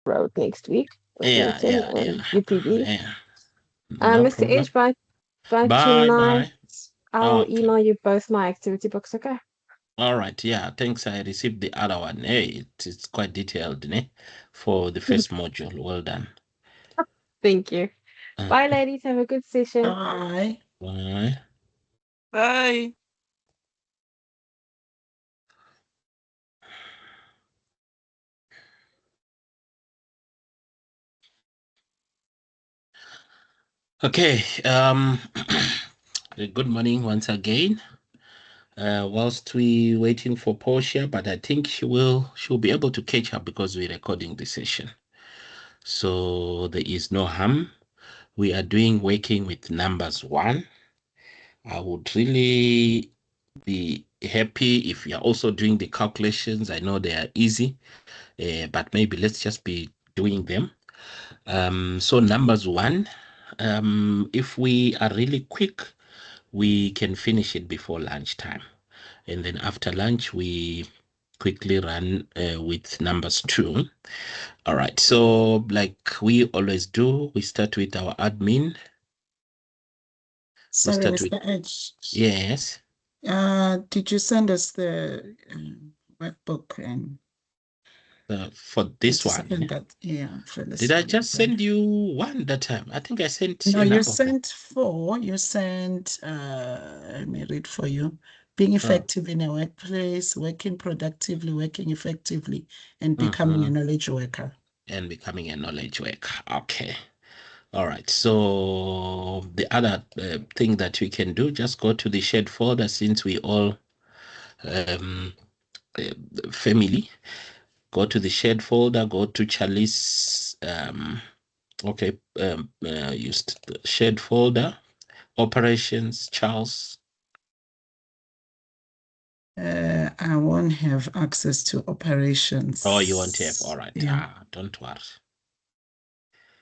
road next week with Yeah, Milton yeah, and yeah, UPB. yeah. No Mr. problem. H, by Bye, tonight, bye. I will Okay. email you both my activity books, okay? All right. Yeah. Thanks. I received the other one. Hey, it's quite detailed, for the first module. Well done. Thank you. Bye, ladies. Have a good session. Bye. Bye. Bye. Okay. Good morning once again. Whilst we waiting for Portia, but I think she'll be able to catch up because we're recording the session. So there is no harm. We are doing working with numbers 1. I would really be happy if you're also doing the calculations. I know they are easy, but maybe let's just be doing them. So numbers 1, if we are really quick, we can finish it before lunchtime. And then after lunch, we quickly run with numbers 2. All right. So like we always do, we start with our admin. We Sorry, start with, Mr. Edge. yes. Did you send us the workbook and For this one. participant that? Yeah, for this Did I one. just send you one that time? I think I sent No, a you number of them. sent 4. You sent, let me read for you. Being effective in a workplace, working productively, working effectively, and becoming a knowledge worker. And becoming a knowledge worker. Okay. All right. So the other thing that we can do, just go to the shared folder since we all family. Go to the shared folder, go to Charlie's, used shared folder, operations, Charles. I won't have access to operations. Oh, you want to have, all right. Yeah. Don't worry.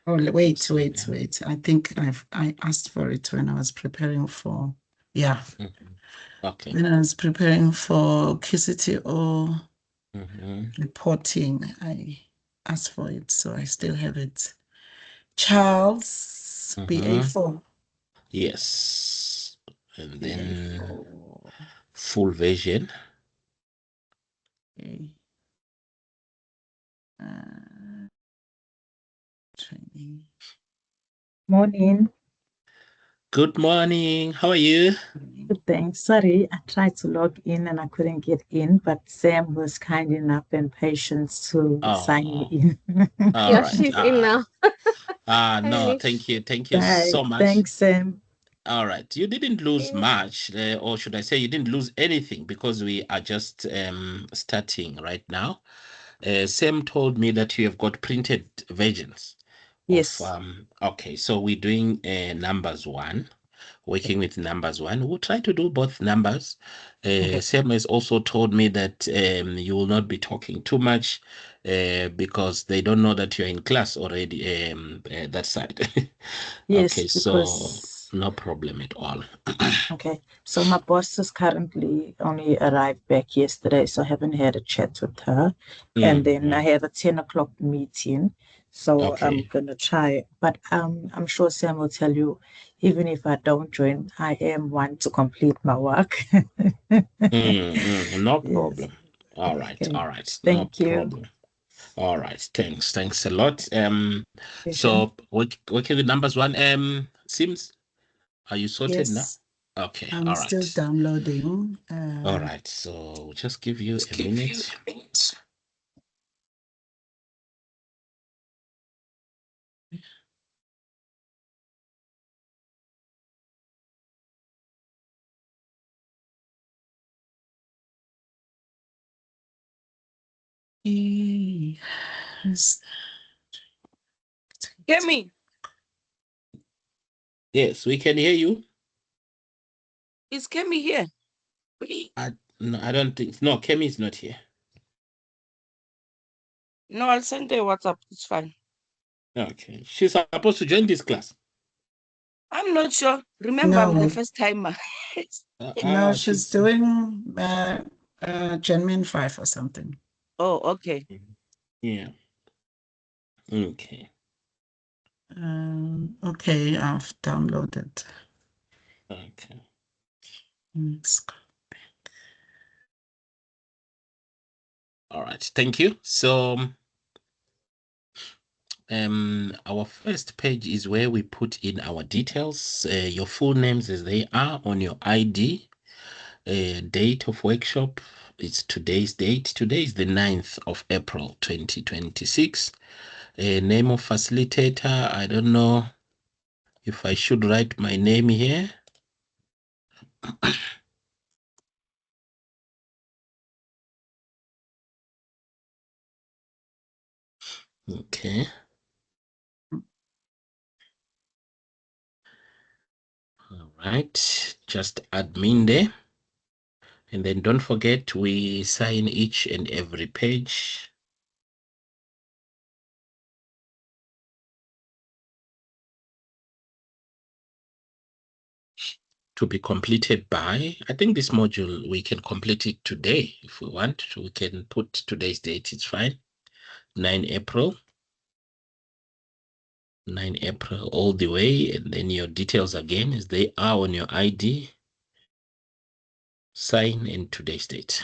Oh, wait. I think I asked for it when I was preparing for, yeah. Okay. When I was preparing for QCTO reporting, I asked for it, so I still have it. Charles, BA4. Yes. And then BA4. full version. Okay. Training. Morning. Good morning. How are you? Good, thanks. Sorry, I tried to log in and I couldn't get in, but Sam was kind enough and patient to sign me in. All Yeah, right. she's in now. No, Hey. thank you. Thank you so much. Thanks, Sam. All right. You didn't lose Yeah. much, or should I say you didn't lose anything because we are just starting right now. Sam told me that you have got printed versions Yes. of okay, so we're doing numbers 1, working with numbers 1. We'll try to do both numbers. Okay. Sam has also told me that you will not be talking too much because they don't know that you're in class already, that side. Yes, Okay, so because no problem at all. okay. So my boss has currently only arrived back yesterday, so I haven't had a chat with her. And then I have a 10 o'clock meeting. So I'm Okay. gonna try, but I'm sure Sam will tell you, even if I don't join, I am one to complete my work. No Yes. problem. All right, Okay. all right, no Thank you. problem. All right, thanks a lot. Pleasure. So working with numbers 1, Sims, are you sorted now? Yes, Okay, I'm all still right. downloading. All right, so we'll just give you a minute. Yes. Kemi, Yes, we can hear you. is Kemi here? No, I don't think. No, Kemi is not here. No, I'll send her a WhatsApp. It's fine. Okay, she's supposed to join this class. I'm not sure. Remember, I'm the No, first timer. no, she's doing Gen 5 or something. Oh, okay. Yeah. Okay. Okay, I've downloaded. Okay. All right. Thank you. So our first page is where we put in our details, your full names as they are on your ID, date of workshop. It's today's date. Today is the 9th of April 2026. Name of facilitator. I don't know if I should write my name here. Okay. All right. Just admin there. And then don't forget, we sign each and every page. To be completed by, I think this module, we can complete it today if we want. We can put today's date, it's fine. 9 April. 9 April all the way, and then your details again as they are on your ID. Sign and today's date.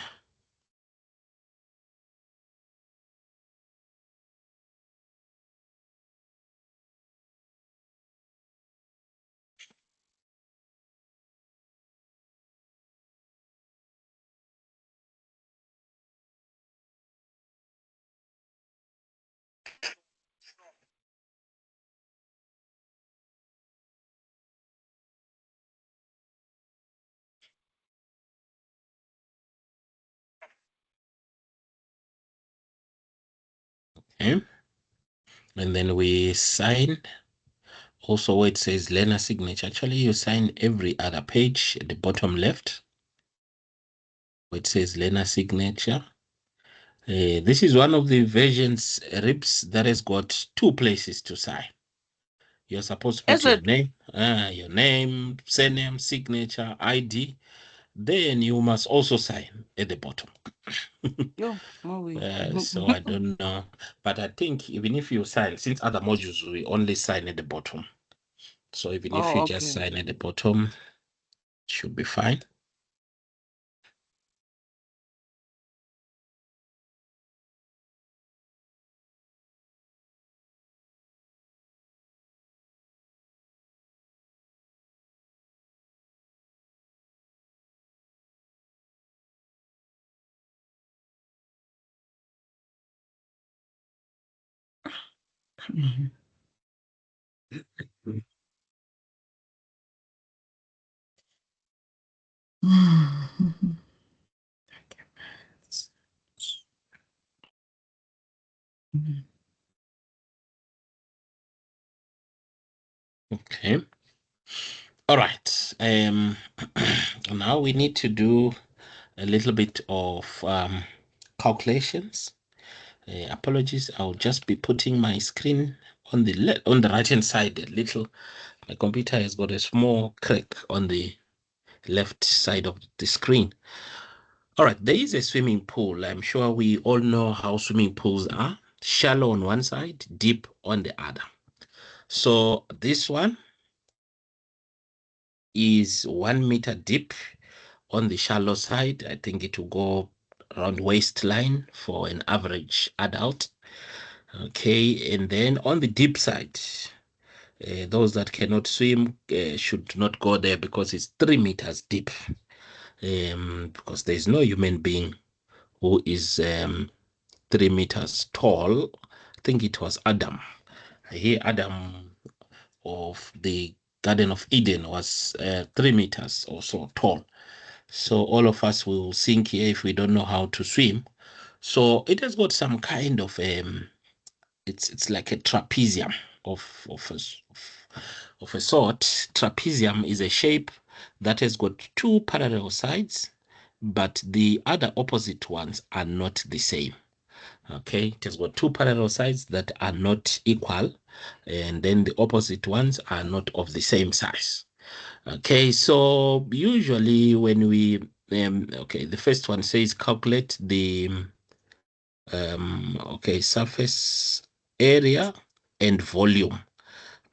Okay. And then we sign. Also, where it says learner signature, actually you sign every other page at the bottom left, where it says learner signature. This is one of the versions, RIPS, that has got 2 places to sign. You're supposed to put your name, surname, signature, ID. Then you must also sign at the bottom. So I don't know, but I think even if you sign, since other modules we only sign at the bottom, so even if you just sign at the bottom, it should be fine. Okay. All right. Now we need to do a little bit of calculations. Apologies, I'll just be putting my screen on the right hand side a little. My computer has got a small crack on the left side of the screen. All right, there is a swimming pool. I'm sure we all know how swimming pools are. Shallow on one side, deep on the other. So this one is 1 meter deep on the shallow side. I think it will go around waistline for an average adult. Okay, and then on the deep side, those that cannot swim should not go there because it's 3 meters deep. Because there's no human being who is 3 meters tall. I think it was Adam. Here, Adam of the Garden of Eden was 3 meters or so tall. So all of us will sink here if we don't know how to swim. So it has got some kind of it's like a trapezium of a sort. Trapezium is a shape that has got 2 parallel sides, but the other opposite ones are not the same. Okay, it has got 2 parallel sides that are not equal, and then the opposite ones are not of the same size. Okay, so usually when we the first one says calculate the surface area and volume.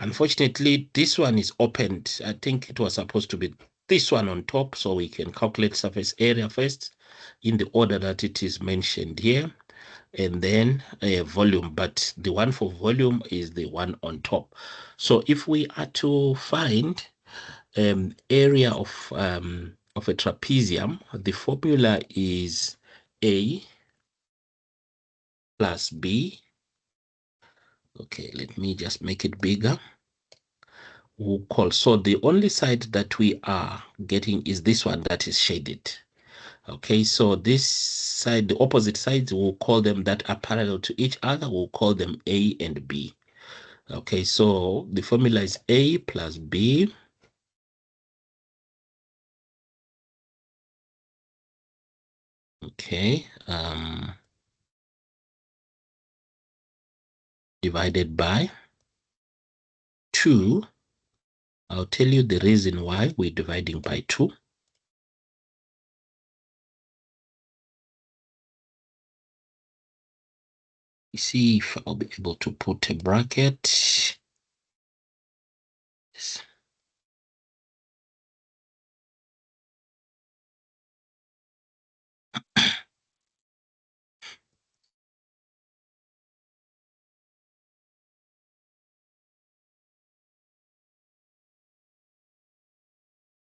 Unfortunately, this one is opened. I think it was supposed to be this one on top, so we can calculate surface area first in the order that it is mentioned here, and then volume. But the one for volume is the one on top. So if we are to find area of a trapezium, the formula is A plus B. Okay, let me just make it bigger. We'll call, so the only side that we are getting is this one that is shaded. Okay, so this side, the opposite sides, we'll call them that are parallel to each other, we'll call them A and B. Okay, so the formula is A plus B okay, divided by 2. I'll tell you the reason why we're dividing by 2. See if I'll be able to put a bracket.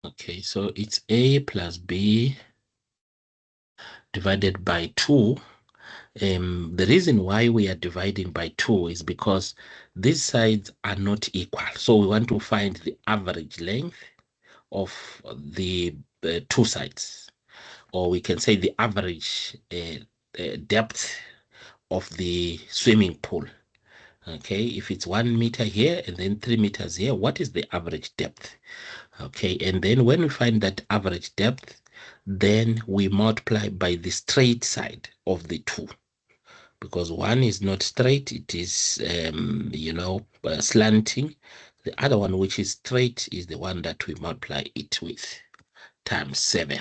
Okay, so it's A plus B divided by 2. The reason why we are dividing by 2 is because these sides are not equal. So we want to find the average length of the two sides, or we can say the average depth of the swimming pool. Okay, if it's 1 meter here and then 3 meters here, what is the average depth? Okay, and then when we find that average depth, then we multiply by the straight side of the two, because one is not straight, it is slanting. The other one, which is straight, is the one that we multiply it with, times 7.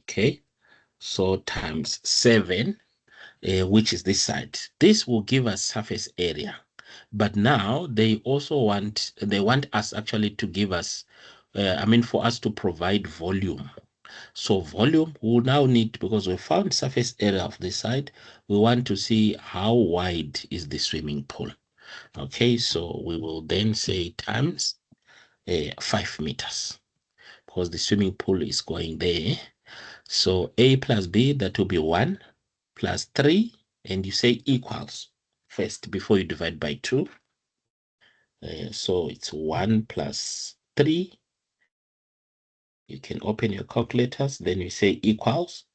Okay, so times 7, which is this side. This will give us surface area. But now they also want us actually to give us, for us to provide volume. So volume we'll now need, because we found surface area of this side, we want to see how wide is the swimming pool. Okay, so we will then say times 5 meters, because the swimming pool is going there. So A plus B, that will be 1 plus 3, and you say equals first before you divide by 2. So it's 1 plus 3. You can open your calculators, then you say equals.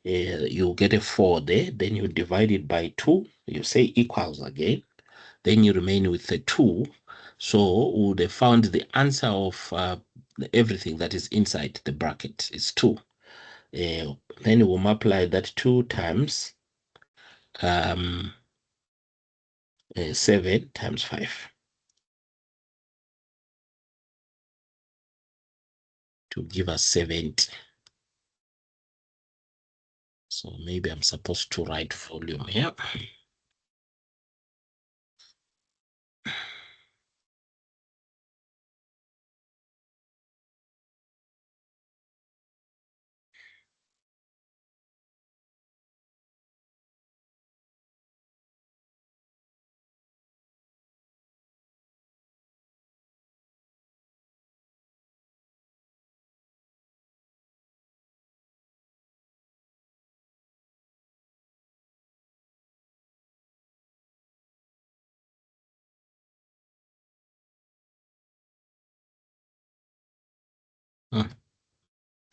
You get a 4 there, then you divide it by 2. You say equals again. Then you remain with the 2. So we would have found the answer of everything that is inside the bracket is 2. Then we'll multiply that 2 times 7 times 5 to give us 70. So maybe I'm supposed to write volume here.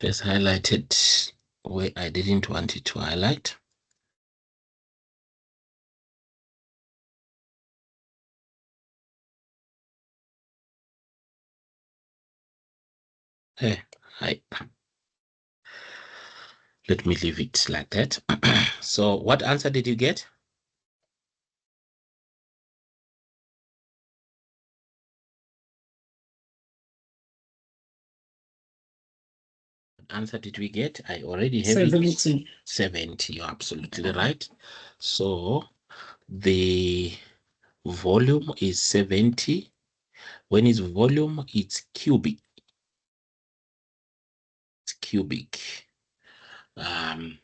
Just highlighted where I didn't want it to highlight. Hey, let me leave it like that. So what answer did you get? answer did we get? I already have it. 70. 70. You're absolutely right. So the volume is 70. When it's volume, it's cubic. It's cubic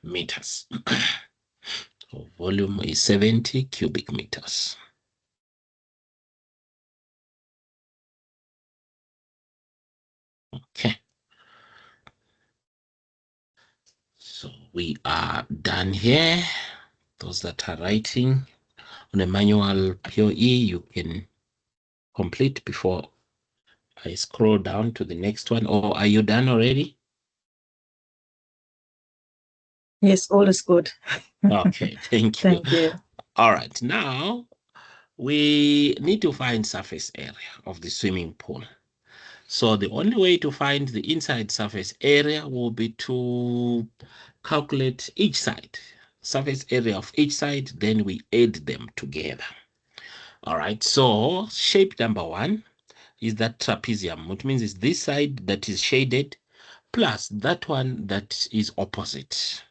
meters. So volume is 70 cubic meters. Okay. So we are done here. Those that are writing on a manual POE, you can complete before I scroll down to the next one. Or are you done already? Yes, all is good. Okay, thank you. Thank you. All right, now we need to find surface area of the swimming pool. So the only way to find the inside surface area will be to calculate each side, surface area of each side, then we add them together. All right, so shape number 1 is that trapezium, which means it's this side that is shaded plus that one that is opposite.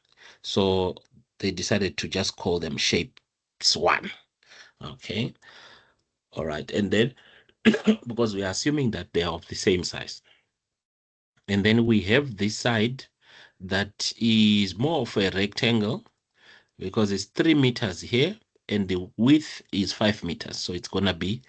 So they decided to just call them shapes 1. Okay. All right. And then because we are assuming that they are of the same size. And then we have this side that is more of a rectangle because it's 3 meters here and the width is 5 meters. So it's going to be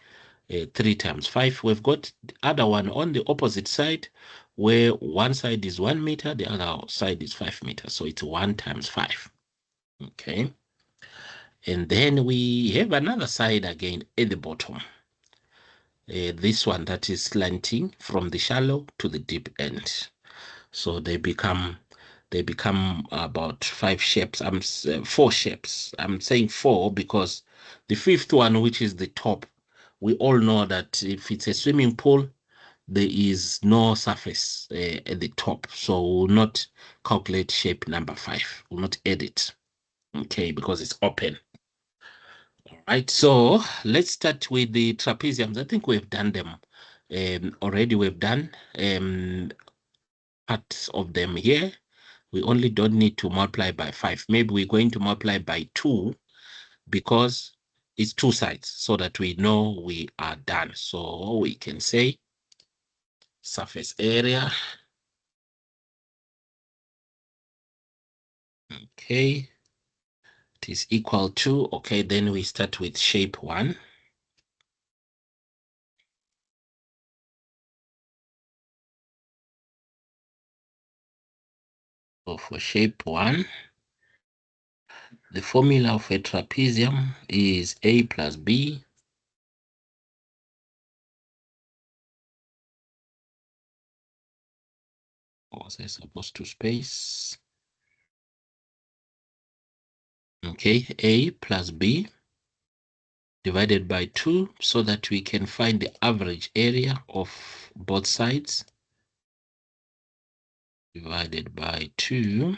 3 times 5. We've got the other one on the opposite side where one side is 1 meter, the other side is 5 meters. So it's 1 times 5. Okay. And then we have another side again at the bottom. This one that is slanting from the shallow to the deep end. So they become about 5 shapes. 4 shapes. I'm saying 4 because the 5th one, which is the top, we all know that if it's a swimming pool, there is no surface at the top. So we'll not calculate shape number 5. We'll not add it. Okay, because it's open. All right, so let's start with the trapeziums. I think we've done them already. We've done parts of them here. We only don't need to multiply by 5. Maybe we're going to multiply by 2 because it's 2 sides so that we know we are done. So we can say surface area. Okay. It is equal to, okay, then we start with shape 1. So for shape 1, the formula of a trapezium is A plus B. Or was I supposed to space? Okay, A plus B divided by 2 so that we can find the average area of both sides. Divided by 2.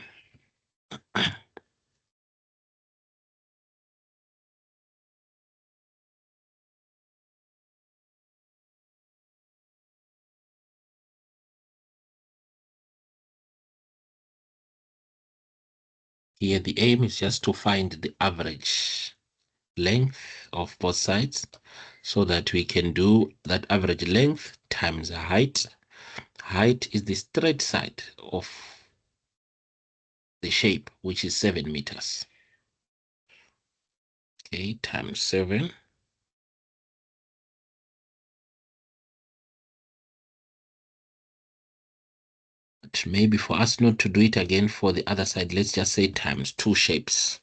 Here the aim is just to find the average length of both sides so that we can do that average length times the height. Height is the straight side of the shape, which is 7 meters. Okay, times 7. But maybe for us not to do it again for the other side, let's just say times 2 shapes.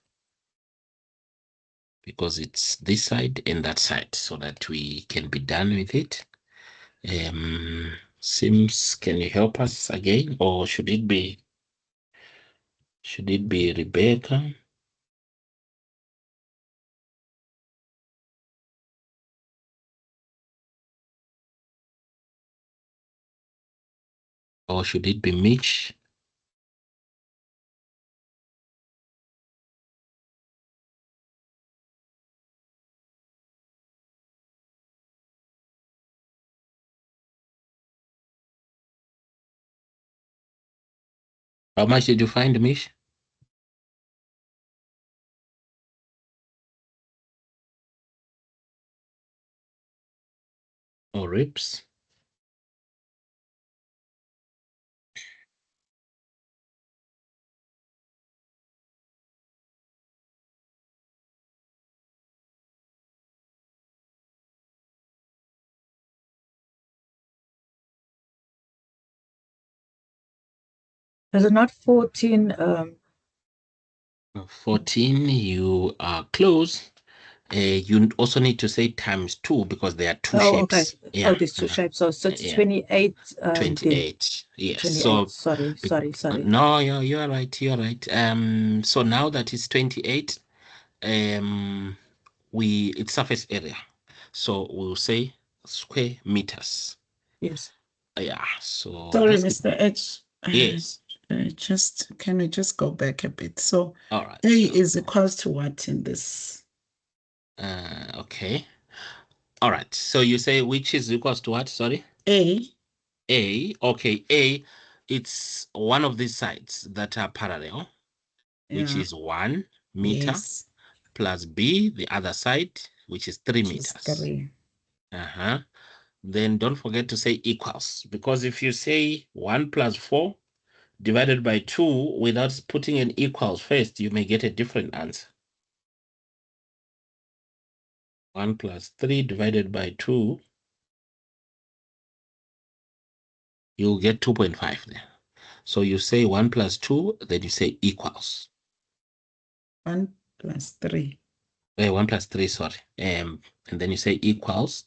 Because it's this side and that side so that we can be done with it. Sims, can you help us again, or should it be Rebecca? Or should it be Mitch? How much did you find, Mish? Or rips? Is it not 14? 14, you are close. You also need to say times 2 because there are two shapes. Okay. Yeah. There's two shapes. So it's Yeah. 28. 28. Yes. 28. So Sorry. no, you're right. You're right. So now that it's 28, it's surface area. So we'll say square meters. Yes. Yeah. So Sorry, Mr. H. Yes. Can we just go back a bit? So All right. A is equals to what in this? Okay. All right. So you say which is equals to what? Sorry. A. Okay. A, it's one of these sides that are parallel, which Yeah. is 1 meter, Yes. plus B, the other side, which is 3 meters. 3. Then don't forget to say equals, because if you say 1 plus 4 divided by 2 without putting an equals first, you may get a different answer. 1 plus 3 divided by 2, you'll get 2.5 there. So you say 1 plus 2, then you say equals. 1 plus 3. 1 plus 3, sorry. And then you say equals.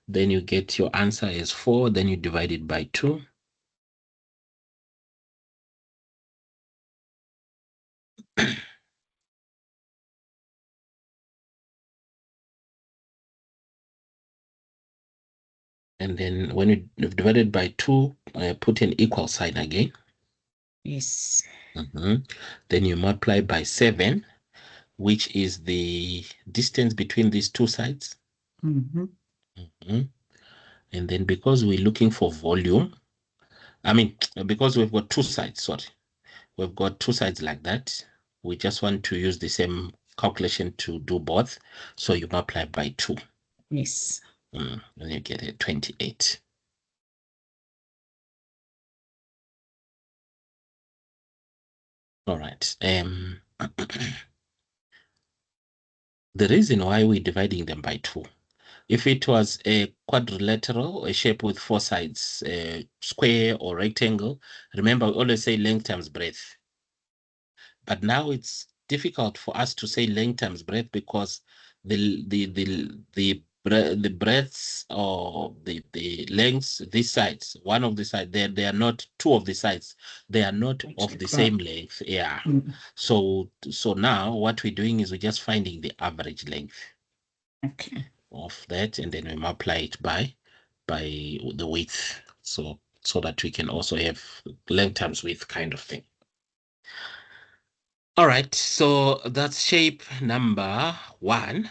Then you get your answer as 4. Then you divide it by 2. And then when you've divided by 2, put an equal sign again. Yes. Then you multiply by 7, which is the distance between these two sides. And then because we're looking for volume, because we've got two sides, sorry. We've got two sides like that. We just want to use the same calculation to do both. So you multiply by 2. Yes. And you get a 28. All right. The reason why we're dividing them by 2, if it was a quadrilateral, a shape with 4 sides, square or rectangle, remember we always say length times breadth. But now it's difficult for us to say length times breadth because the breadths or the lengths, these sides, one of the sides, they are not two of the sides, they are not of the same length. Yeah. So now what we're doing is we're just finding the average length of that, and then we multiply it by the width, so that we can also have length times width kind of thing. All right, so that's shape number 1.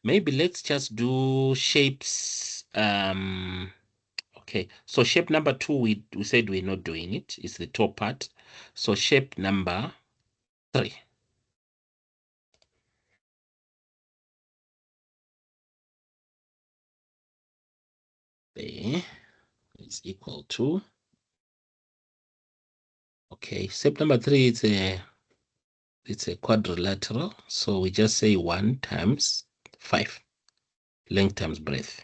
Maybe let's just do shapes. Okay, so shape number 2, we said we're not doing it. It's the top part. So shape number 3. There is equal to. Okay, shape number 3 it's a quadrilateral. So we just say 1 times 5, length times breadth.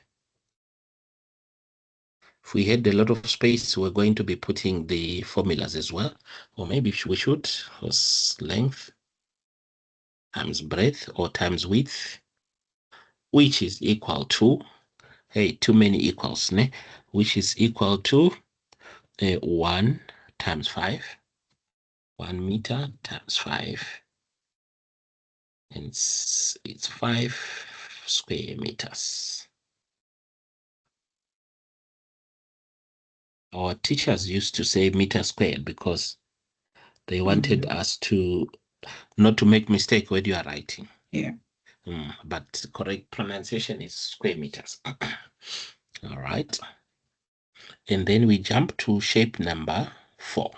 If we had a lot of space, we're going to be putting the formulas as well. Or maybe we should, length times breadth or times width, which is equal to, hey, too many equals, ne? Which is equal to 1 times 5. 1 meter times 5. And it's 5 square meters. Our teachers used to say meter squared because they wanted us to not to make mistake when you are writing. Yeah. But correct pronunciation is square meters. All right. And then we jump to shape number 4.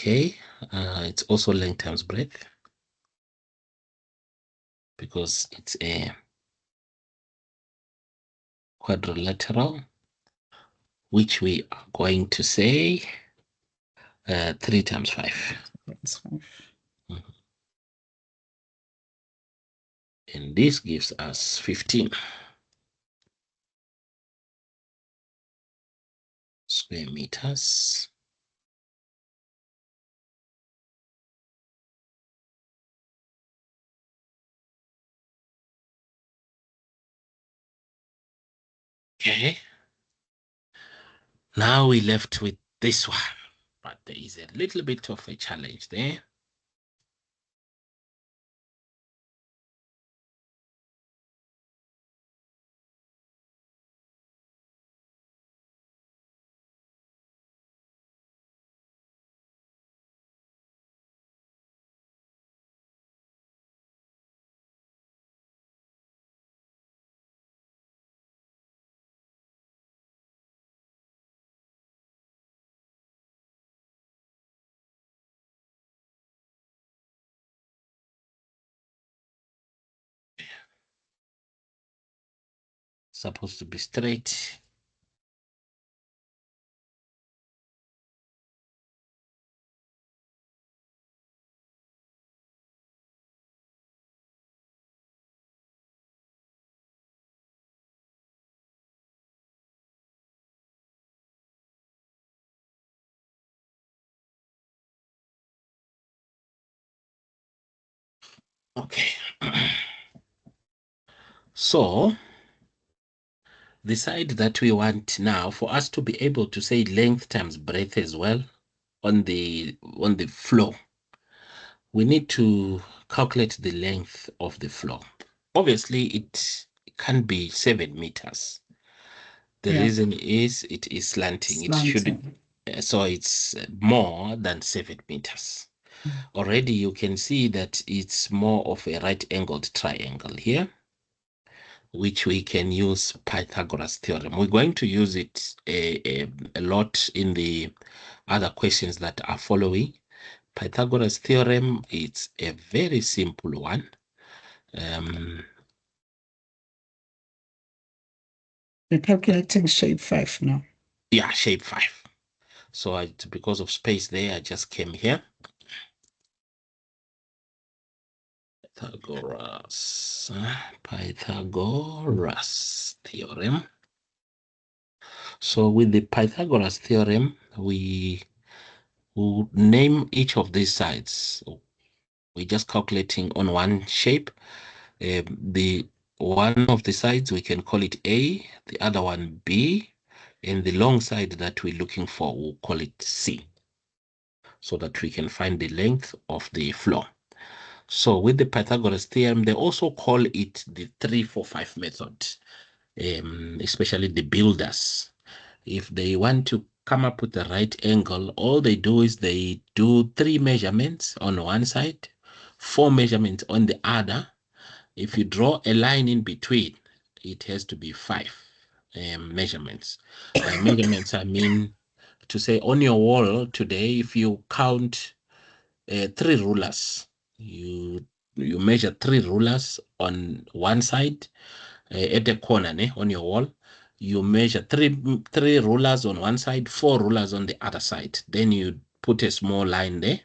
Okay, it's also length times breadth because it's a quadrilateral, which we are going to say 3 times 5. That's 5. And this gives us 15 square meters. Okay. Now we're left with this one, but there is a little bit of a challenge there. Supposed to be straight. Okay. So the side that we want now, for us to be able to say length times breadth as well on the floor, we need to calculate the length of the floor. Obviously, it can be 7 meters. The reason is it is slanting. It should, so it's more than 7 meters. Already you can see that it's more of a right-angled triangle here, which we can use Pythagoras theorem. We're going to use it a lot in the other questions that are following. Pythagoras theorem, it's a very simple one. We're calculating shape 5 now. Yeah, shape 5. So because of space there, I just came here. Pythagoras theorem. So with the Pythagoras theorem, we will name each of these sides. We're just calculating on one shape. The one of the sides, we can call it A, the other one B, and the long side that we're looking for, we'll call it C, so that we can find the length of the floor. So with the Pythagoras theorem, they also call it the 3-4-5 method, especially the builders. If they want to come up with the right angle, all they do is they do 3 measurements on one side, 4 measurements on the other. If you draw a line in between, it has to be 5 measurements. By measurements, I mean to say on your wall today, if you count 3 rulers, you measure 3 rulers on one side at the corner on your wall. You measure three rulers on one side, 4 rulers on the other side. Then you put a small line there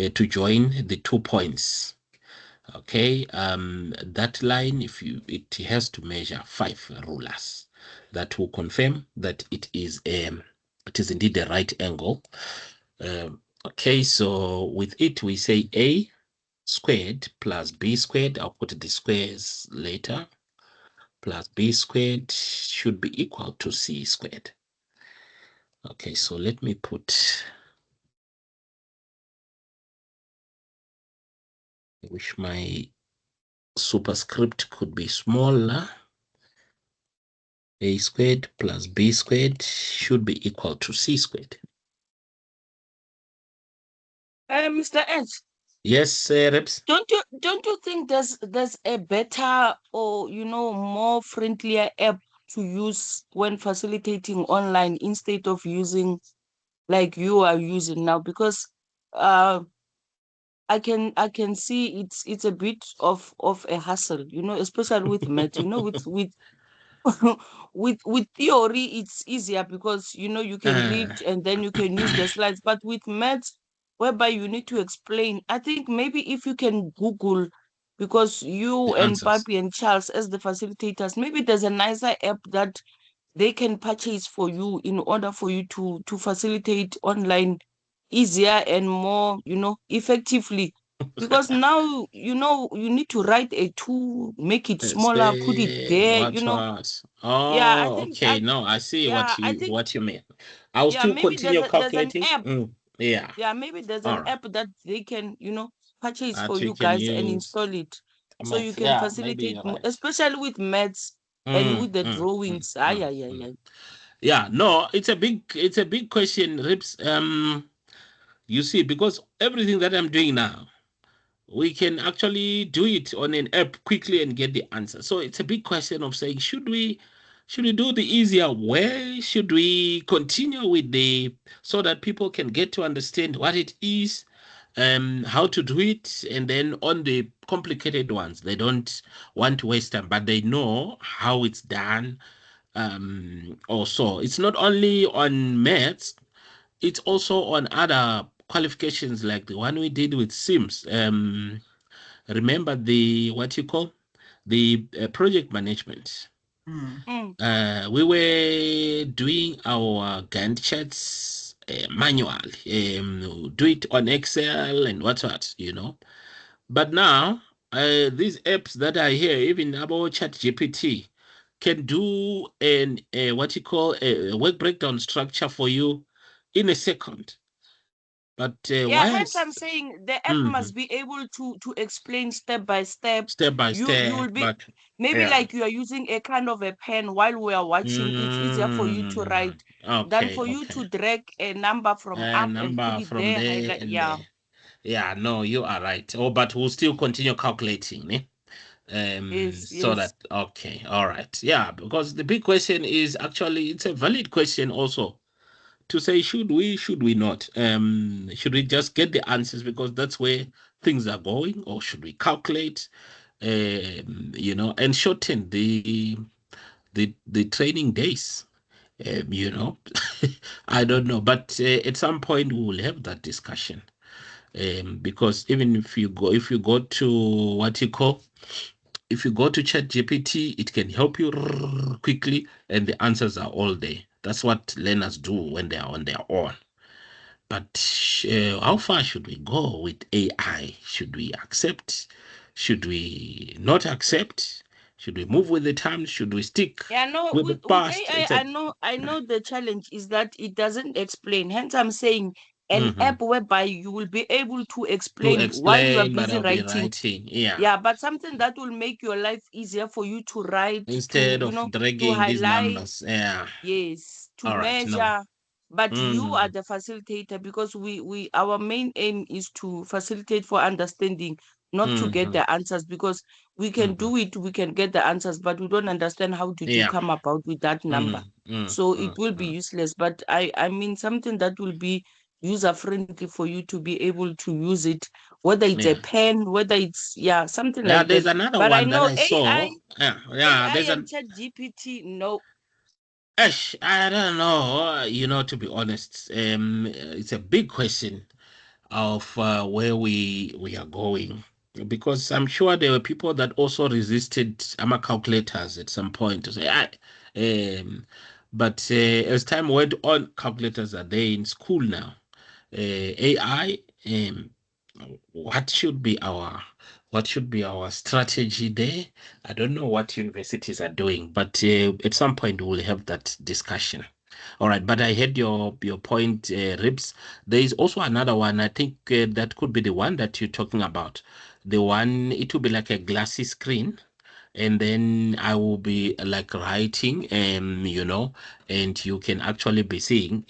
to join the 2 points. Okay, that line, it has to measure 5 rulers. That will confirm that it is indeed a right angle. Okay, so with it we say A squared plus B squared. I'll put the squares later. Plus B squared should be equal to C squared. Okay, so let me put. I wish my superscript could be smaller. A squared plus B squared should be equal to C squared. Mr. Edge. Yes, Reps. Don't you think there's a better or more friendlier app to use when facilitating online instead of using like you are using now? Because I can see it's a bit of a hassle, especially with math. With theory it's easier because you can read and then you can use the slides, but with maths whereby you need to explain, I think maybe if you can Google, because you the and answers. Papi and Charles as the facilitators, maybe there's a nicer app that they can purchase for you in order for you to facilitate online easier and more effectively, because now you need to write a tool, make it smaller, put it Say there. what was? Yeah, I Oh, think okay. No, I see yeah, I think what you mean. I'll yeah, still maybe continue there's an calculating. app. Yeah. Yeah, maybe there's All an right. app that they can purchase for That we you can guys and use. install it, so you Math. can Yeah, maybe facilitate you're more, right. especially with maths and Mm, with the mm, mm, drawings. Ah, mm, yeah, yeah, mm. yeah. Yeah, no, it's a big question, Rips. You see, because everything that I'm doing now, we can actually do it on an app quickly and get the answer. So it's a big question of saying, should we do the easier way? Should we continue with the so that people can get to understand what it is, how to do it, and then on the complicated ones, they don't want to waste time, but they know how it's done. Also, it's not only on maths, it's also on other qualifications like the one we did with Sims. Remember the what you call the project management. Mm. Mm. We were doing our Gantt charts manually, do it on Excel and what. But now, these apps that are here, even about ChatGPT, can do an what you call a work breakdown structure for you in a second. But Yeah, hence I'm whilst saying the app mhm, must be able to explain step by step. step by You step, will be but maybe yeah. like you are using a kind of a pen while we are watching. It's easier for you to Mm, write than okay, for you okay. to drag a number from up and put Number it from there, there highlight. and Yeah, there. Yeah, no, you are right. Oh, but we'll still continue calculating, eh? yes, So yes. that okay, all right. Yeah, because the big question is actually it's a valid question also to say should we not? Should we just get the answers because that's where things are going, or should we calculate, and shorten the training days? You know, I don't know, but at some point we will have that discussion. Because even if you go to what you call, if you go to ChatGPT, it can help you quickly, and the answers are all there. That's what learners do when they are on their own. But how far should we go with AI? Should we accept? Should we not accept? Should we move with the times? Should we stick Yeah, no, with the with past? AI, I know the challenge is that it doesn't explain. Hence, I'm saying an Mhm. app whereby you will be able to To explain while you are explain, but busy I'll be writing. writing. Yeah. Yeah, but something that will make your life easier for you to write, to, Instead of to dragging these highlight, numbers. Yeah. yes, to All right. No. measure. But you are Mm, the facilitator, because our main aim is to facilitate for understanding, not to get mm-hmm, the answers, because we can mm-hmm. do it, we can get the answers, but we don't understand how did you Yeah. come about with that number. Mm, mm, So it mm, will be mm. useless. But I mean something that will be user friendly for you to be able to use it, whether it's a Yeah. pen, whether it's something Yeah. like There's that. another But I one that know I AI, saw. Yeah. Yeah. AI There's and an. Chat GPT, no. I don't know. To be honest, it's a big question of where we are going, because I'm sure there were people that also resisted AMA calculators at some point to say, but as time went on, calculators are there in school now. AI, what should be our strategy there? I don't know what universities are doing, but at some point we'll have that discussion. All right, but I heard your point, Ribs. There is also another one. I think that could be the one that you're talking about. The one, it will be like a glassy screen, and then I will be like writing, and you can actually be seeing,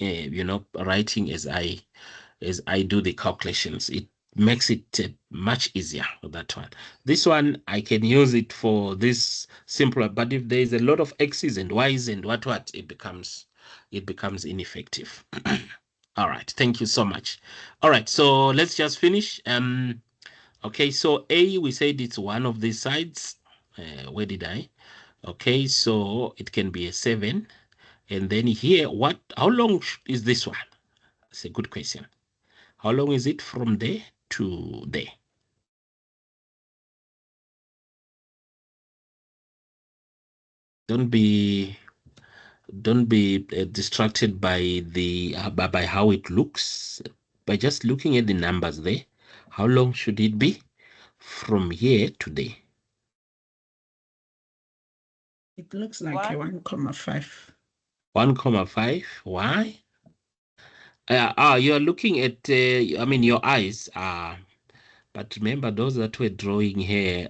writing as I do the calculations. It makes it much easier for that one. This one I can use it for this simpler, but if there is a lot of x's and y's and what, it becomes ineffective. All right. Thank you so much. All right. So let's just finish. Okay. So A, we said it's one of these sides. Where did I? Okay. So it can be a 7. And then here, how long is this one? That's a good question. How long is it from there to there? Don't be distracted by by how it looks. By just looking at the numbers there, how long should it be from here to there? It looks like a 1,5. 1,5. Why? You are looking at, I mean, your eyes are, but remember those that were drawing here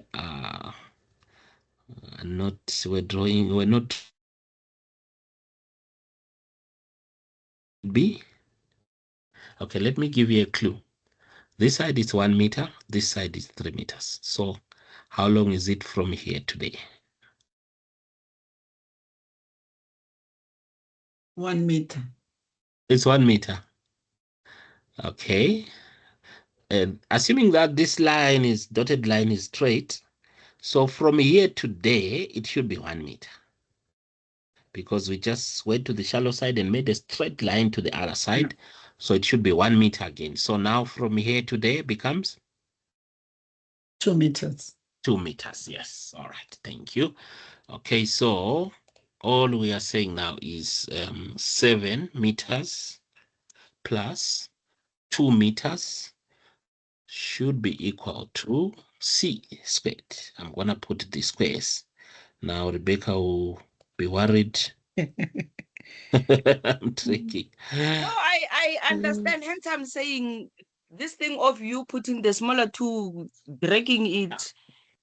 we're not B. Okay, let me give you a clue. This side is 1 meter, this side is 3 meters. So how long is it from here to there? 1 meter. It's 1 meter. Okay. And assuming that this dotted line is straight, so from here to there, it should be 1 meter. Because we just went to the shallow side and made a straight line to the other side. So it should be 1 meter again. So now from here to there becomes 2 meters. 2 meters. Yes. All right. Thank you. Okay. So all we are saying now is 7 meters plus 2 meters should be equal to C squared. I'm going to put the squares. Now Rebecca will be worried. I'm tricky. No, I understand. Hence, I'm saying this thing of you putting the smaller two, dragging it,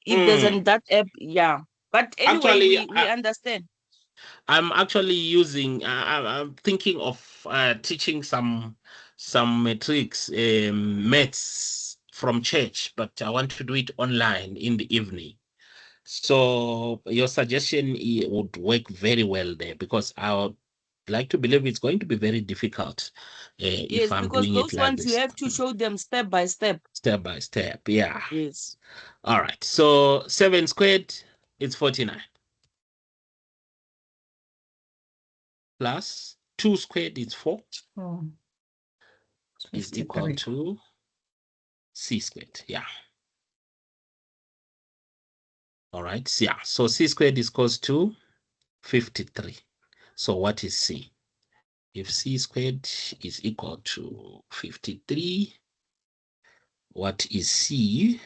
if there's an that app, yeah. But anyway, Actually, we understand. I'm actually using. I'm thinking of teaching some matrix maths from church, but I want to do it online in the evening. So your suggestion would work very well there, because I would like to believe it's going to be very difficult if I'm because doing those it like ones this. you have to show them step by step. Step by step, yeah. Yes. All right. So 7 squared is 49. Plus 2 squared is 4. Oh, Is equal to C squared. Yeah. All right. Yeah. So C squared is equals to 53. So what is C? If C squared is equal to 53, what is C?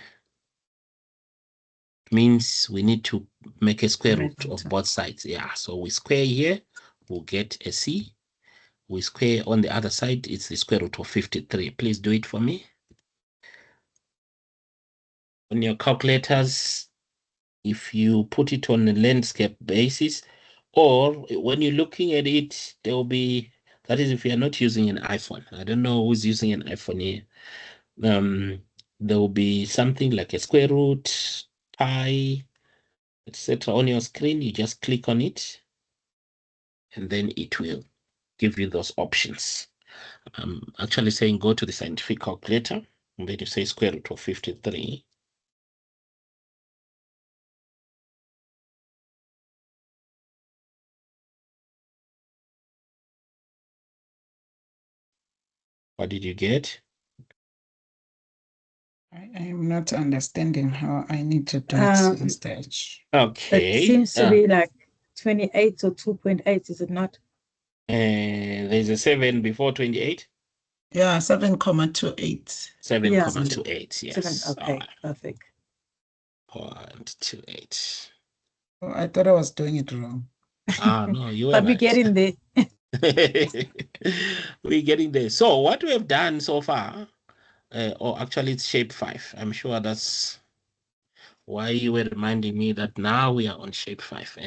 Means we need to make a square root of both sides. Yeah. So we square here, we'll get a C. We square on the other side, it's the square root of 53. Please do it for me. On your calculators, if you put it on a landscape basis, or when you're looking at it, there will be, that is if you're not using an iPhone. I don't know who's using an iPhone here. There will be something like a square root, pi, etc. on your screen. You just click on it, and then it will give you those options. I'm actually saying go to the scientific calculator, and then you say square root of 53. What did you get? I am not understanding how I need to do it this stage. Okay. It seems to be like 28 or 2.8, is it not? There's a 7 before 28. Yeah, 7,28. 7,28, yes. 7, okay, perfect. 0.28. Oh, I thought I was doing it wrong. No, you were But right. we're getting there. We're getting there. So what we have done so far, or actually it's shape 5. I'm sure that's why you were reminding me that now we are on shape 5.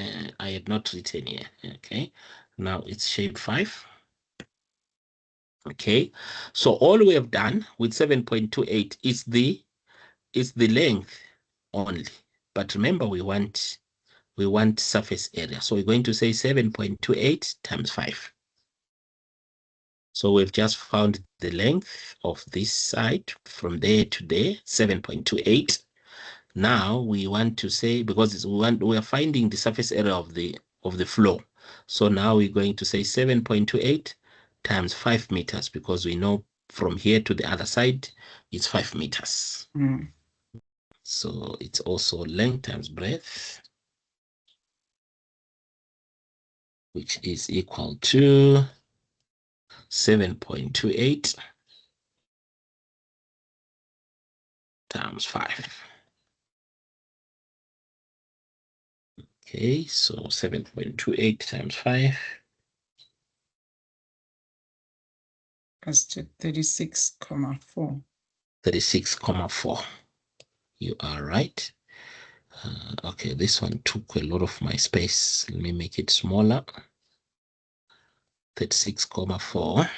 I had not written here. Okay. Now it's shape 5. Okay. So all we have done with 7.28 is the length only. But remember, we want surface area. So we're going to say 7.28 times 5. So we've just found the length of this side from there to there, 7.28. Now we want to say, because we are finding the surface area of the floor. So now we're going to say 7.28 times 5 meters, because we know from here to the other side it's 5 meters. So it's also length times breadth, which is equal to 7.28 times 5. Okay, so 7.28 times 5. That's 36,4. 36,4. You are right. Okay, this one took a lot of my space. Let me make it smaller. 36,4.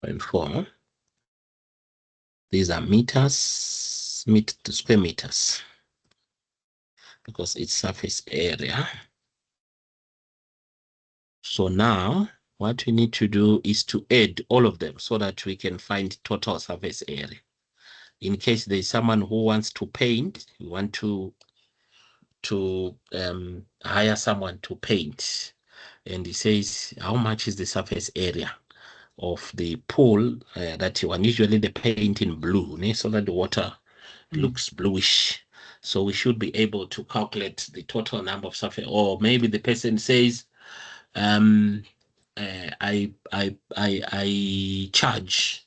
0.4. These are meters, to square meters, because it's surface area. So now what we need to do is to add all of them so that we can find total surface area. In case there's someone who wants to paint, you want to hire someone to paint, and he says, how much is the surface area of the pool that you want? Usually they paint in blue, so that the water looks bluish. So we should be able to calculate the total number of surface. Or maybe the person says, I charge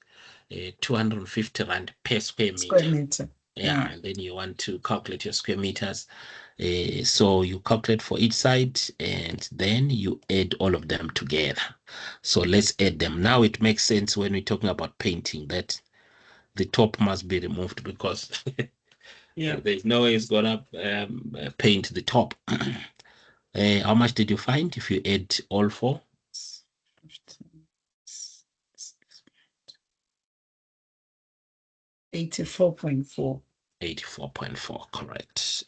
250 rand per square meter. Yeah, and then you want to calculate your square meters. So you calculate for each side, and then you add all of them together. So let's add them. Now it makes sense when we're talking about painting that the top must be removed, because there's no way it's gonna paint the top. How much did you find if you add all four? 84.4. 84.4, correct.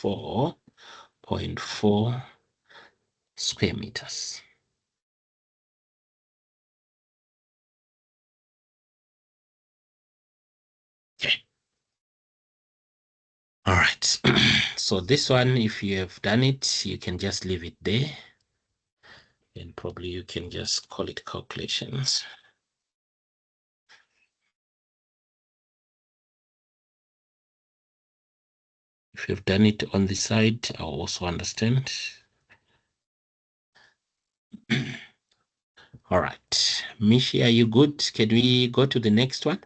84.4 square meters. Okay. All right. So this one, if you have done it, you can just leave it there. And probably you can just call it calculations. If you've done it on the side, I'll also understand. All right. Mishi, are you good? Can we go to the next one?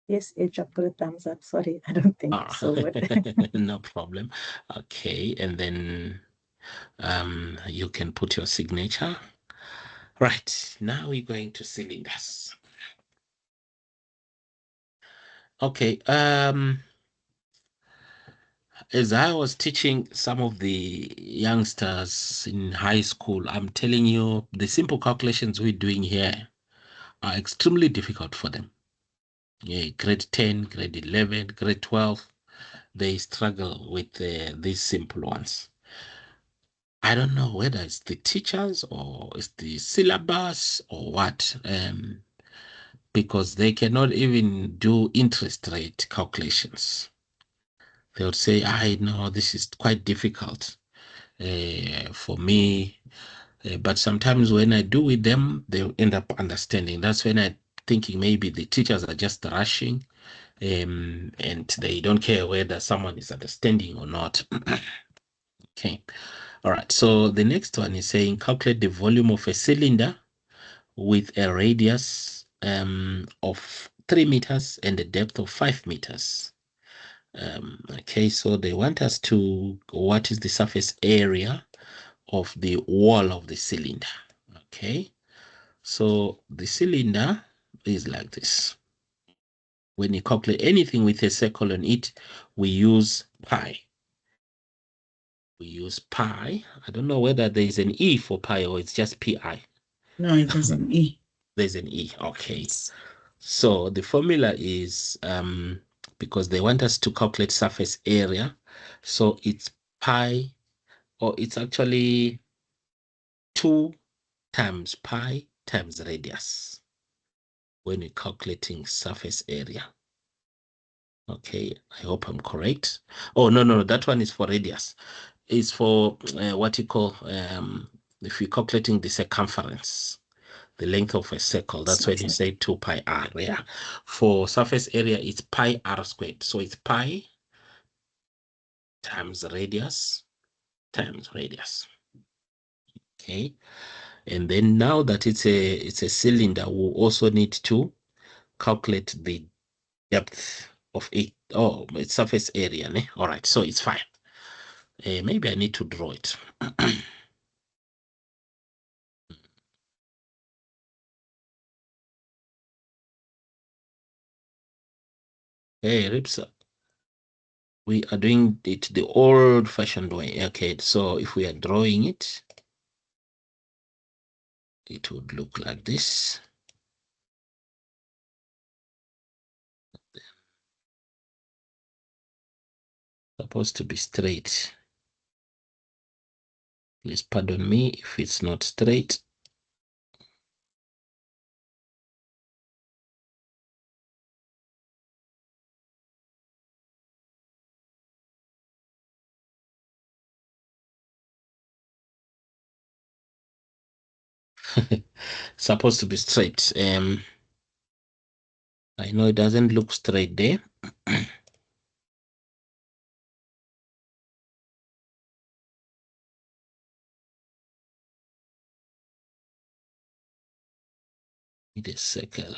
Yes, Edge, I've got a thumbs up. Sorry, I don't think so. No problem. Okay, and then you can put your signature. Right, now we're going to cylinders. Okay, as I was teaching some of the youngsters in high school, I'm telling you, the simple calculations we're doing here are extremely difficult for them. Yeah, grade 10, grade 11, grade 12, they struggle with these simple ones. I don't know whether it's the teachers or it's the syllabus or what, because they cannot even do interest rate calculations. They would say, I know this is quite difficult for me. But sometimes when I do with them, they end up understanding. That's when I'm thinking maybe the teachers are just rushing and they don't care whether someone is understanding or not. Okay. All right. So the next one is saying calculate the volume of a cylinder with a radius of 3 meters and a depth of 5 meters. Okay, so they want us to, what is the surface area of the wall of the cylinder? Okay, so the cylinder is like this. When you calculate anything with a circle on it, we use pi. We use pi. I don't know whether there is an E for pi or it's just pi. No, it is an E. There's an E. Okay. So the formula is because they want us to calculate surface area. So it's pi, or it's actually 2 times pi times radius when we're calculating surface area. Okay, I hope I'm correct. Oh, no, that one is for radius. It's for what you call, if you're calculating the circumference, the length of a circle, that's when you say 2 pi r. Yeah. For surface area, it's pi r squared. So it's pi times radius times radius. Okay. And then now that it's a cylinder, we'll also need to calculate the depth of it. Oh, it's surface area. Ne? All right, so it's fine. Maybe I need to draw it. Hey, Ripsa. We are doing it the old-fashioned way. Okay, so if we are drawing it, it would look like this. Supposed to be straight. Please pardon me if it's not straight. Supposed to be straight. I know it doesn't look straight there. Need a circle.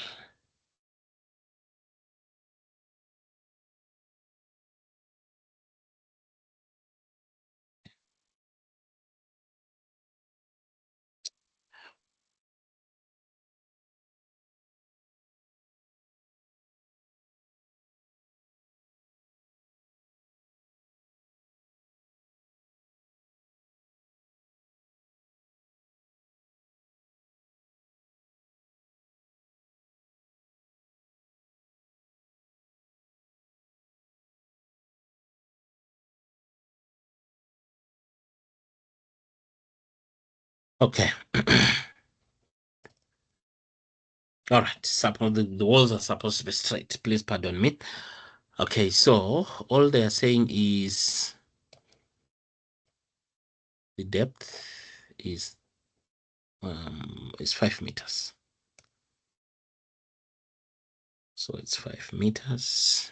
Okay. All right. Suppose the walls are supposed to be straight. Please pardon me. Okay, so all they are saying is the depth is 5 meters. So it's 5 meters.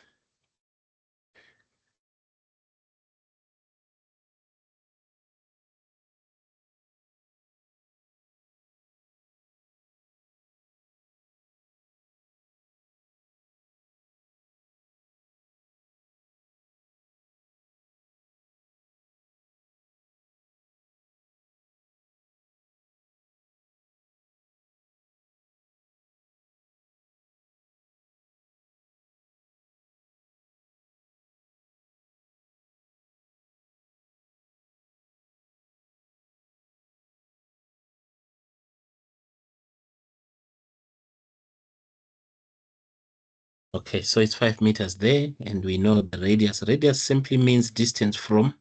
Okay, so it's 5 meters there, and we know the radius. Radius simply means distance from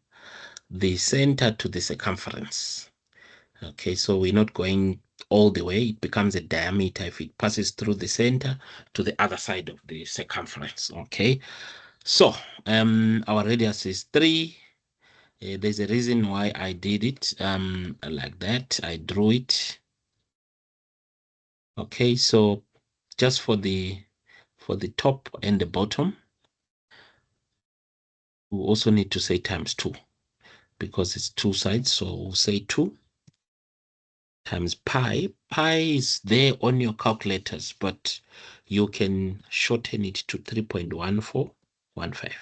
the center to the circumference. Okay, so we're not going all the way. It becomes a diameter if it passes through the center to the other side of the circumference. Okay, so our radius is 3. There's a reason why I did it like that. I drew it. Okay, so just for the top and the bottom, we also need to say times 2 because it's 2 sides. So we'll say 2 times pi. Pi is there on your calculators, but you can shorten it to 3.1415.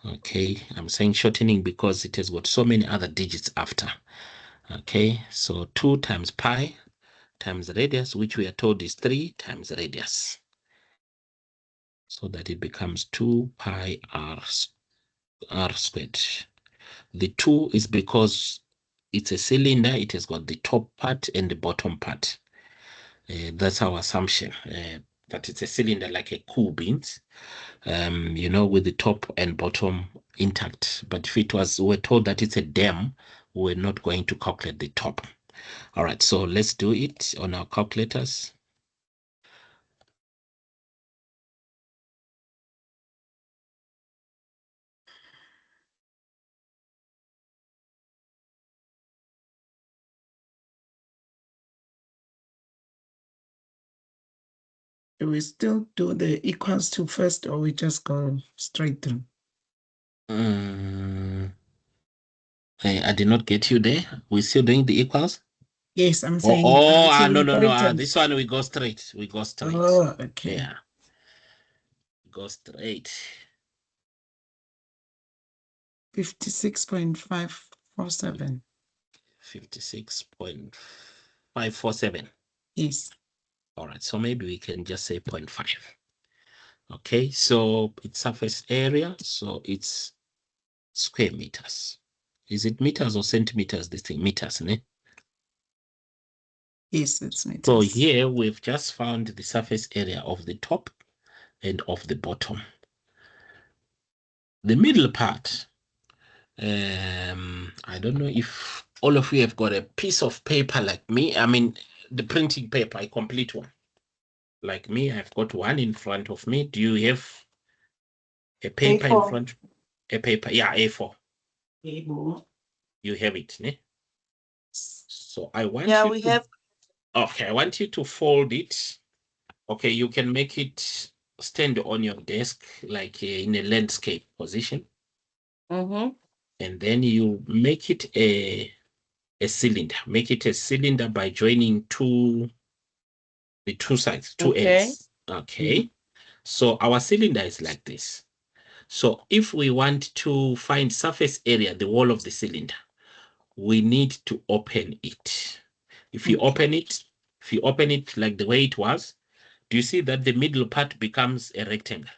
Okay, I'm saying shortening because it has got so many other digits after. Okay, so 2 times pi times radius, which we are told is 3 times radius. So that it becomes 2 pi r squared. The 2 is because it's a cylinder. It has got the top part and the bottom part. That's our assumption. that it's a cylinder like a cool beans, you know, with the top and bottom intact. But if it was, we're told that it's a dam, we're not going to calculate the top. All right, so let's do it on our calculators. Do we still do the equals to first, or we just go straight through? I did not get you there. We're still doing the equals? Yes, I'm saying. No. This one we go straight. We go straight. Oh, okay. Yeah. Go straight. 56.547. 56.547. Yes. All right, so maybe we can just say 0.5. Okay, so it's surface area, so it's square meters. Is it meters or centimeters, this thing? Meters, ne? Yes, it's meters. So here we've just found the surface area of the top and of the bottom. The middle part, I don't know if all of you have got a piece of paper like me. I mean, the printing paper, a complete one. Like me, I've got one in front of me. Do you have a paper A4. in front? A paper, yeah, A4. A4. You have it, ne? So I want Yeah, you we to, have. okay, I want you to fold it. Okay, you can make it stand on your desk like in a landscape position. And then you make it a cylinder. Make it a cylinder by joining the two sides, two ends. Okay. So our cylinder is like this. So if we want to find surface area, the wall of the cylinder, we need to open it. If you open it like the way it was, do you see that the middle part becomes a rectangle?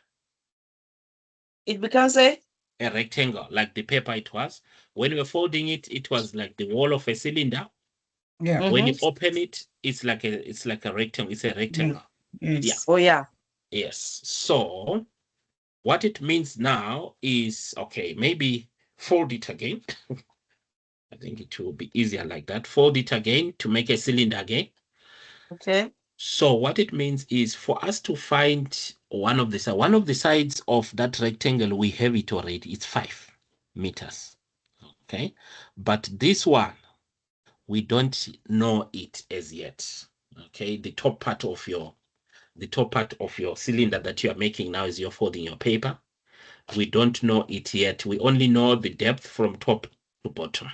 It becomes a rectangle, like the paper it was. When we were folding it, it was like the wall of a cylinder. Yeah. When you open it, it's like a rectangle. It's a rectangle. Yes. Yeah. Oh, yeah. Yes. So what it means now is, okay, maybe fold it again. I think it will be easier like that. Fold it again to make a cylinder again. Okay. So what it means is for us to find one of the sides of that rectangle, we have it already. It's 5 meters. Okay. But this one, we don't know it as yet. Okay. The top part of your cylinder that you are making now is you're folding your paper. We don't know it yet. We only know the depth from top to bottom.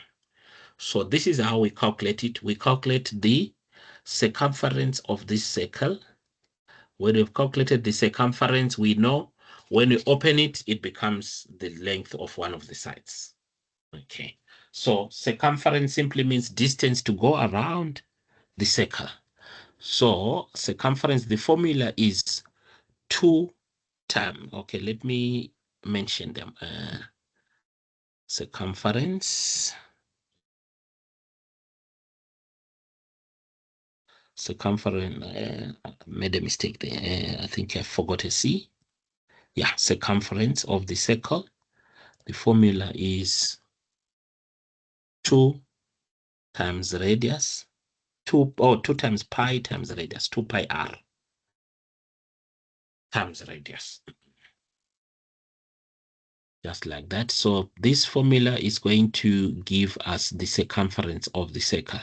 So this is how we calculate it. We calculate the circumference of this circle. When we've calculated the circumference, we know when we open it, it becomes the length of one of the sides. Okay. So circumference simply means distance to go around the circle. So circumference, the formula is 2 times. Okay, let me mention them. Circumference. I made a mistake there. I think I forgot a C. Yeah, circumference of the circle. The formula is 2 times radius. 2 times pi times radius. 2 pi r times radius. Just like that. So this formula is going to give us the circumference of the circle.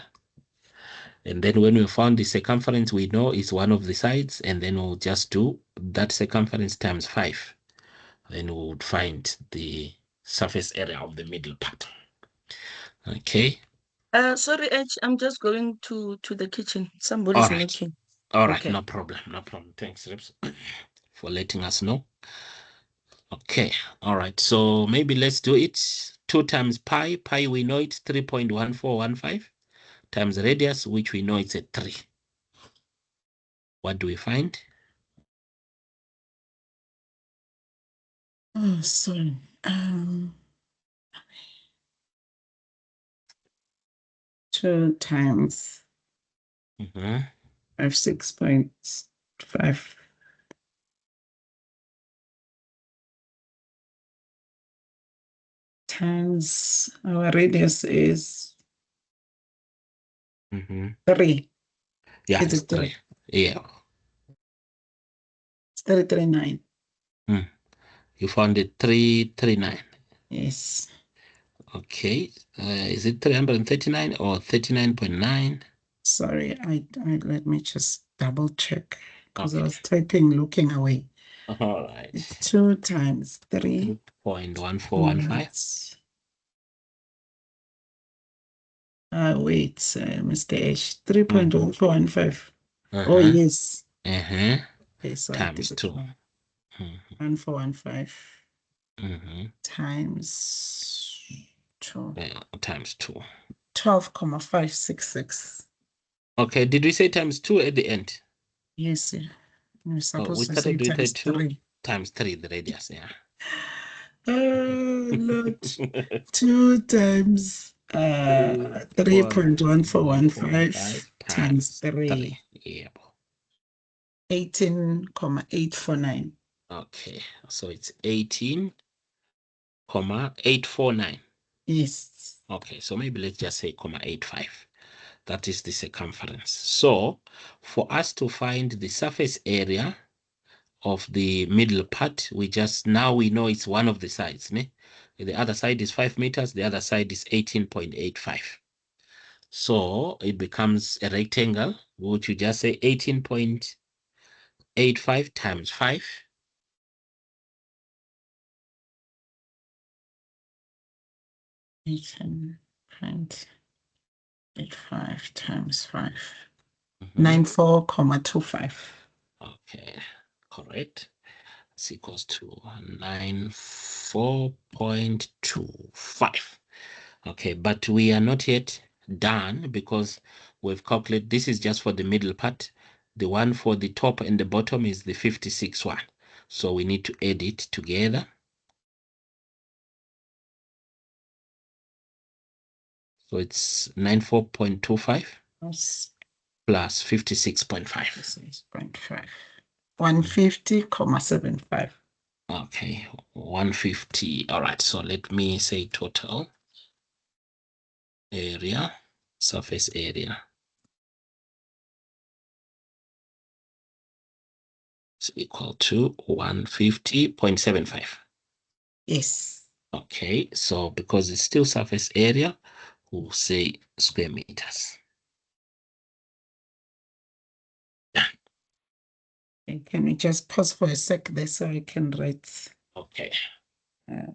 And then when we found the circumference, we know it's one of the sides, and then we'll just do that circumference times 5. Then we would find the surface area of the middle part. Okay. Sorry, Edge, I'm just going to the kitchen. Somebody's knocking. All right, Okay. no problem. Thanks, Rips, for letting us know. Okay, all right. So maybe let's do it. 2 times pi. Pi, we know it's 3.1415 times radius, which we know it's a 3. What do we find? Oh, sorry. 2 times 6.5. times our radius is Mm-hmm. 3. Yeah, Is it's it 3. Yeah. It's 339. You found it 339. Yes. Okay. Is it 339 or 39.9? Sorry, I let me just double check because I Okay. was typing looking away. All right. 2 times 3. 3.1415. Wait, Mr. H, 3.1415. Oh, Uh-huh. yes. Uh-huh. Okay, so I Times did it 2. wrong. Mm-hmm. 1415 Mm-hmm. times 2. Times 2. 12,566. Okay. Did we say times 2 at the end? Yes, you're We supposed to say started with times 2 3. times 3, the radius, yeah. Oh, Lord. 2 times 3.1415 times 3. Yeah. 18,849. Okay. So it's 18,849. Yes. Okay. So maybe let's just say 0.85. That is the circumference. So for us to find the surface area of the middle part, we know it's one of the sides. Ne? The other side is 5 meters, the other side is 18.85. So it becomes a rectangle, which you just say 18.85 times 5. 18.85 times 5. Mm-hmm. 94,25. Okay, correct. It's equals to 94.25. Okay, but we are not yet done because we've calculated this is just for the middle part. The one for the top and the bottom is the 56 one. So we need to add it together. So it's 94.25 Plus plus 56.5. 56.5. 150,75. Okay, 150. All right, so let me say total area, surface area. It's equal to 150.75. Yes. Okay, so because it's still surface area, we'll say square meters. Okay, can we just pause for a sec there so I can write? Okay. Yeah.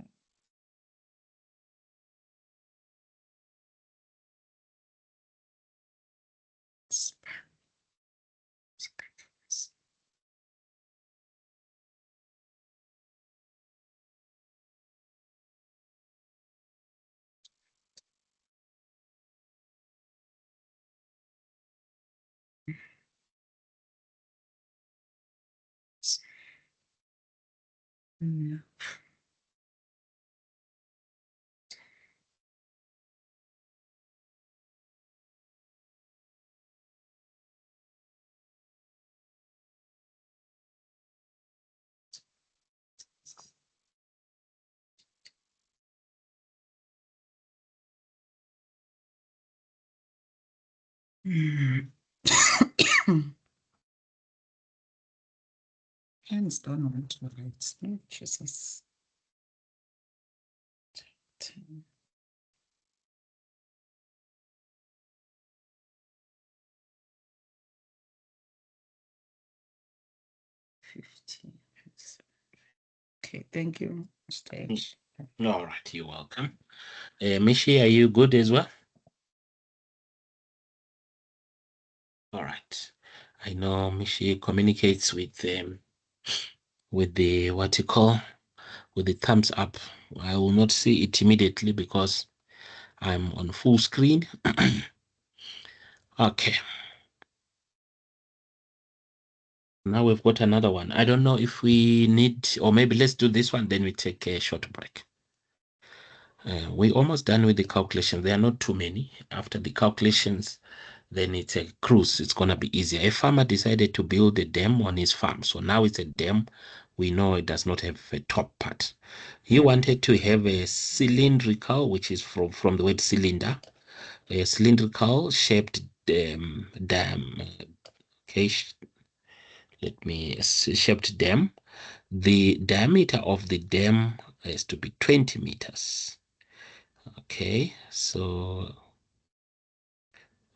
Hands don't want to write. Oh, Jesus. 10. Okay, thank you, Mr. H. All right, you're welcome. Mishi, are you good as well? All right. I know Mishi communicates with the with the thumbs up. I will not see it immediately because I'm on full screen. Okay. Now we've got another one. I don't know if we need, or maybe let's do this one, then we take a short break. We're almost done with the calculation. There are not too many. After the calculations, then it's a cruise. It's going to be easier. A farmer decided to build a dam on his farm. So now it's a dam we know it does not have a top part. He wanted to have a cylindrical, which is from the word cylinder, a cylindrical shaped dam. Okay, shaped dam. The diameter of the dam has to be 20 meters. Okay, so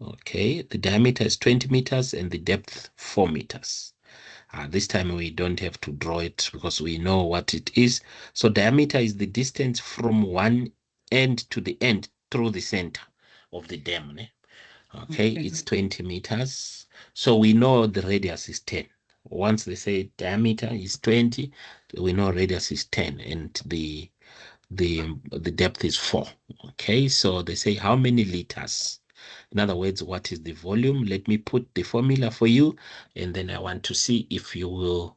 the diameter is 20 meters and the depth 4 meters. This time we don't have to draw it because we know what it is. So diameter is the distance from one end to the end through the center of the dam. Okay, it's 20 meters. So we know the radius is 10. Once they say diameter is 20, we know radius is 10 and the depth is 4. Okay, so they say how many liters? In other words, what is the volume? Let me put the formula for you, and then I want to see if you will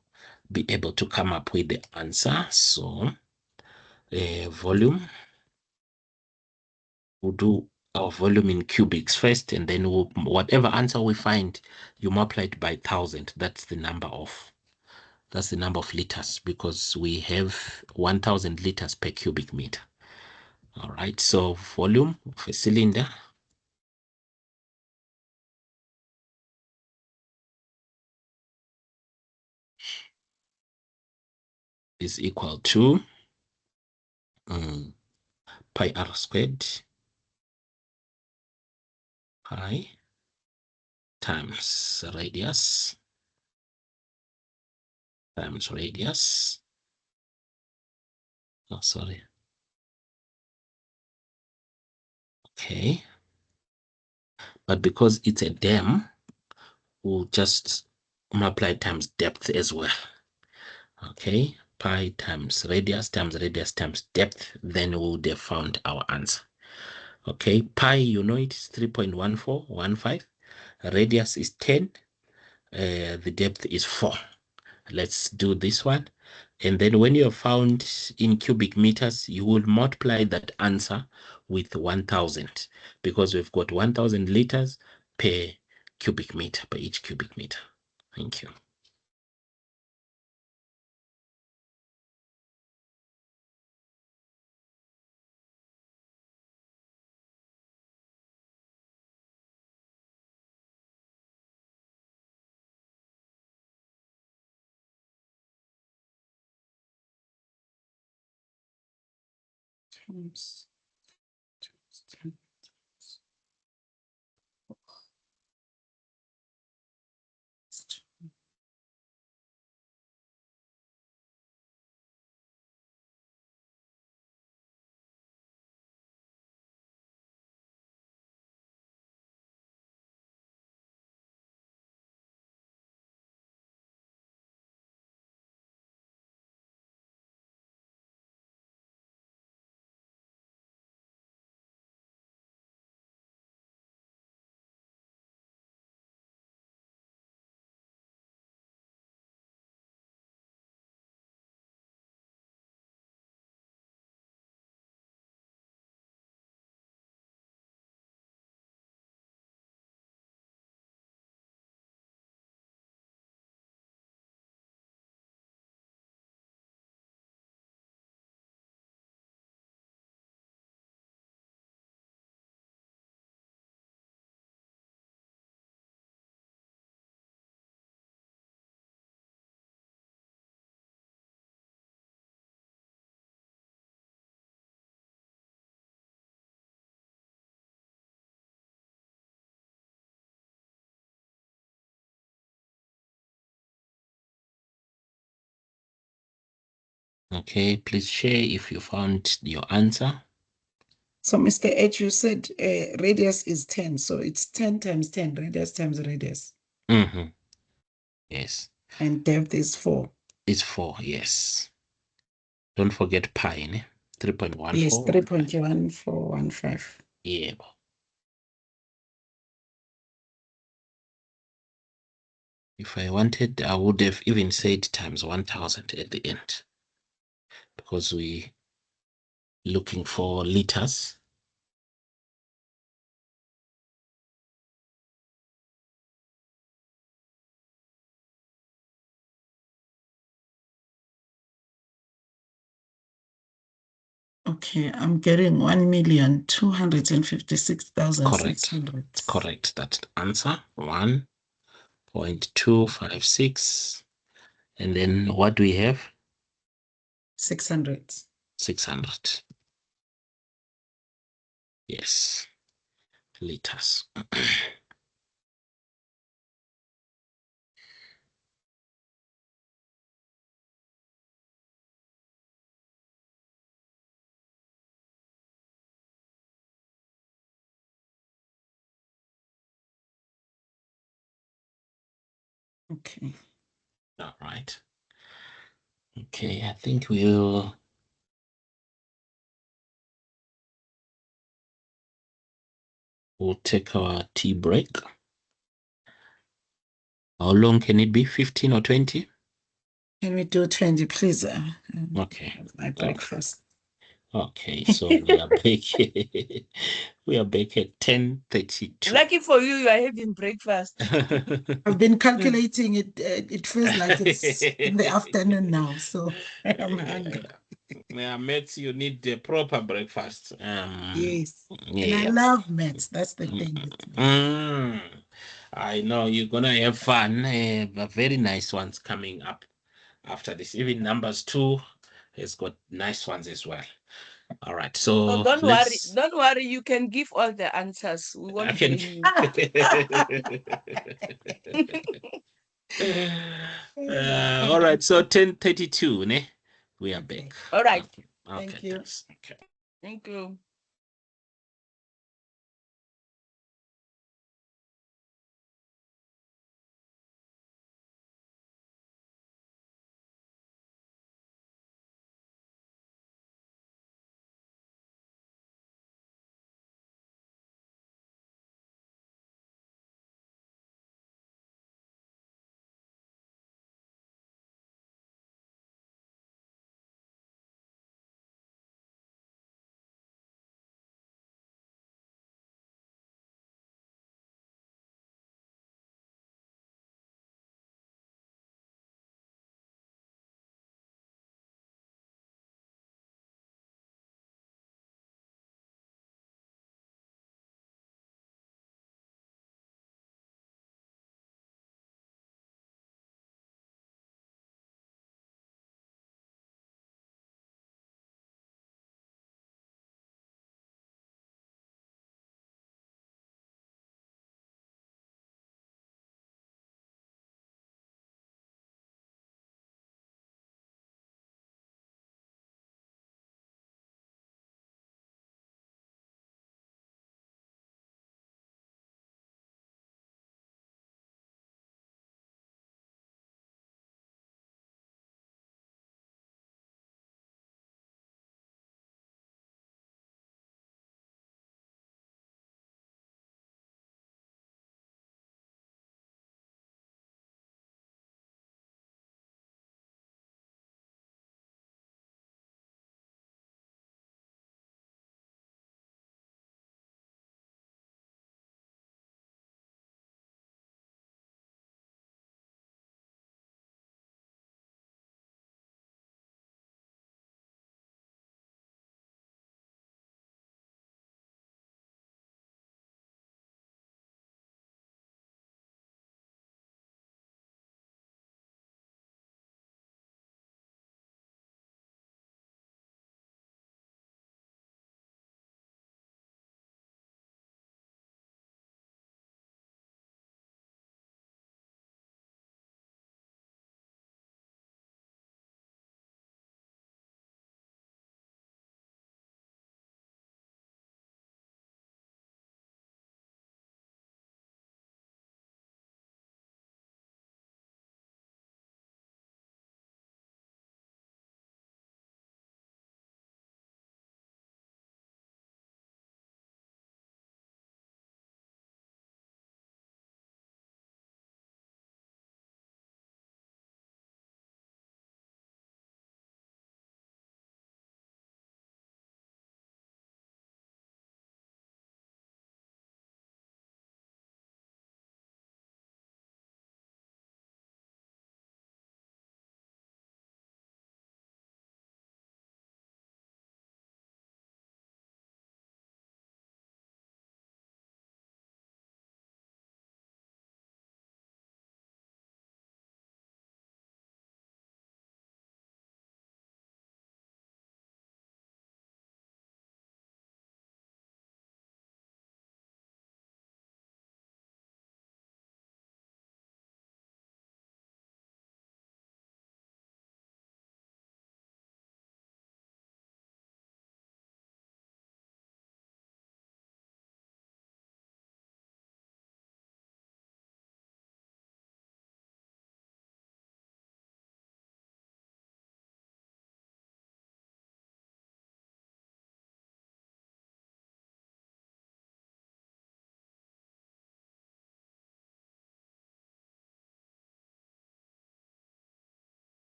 be able to come up with the answer. So, volume, we'll do our volume in cubics first, and then whatever answer we find, you multiply it by 1,000. That's the number of liters, because we have 1,000 liters per cubic meter. All right, so volume of a cylinder is equal to pi r squared pi times radius times radius. Oh, sorry. Okay. But because it's a dam, we'll just multiply times depth as well. Okay. Pi times radius times radius times depth. Then we would have found our answer. Okay. Pi, you know it is 3.1415. Radius is 10. The depth is 4. Let's do this one. And then when you have found in cubic meters, you will multiply that answer with 1,000 because we've got 1,000 liters per cubic meter, per each cubic meter. Thank you. Okay, please share if you found your answer. So, Mr. H, you said radius is 10, so it's 10 times 10, radius times radius. Yes. And depth is 4. It's 4, yes. Don't forget pi, 3.14. Yes, 3.1415. Yeah. If I wanted, I would have even said times 1,000 at the end because we looking for liters. Okay, I'm getting 1,256,600. Correct. That's the answer. 1.256. And then what do we have? 600. 600. Yes. Liters. Okay. All right. Okay, I think we'll take our tea break. How long can it be? 15 or 20? Can we do 20, please? Okay. My breakfast. Okay, so we are back. We are back at 10:32. Lucky for you, you are having breakfast. I've been calculating it. It feels like it's in the afternoon now, so I'm hungry. Yeah, mates, you need the proper breakfast. Yes. Yeah. And I love maths. That's the thing with me. I know you're gonna have fun. But very nice ones coming up after this. Even numbers 2 has got nice ones as well. All right, so Oh, don't worry. You can give all the answers. We won't blame you. All right, so 10:32, ne? We are back. All right. Okay, Thank you. thanks. Okay. Thank you.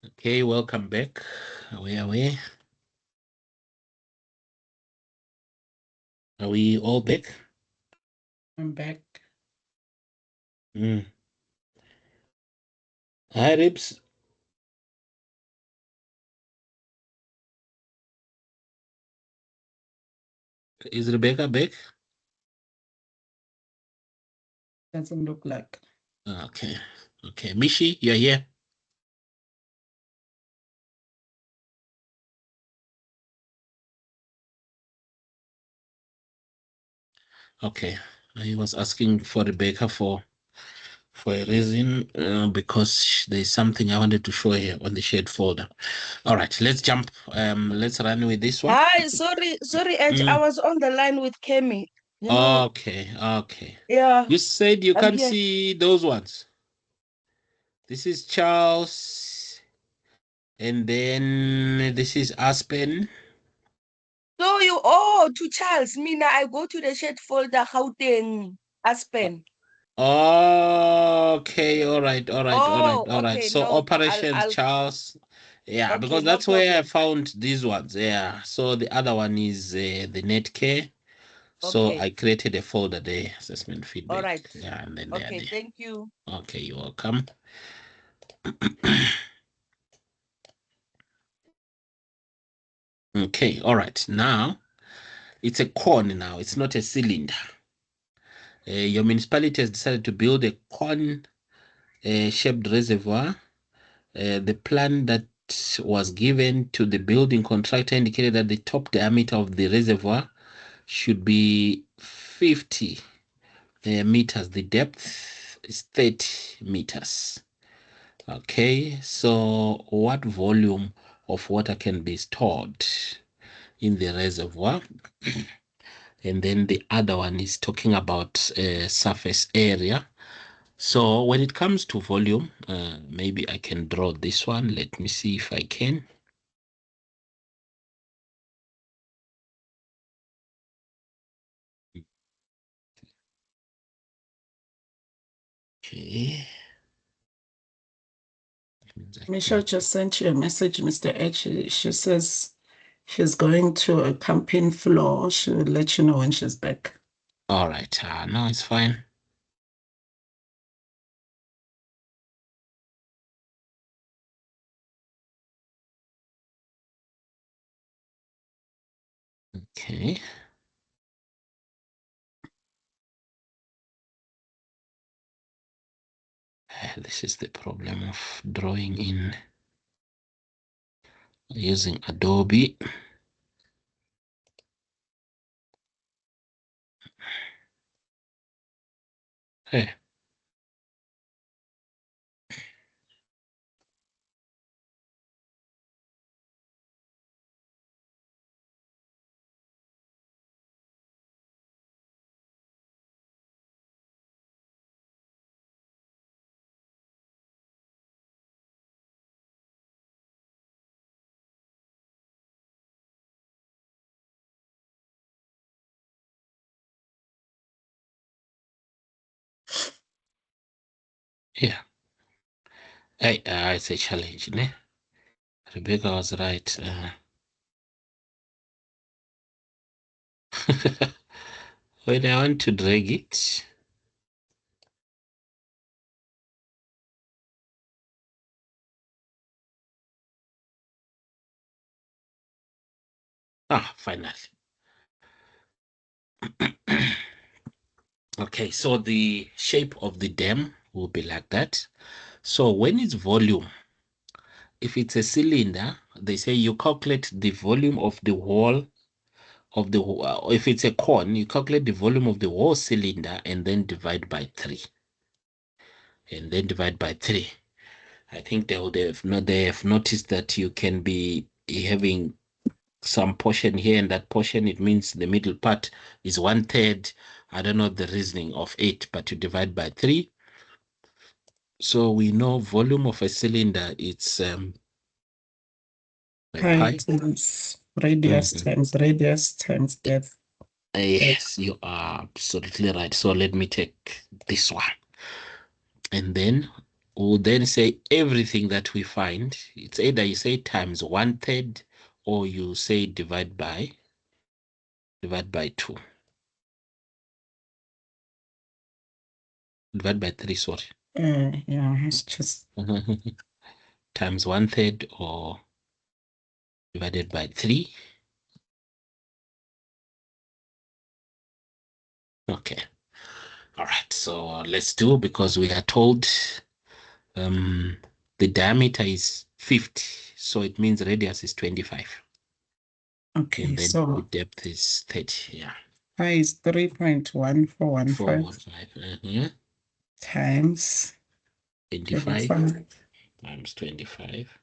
Okay, welcome back. Where are we? Are we all back? I'm back. Hi, Ribs. Is Rebecca back? Doesn't look like. Okay. Okay. Mishi, you're here. Okay. I was asking for Rebecca for a reason, because there's something I wanted to show here on the shared folder. All right, let's jump. Let's run with this one. Hi, sorry, Edge. I was on the line with Kemi. You know, Okay. yeah, You said you I'm can't here. see those ones. This is Charles, and then this is Aspen. So to Charles, Mina, I go to the shared folder, Gauteng, Aspen. Okay, all right. Okay, So no, Operations Charles, yeah, okay, because no that's where I problem. found these ones. Yeah. So the other one is the Netcare. So Okay, I created a folder there, assessment all feedback. right. Yeah, and then they are Okay, there. thank you. Okay, you're welcome. Okay, all right. Now it's a cone now. It's not a cylinder. Your municipality has decided to build a cone shaped reservoir. The plan that was given to the building contractor indicated that the top diameter of the reservoir should be 50 meters. The depth is 30 meters. Okay, so what volume of water can be stored in the reservoir? And then the other one is talking about surface area. So when it comes to volume, maybe I can draw this one. Let me see if I can. Okay. Michelle just sent you a message, Mr. H. She says she's going to a camping floor. She'll let you know when she's back. All right. No, it's fine. Okay. This is the problem of drawing in using Adobe. Hey. Yeah. Hey, it's a challenge, ne? Rebecca was right. When I want to drag it, finally. Okay, so the shape of the dam will be like that. So when it's volume, if it's a cylinder, they say you calculate the volume of the wall of the, if it's a cone, you calculate the volume of the whole cylinder and then divide by 3. And then divide by 3. I think they have noticed that you can be having some portion here and that portion. It means the middle part is 1/3. I don't know the reasoning of it, but you divide by 3. So we know volume of a cylinder, it's pi. Times radius times radius times depth. Yes, you are absolutely right. So let me take this one. And then we'll then say everything that we find. It's either you say times 1/3 or you say divide by 2. Divide by 3, sorry. Yeah, it's just Times 1/3 or divided by 3. Okay. All right. So let's do, because we are told the diameter is 50. So it means radius is 25. okay. And then the So depth is 30. Yeah. pi is 3.1415 415 times 25 25 times 25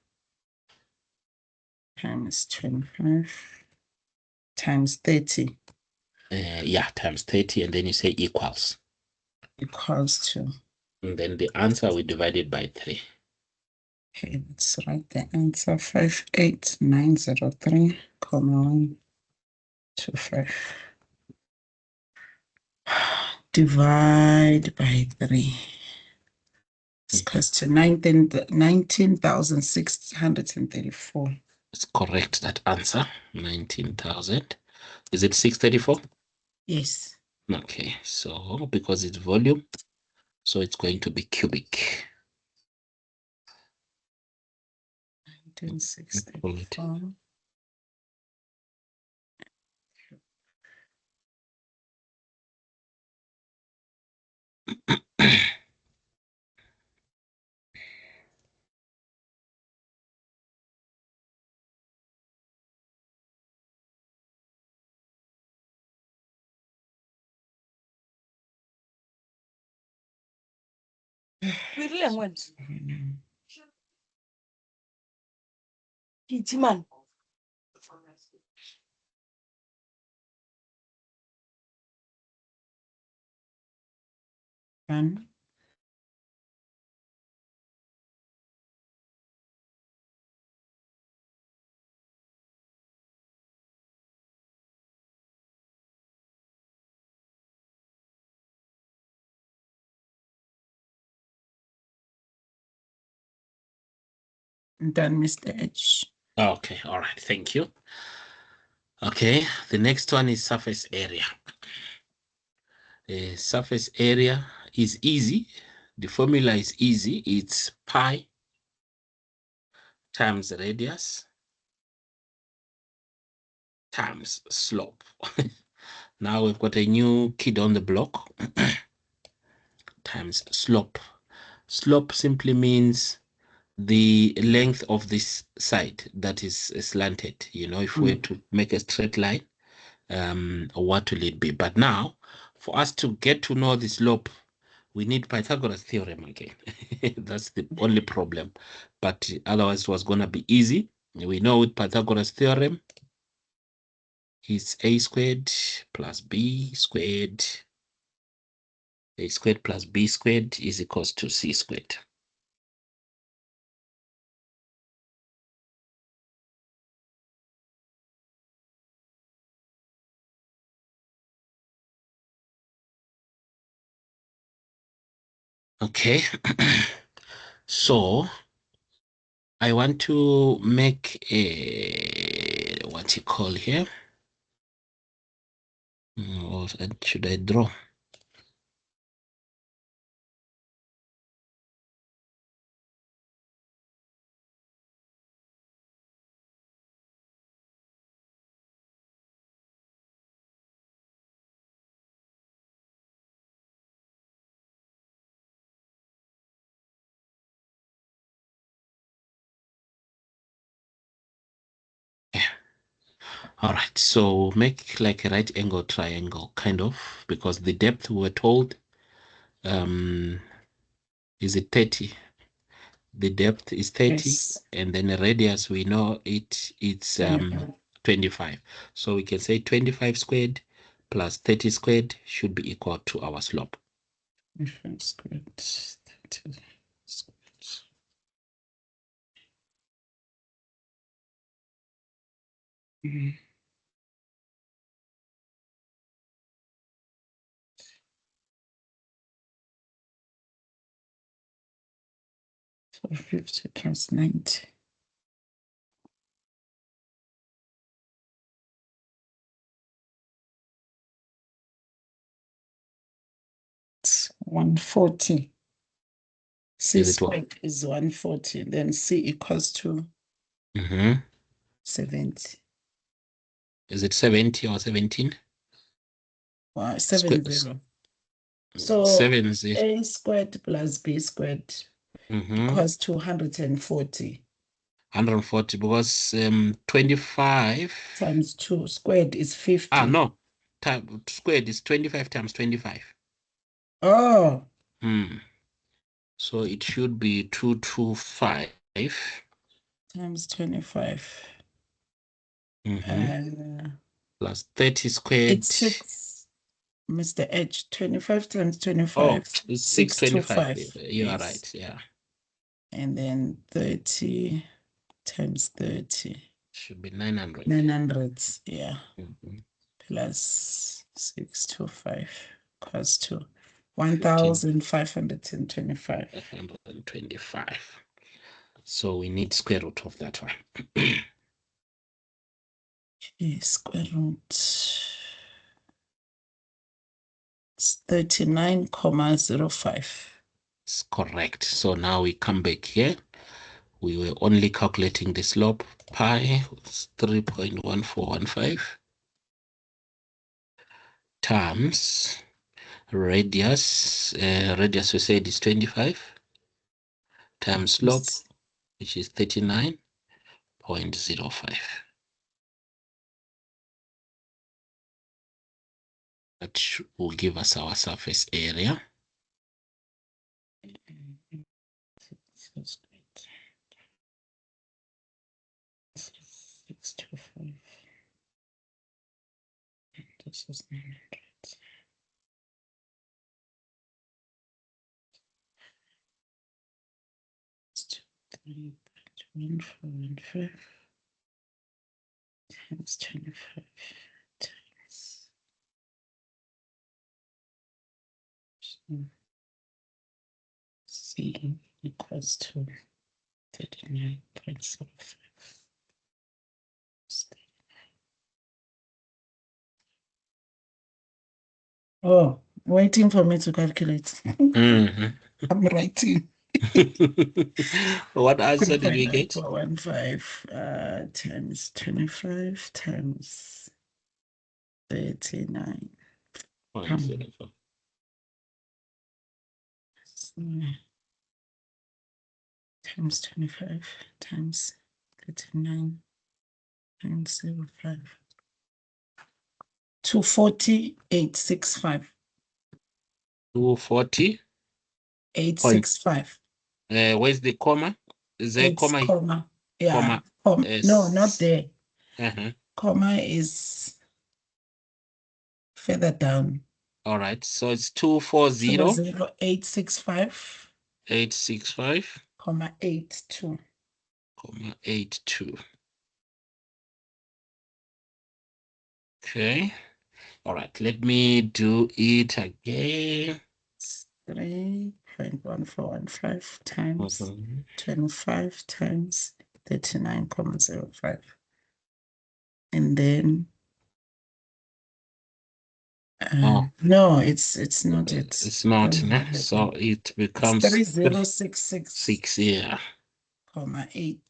times 25 times 30 yeah, times 30, and then you say equals. equals to. And then the answer we divide it by 3. Okay, let's write the answer 58903,125. Divide by 3. It's close to 19,634. It's correct, that answer. 19,000. Is it 634? Yes. Okay, so because it's volume, so it's going to be cubic. 1964. Virile ngwena. Ke itse man. One. Done, Mr. H. Okay, all right, thank you. Okay, the next one is surface area. Surface area is easy. The formula is easy. It's pi times radius times slope. Now we've got a new kid on the block. Times slope. Slope simply means the length of this side that is slanted. You know, if we were to make a straight line, what will it be? But now, for us to get to know the slope, we need Pythagoras theorem again. That's the only problem. But otherwise, it was going to be easy. We know with Pythagoras theorem, it's a squared plus b squared. A squared plus b squared is equals to c squared. Okay. So I want to make a, what you call here? Or should I draw? Yeah. All right, so make like a right angle triangle, kind of, because the depth we were told is it 30. The depth is 30, Yes. and then the radius, we know it's 25. So we can say 25 squared plus 30 squared should be equal to our slope. 25 squared, 30 squared. 450 plus 90. It's 140. C Is it what? squared is 140. Then C equals to 70. Is it 70 or 17? 70. So 70. A squared plus B squared equals to 140. 140 because 25 times 2 squared is 50. no, squared is 25 times 25. Oh, so it should be 225 times 25. plus 30 squared. It's 6, Mr. H. 25 times 25. Oh, it's 625. 625. You are right. Yeah. And then 30 times 30. Should be 900. 900, yeah. Plus 625 equals to 1,525. 525. So we need square root of that one. Square root. It's 39,05. It's correct. So now we come back here. We were only calculating the slope. Pi was 3.1415 times radius. Radius we said is 25 times slope, which is 39.05. That will give us our surface area. That's great. 625. This is 900. 3.1415 times 25 times C equals to 39.05. Oh, waiting for me to calculate. I'm writing. What answer did we get? 415 times 25 times 39. Times 25 times 39.05. 240,865. 240. 865. Where's the comma? Is there a comma? Comma. Yeah. Comma. No, not there. Uh-huh. Comma is further down. All right. So it's 240. 865. 865. Comma 82. Comma 82. Okay. All right. Let me do it again. 3.1415 times 25 times 39.05. And then no, it's not it. It's not. So it becomes 3066. Yeah. Comma 8.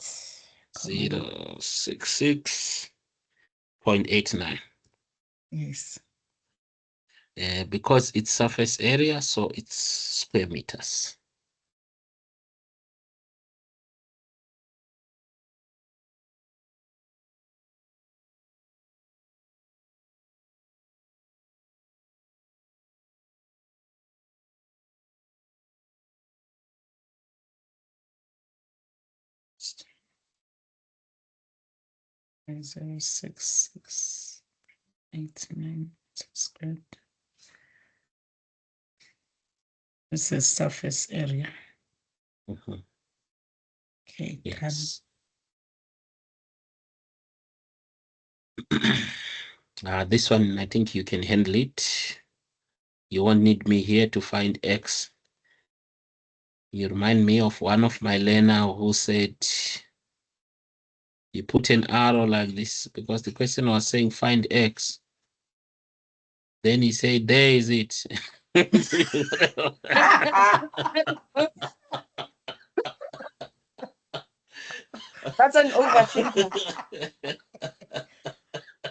066.89. Yes. Because it's surface area, so it's square meters. Zero six six 89 squared. This is surface area. Okay, yes. This one, I think you can handle it. You won't need me here to find X. You remind me of one of my learner who said he put an arrow like this because the question was saying find x. Then he said, there is it. That's an overthinker.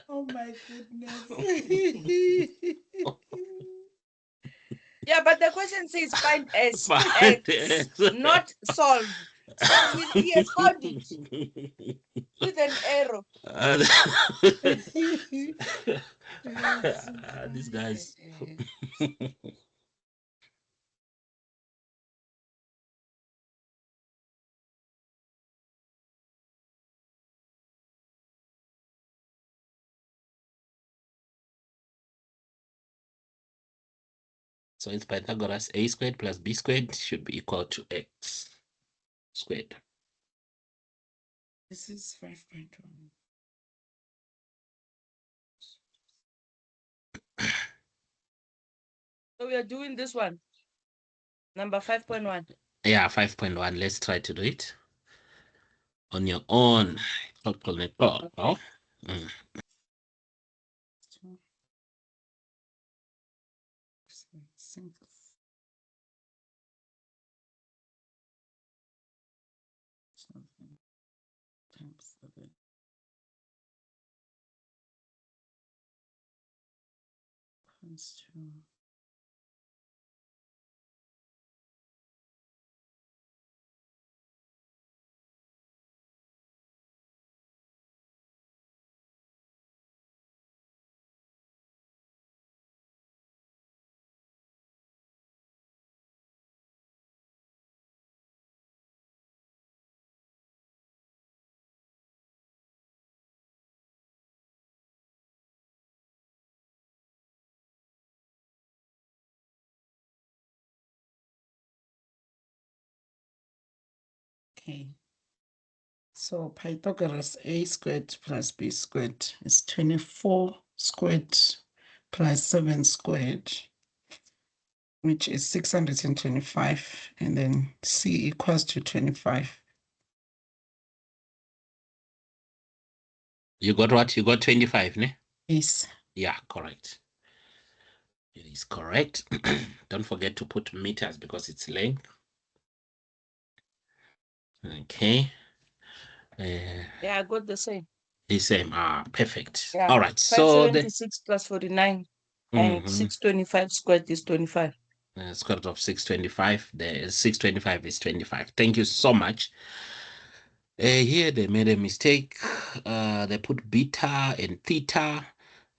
Oh my goodness. Yeah, but the question says find S, Find X, X. not solve. So he has found it with an arrow. These guys. So it's Pythagoras. A squared plus b squared should be equal to x squared. This is 5.1. So we are doing this one. Number 5.1. Yeah, 5.1. Let's try to do it on your own. Okay. Mm. Times 7. Times 2. Okay. So Pythagoras a squared plus b squared is 24 squared plus 7 squared, which is 625, and then c equals to 25. You got what? You got 25, ne? Yes. Yeah, correct. It is correct. Don't forget to put meters because it's length. Okay. Yeah, I got the same. The same. Perfect. Yeah. All right. So the 576 plus 49 and 625 squared is 25. Square root of 625. The 625 is 25. Thank you so much. Here they made a mistake. They put beta and theta.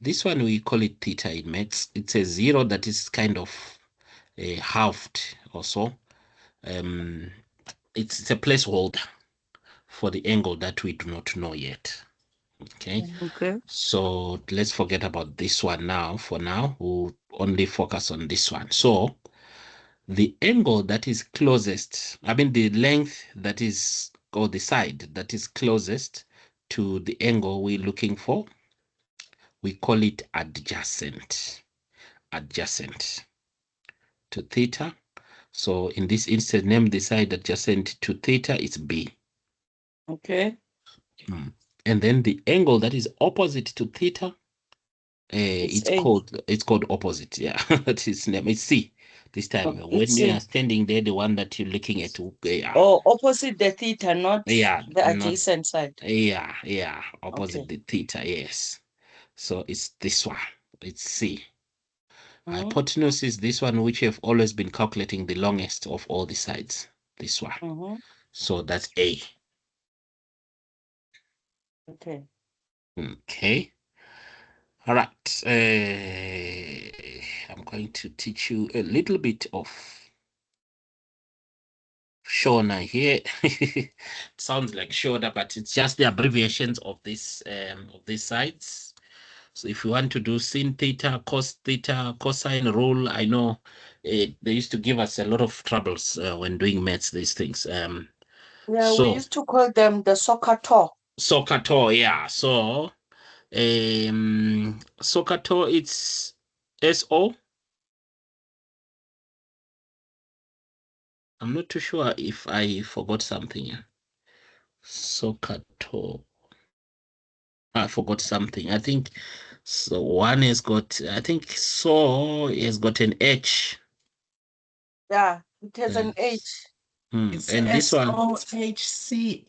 This one we call it theta in maths. It's a zero that is kind of halved or so. It's a placeholder for the angle that we do not know yet. Okay. Okay. So let's forget about this one now. For now, we'll only focus on this one. So the angle that is closest, the length that is, or the side that is closest to the angle we're looking for, we call it adjacent. Adjacent to theta. So in this instance, name the side adjacent to theta is B. Okay. And then the angle that is opposite to theta, it's called opposite. Yeah, that is name. It's C. This time, when you are standing there, the one that you're looking at. Oh, opposite the theta, not the adjacent side. Yeah. Opposite the theta, yes. So it's this one. It's C. Hypotenuse is this one, which have always been calculating the longest of all the sides. This one. So that's A. Okay. Okay. All right. I'm going to teach you a little bit of Shona here. Sounds like Shona, but it's just the abbreviations of these sides. So if you want to do sin theta, cos theta, cosine rule, I know they used to give us a lot of troubles when doing maths, these things. We used to call them the SOHCAHTOA. SOHCAHTOA, yeah. So SOHCAHTOA, it's SO. I'm not too sure if I forgot something here. Socator. I forgot something. I think so. One has got, I think so has got an H. Yeah, it has an Mm. H. It's And this one, SOHCAH.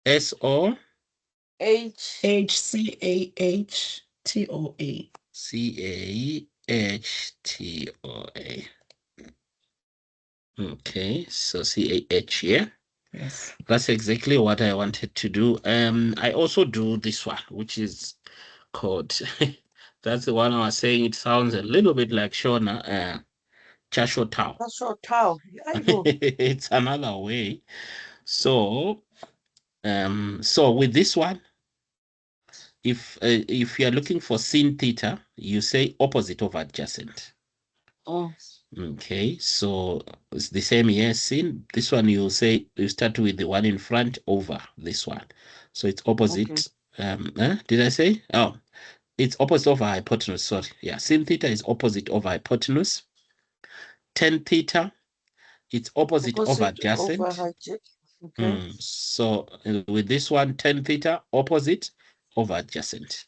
SO H. HCAHTOA. CAHTOA. Okay, so CAH, yeah. Yes. That's exactly what I wanted to do. I also do this one, which is called that's the one I was saying. It sounds a little bit like Shona, Chasho Tao. That's your towel. Aibo. It's another way. So, so with this one, if you are looking for sin theta, you say opposite of adjacent. Mm. Okay, so it's the same here. Sin. This one you say you start with the one in front over this one, so it's opposite. Okay. Did I say? Oh, it's opposite over hypotenuse. Sorry, yeah. Sin theta is opposite over hypotenuse. Tan theta, it's opposite over Opposite over adjacent. height. Okay. So with this one, tan theta, opposite over adjacent.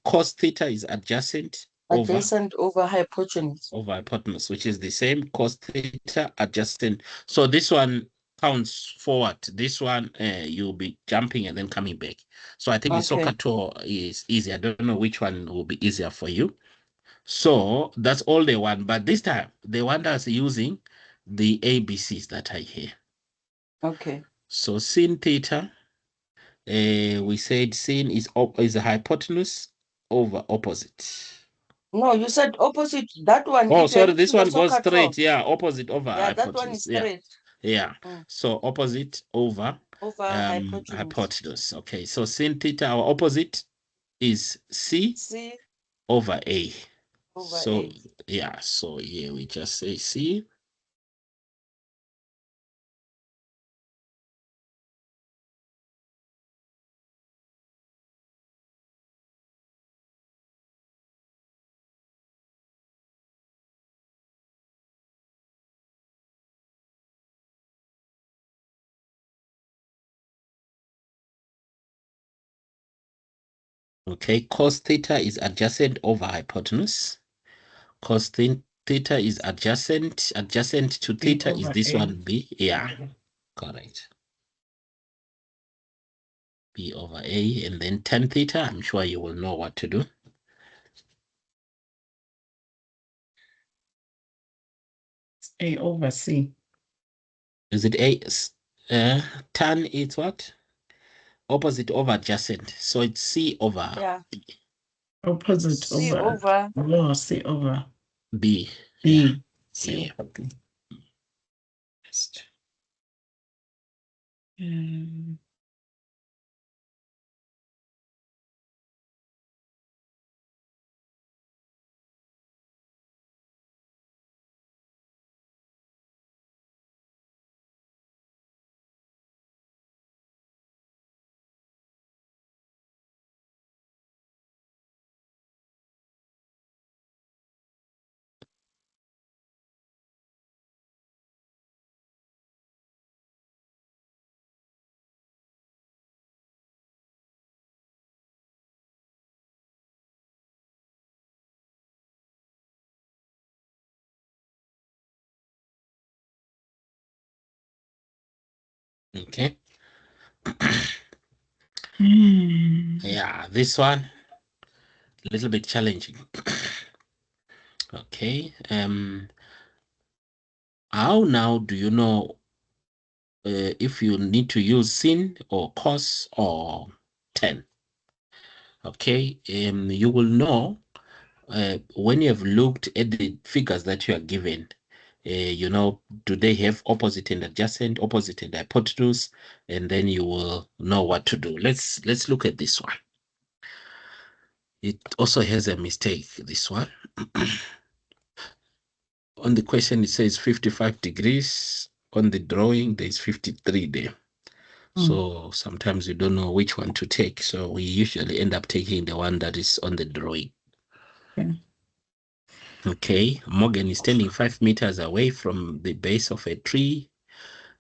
Cos theta is adjacent Adjacent over hypotenuse. over hypotenuse, which is the same. Cos theta adjacent. So this one counts forward. This one you'll be jumping and then coming back. So I think the Okay. Socator is easy. I don't know which one will be easier for you. So that's all they want. But this time they want us using the ABCs that are here. Okay. So sin theta, we said sin is a hypotenuse over opposite. No, you said opposite. That one, Oh, if you're sorry, this using the one goes soccer straight. Yeah, opposite over yeah, that one is hypotenuse. Yeah, straight. yeah. Mm. So opposite over Over hypotenuse. hypotenuse. Okay, so sin theta, our opposite is C C over A. over So A. yeah, so yeah, we just say C. Okay, cos theta is adjacent over hypotenuse. Cos theta is adjacent. Adjacent to B theta is over this A. one B. Yeah, correct. B over A, and then tan theta. I'm sure you will know what to do. A over C. Is it A? Tan is what? Opposite over adjacent. So it's C over Yeah. Opposite C over. over No, C over B. B. Yeah. C Yeah. over B. Just, um, Okay. hmm. Yeah, this one a little bit challenging. Okay. How now do you know if you need to use sin or cos or tan? Okay. You will know when you have looked at the figures that you are given. You know, do they have opposite and adjacent, opposite and hypotenuse, and then you will know what to do. Let's look at this one. It also has a mistake, this one. On the question, it says 55 degrees. On the drawing, there's 53 there. So sometimes you don't know which one to take. So we usually end up taking the one that is on the drawing. Okay. Okay, Morgan is standing 5 meters away from the base of a tree.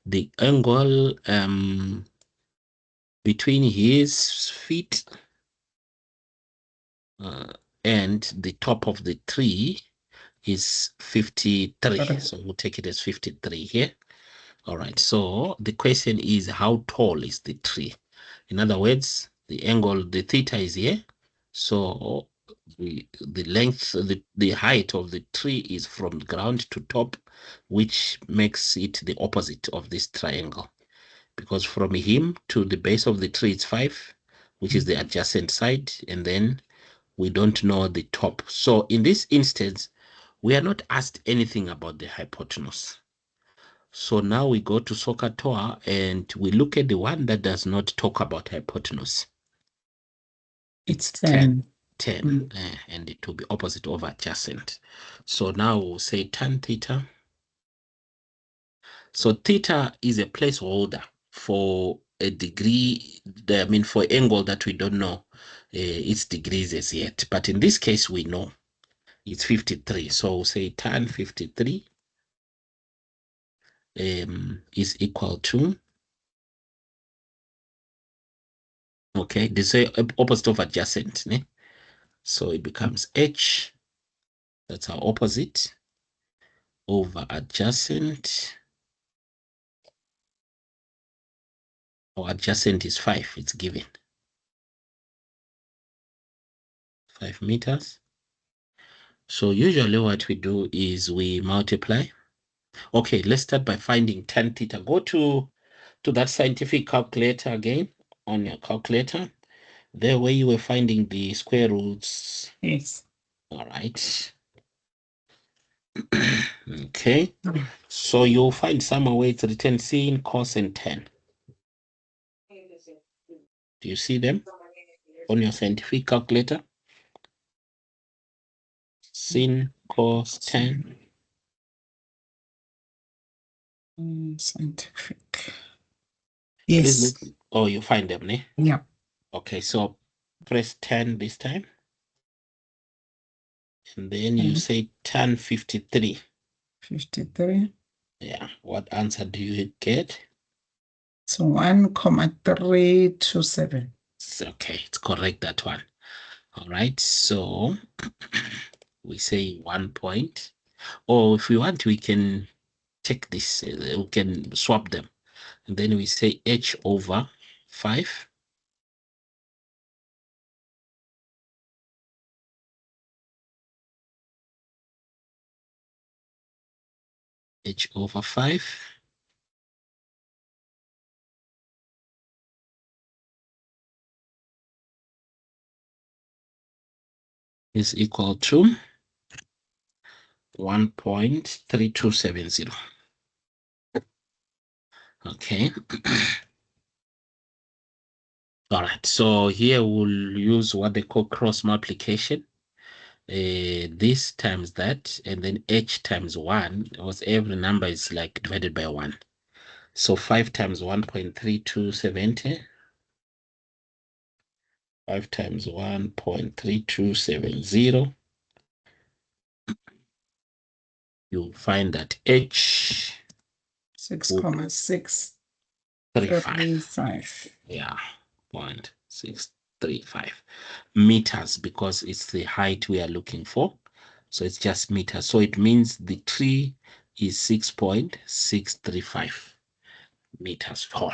The angle between his feet and the top of the tree is 53. So we'll take it as 53 here. All right, so the question is, how tall is the tree? In other words, the angle, the theta is here. So the length, the height of the tree is from ground to top, which makes it the opposite of this triangle. Because from him to the base of the tree, it's 5, which is the adjacent side. And then we don't know the top. So in this instance, we are not asked anything about the hypotenuse. So now we go to SOHCAHTOA and we look at the one that does not talk about hypotenuse. It's 10. And it will be opposite over adjacent. So now we'll say tan theta. So theta is a placeholder for a degree, for angle that we don't know its degrees as yet. But in this case, we know it's 53. So we'll say tan 53 is equal to, okay, this is opposite of adjacent. Ne? So it becomes H, that's our opposite, over adjacent. Our adjacent is 5, it's given. 5 meters. So usually what we do is we multiply. Okay, let's start by finding tan theta. Go to that scientific calculator again on your calculator. There where you were finding the square roots. Yes. All right. Okay. So you'll find somewhere where it's written sin, cos, and tan. Do you see them on your scientific calculator? Sin, cos, tan. Scientific. Yes. Oh, you find them, ne? Yeah. Okay, so press 10 this time. And then you say tan 53. 53. Yeah. What answer do you get? So 1,327. Okay, it's correct, that one. All right, so we say 1 point. Or if we want, we can take this, we can swap them. And then we say H over 5. H over 5 is equal to 1.3270. Okay. All right, so here we'll use what they call cross multiplication. This times that, and then H times 1, because every number is like divided by 1. So 5 times 1.3270. 5 times 1.3270. You'll find that H 6,635. Yeah, 0.635 meters, because it's the height we are looking for. So it's just meters. So it means the tree is 6.635 meters tall.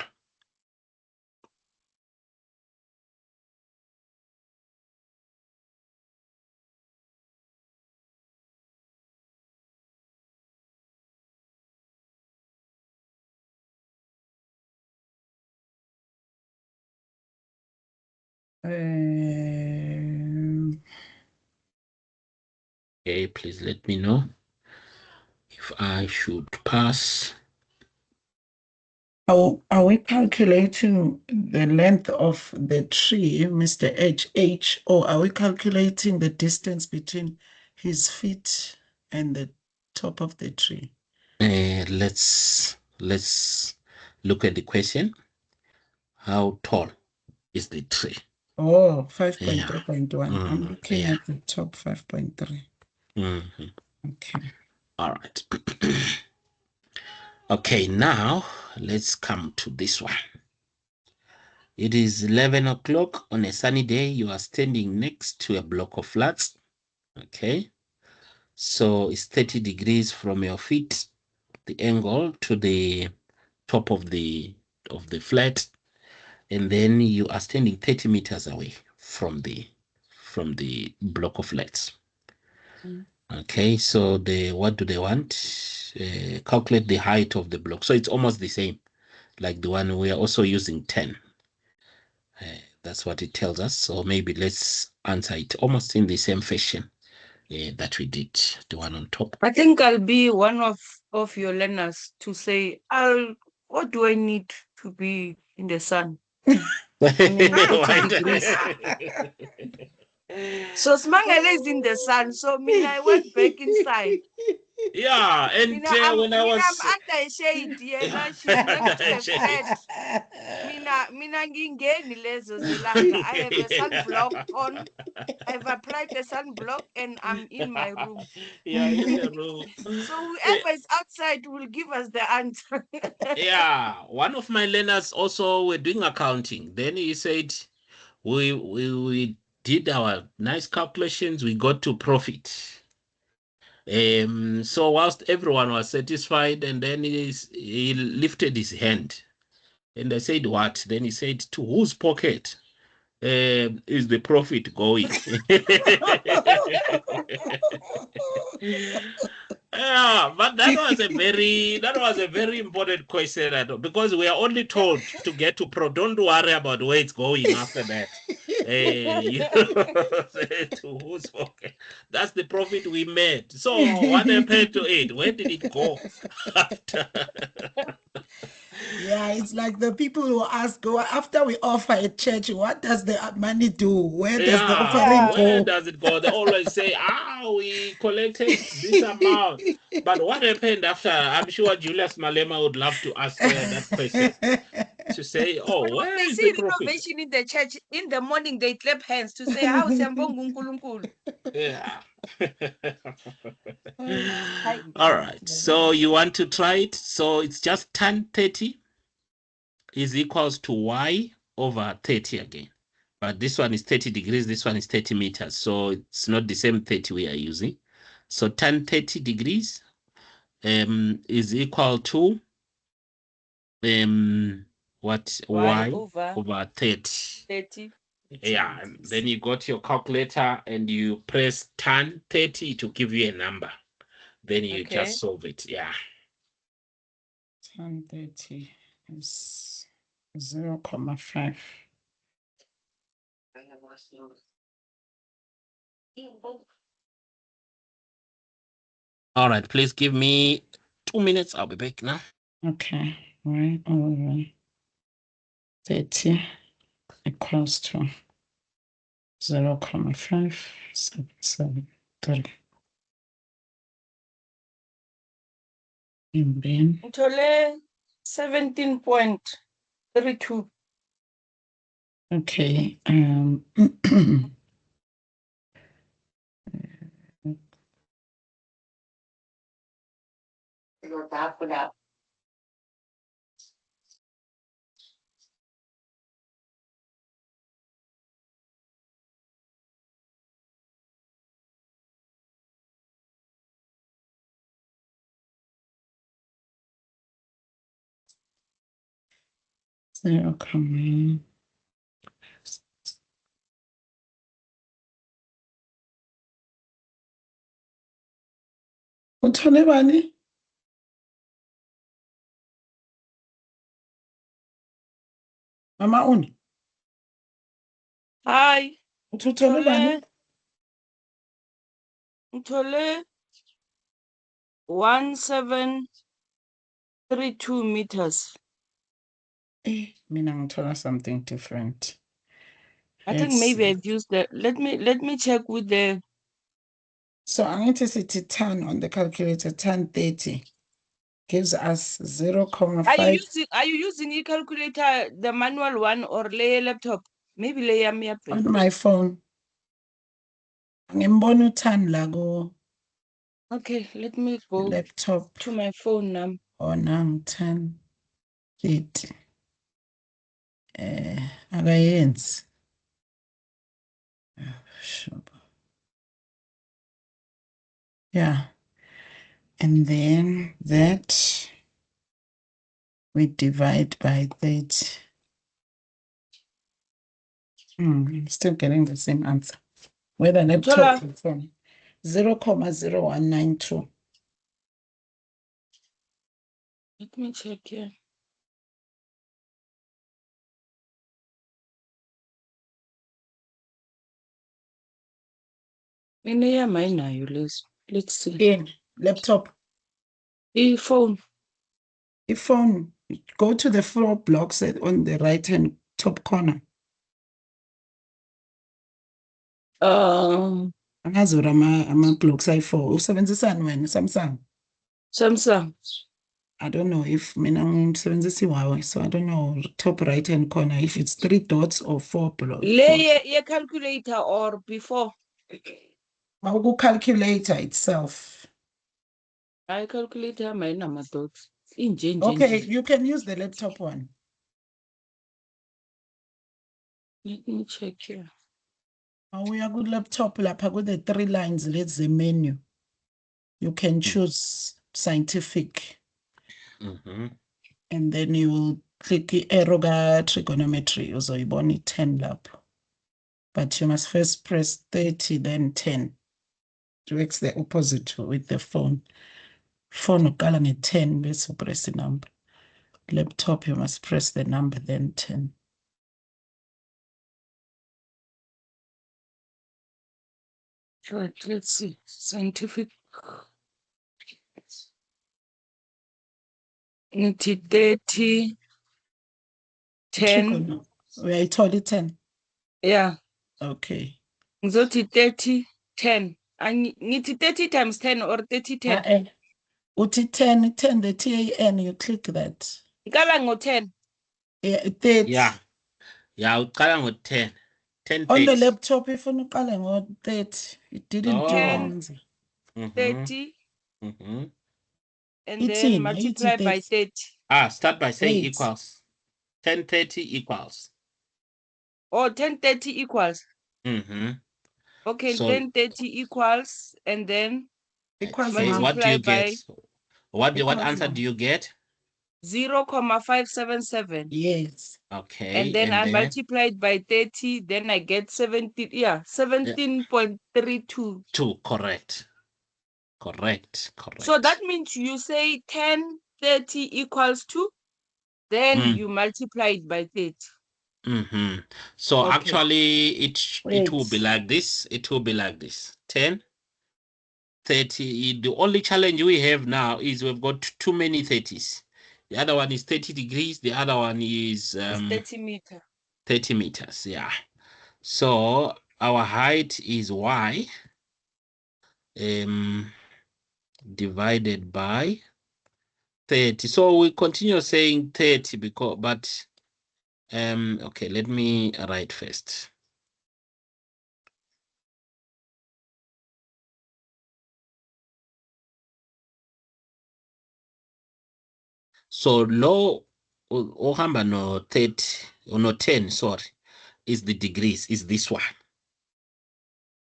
Okay, please let me know if I should pass. Are we calculating the length of the tree, Mr. HH, or are we calculating the distance between his feet and the top of the tree? Let's look at the question. How tall is the tree? Oh, 5.3.1. I'm looking yeah. at the top 5.3. Okay. All right. Okay, now let's come to this one. It is 11 o'clock on a sunny day. You are standing next to a block of flats. Okay. So it's 30 degrees from your feet, the angle to the top of the flat, and then you are standing 30 meters away from the block of flats. Okay, so what do they want? Calculate the height of the block. So it's almost the same, like the one we are also using 10. That's what it tells us. So maybe let's answer it almost in the same fashion that we did the one on top. I think I'll be one of your learners to say, what do I need to be in the sun? I mean, 30 degrees. So Smangele is in the sun. So I went back inside. Yeah, and when I was I'm under shade, she's next to a flat. Mina ngingeni lezo zelanga. I have a sunblock on. I've applied the sunblock and I'm in my room. Yeah, in the room. So whoever is outside will give us the answer. Yeah, one of my learners also were doing accounting. Then he said, we did our nice calculations. We got to profit. So whilst everyone was satisfied, and then he lifted his hand, and I said, "What?" Then he said, "To whose pocket is the profit going?" Yeah, but that was a very important question, because we are only told to get to pro. Don't worry about where it's going after that. To whose pocket? That's the profit we made. So what happened to it? Where did it go after? Yeah, it's like the people who ask, after we offer a church, what does the money do? Where does the offering Where go? does it go? They always say, we collected this amount. But what happened after? I'm sure Julius Malema would love to ask that question. To say, When where they is see the profit? renovation in the church, in the morning they clap hands to say, how Yeah. All right. So you want to try it? So it's just tan 30 is equals to y over 30 again. But this one is 30 degrees. This one is 30 meters. So it's not the same 30 we are using. So tan 30 degrees is equal to what y over 30. Yeah, and then you got your calculator and you press tan 30 to give you a number. Then you just solve it. Yeah. Tan 30 is 0.5. All right, please give me 2 minutes. I'll be back now. Okay, y over 30 equals to 0.577. And then 17.32. okay, zero comma uthole bani? Mama Uni. Hi. Uthole bani? Utole 1732 meters. Mina ngithola something different. I think maybe I've used that. Let me check with the. So angithi sithi tan on the calculator, tan 30 gives us 0.5. Are you using your calculator, the manual one, or lay laptop? Maybe lay me up On my phone. Ngimbona utan la Okay, let me go laptop to my phone now. on 10 30 akayenzi. Sure. Yeah, and then that we divide by 30. I'm still getting the same answer. Whether laptop or phone. 0.0192. Let me check here. Let's see. Yeah, laptop. Phone. Phone. Go to the 4 blocks on the right hand top corner. Angazi ama-blocks ayi-4. Usebenzisani wena, Samsung? Samsung. I don't know if mina ngisebenzisa iHuawei, so I don't know top right hand corner if it's 3 dots or 4 blocks. Ye calculator or before. Calculator itself. I calculator my number dots. Okay, you can use the laptop one. Let me check here. We are good laptop lapha with the 3 lines. Let's the menu. You can choose scientific. And then you will click arrow trigonometry. Also, you want 10 lap. But you must first press 30, then 10. It works the opposite with the phone. Phone ukala nge 10 bese press the number. Laptop you must press the number then 10. Right, let's see. Scientific. Ngithi 30 10. I told you 10. Yeah. Okay. Ngizothi 30 10. Ngithi 30 times 10 or 30 10. Uthi 10 the TAN, you click that. Ikala ngo 10. Yeah, 30. Yeah, uqala ngo-10. 10 On the 30. laptop, if you uqale ngo-30, it didn't do 10 1. 30. And It's then in, multiply by 30. Start by saying 8. equals. 1030 equals. Oh, 1030 equals. Okay, So, 1030 equals, and then Equals what do you get? What answer now. do you get? 0.577. Yes. Okay. And then I multiplied by 30, then I get 17. Yeah, 17.32. 2, correct. So that means you say 1030 equals 2, then you multiply it by 30. So Okay. actually, it will be like this. It will be like this. 10, 30. The only challenge we have now is we've got too many 30s. The other one is 30 degrees. The other one is 30 meters. 30 meters. Yeah. So our height is y divided by 30. So we continue saying 30 but okay, let me write first. So low ohamba no 30 or no 10, sorry, is the degrees, is this one.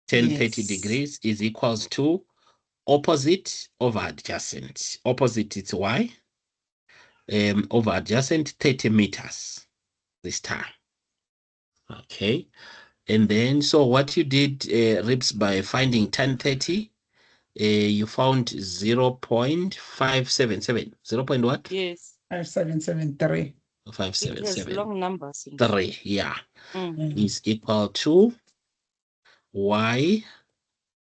1030 degrees is equals to opposite over adjacent. Opposite is y. Over adjacent 30 meters this time. Okay. And then, so what you did, Rips, by finding 1030, you found 0.577. 0. What? Yes. 5773. 577. It has long numbers. 3, yeah. Is equal to y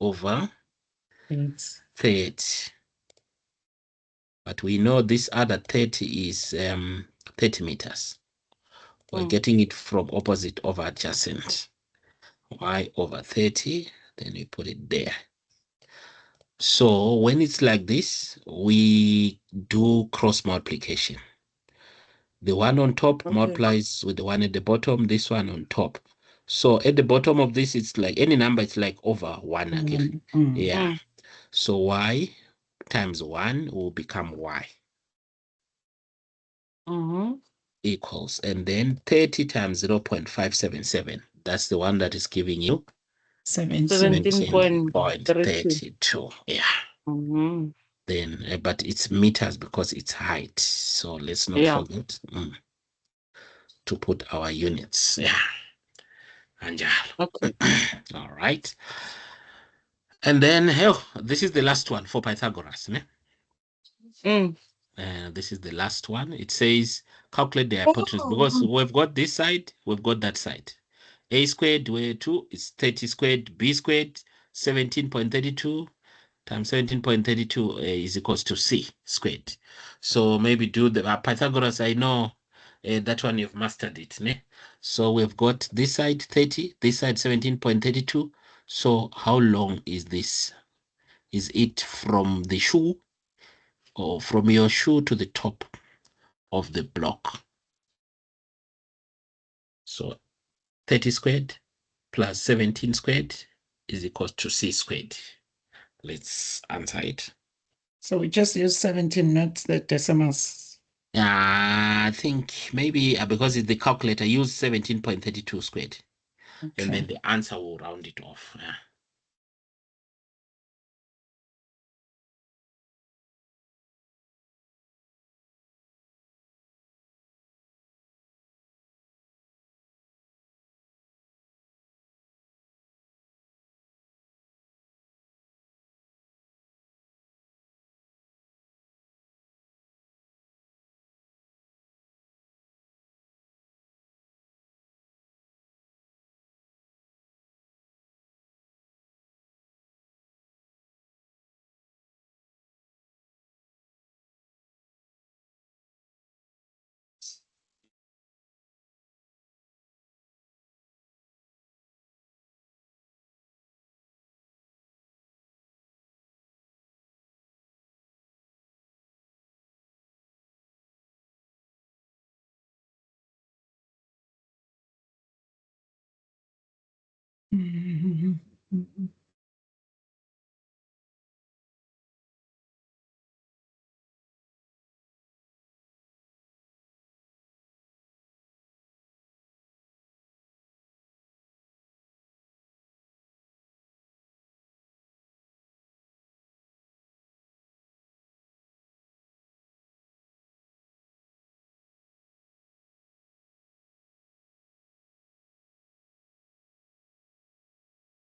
over 30. But we know this other 30 is 30 meters. We're getting it from opposite over adjacent. Y over 30, then we put it there. So when it's like this, we do cross multiplication. The one on top multiplies with the one at the bottom, this one on top. So at the bottom of this, it's like any number, it's like over 1 again. Yeah. So y times 1 will become y equals, and then 30 times 0.577. That's the one that is giving you 17. 17.32. Yeah. Then, but it's meters because it's height. So let's not forget to put our units. Yeah. Angel. Okay. All right. And then, this is the last one for Pythagoras. Ne? This is the last one. It says calculate the hypotenuse because we've got this side, we've got that side. A squared, where 2 is 30 squared, B squared, 17.32 times 17.32 is equals to C squared. So maybe do the Pythagoras. I know that one you've mastered it. Ne? So we've got this side 30, this side 17.32. So how long is this? Is it from the shoe or from your shoe to the top of the block? So 30 squared plus 17 squared is equals to C squared. Let's answer it. So we just use 17, not the decimals. I think maybe because it's the calculator, use 17.32 squared. Okay. And then the answer will round it off. Yeah.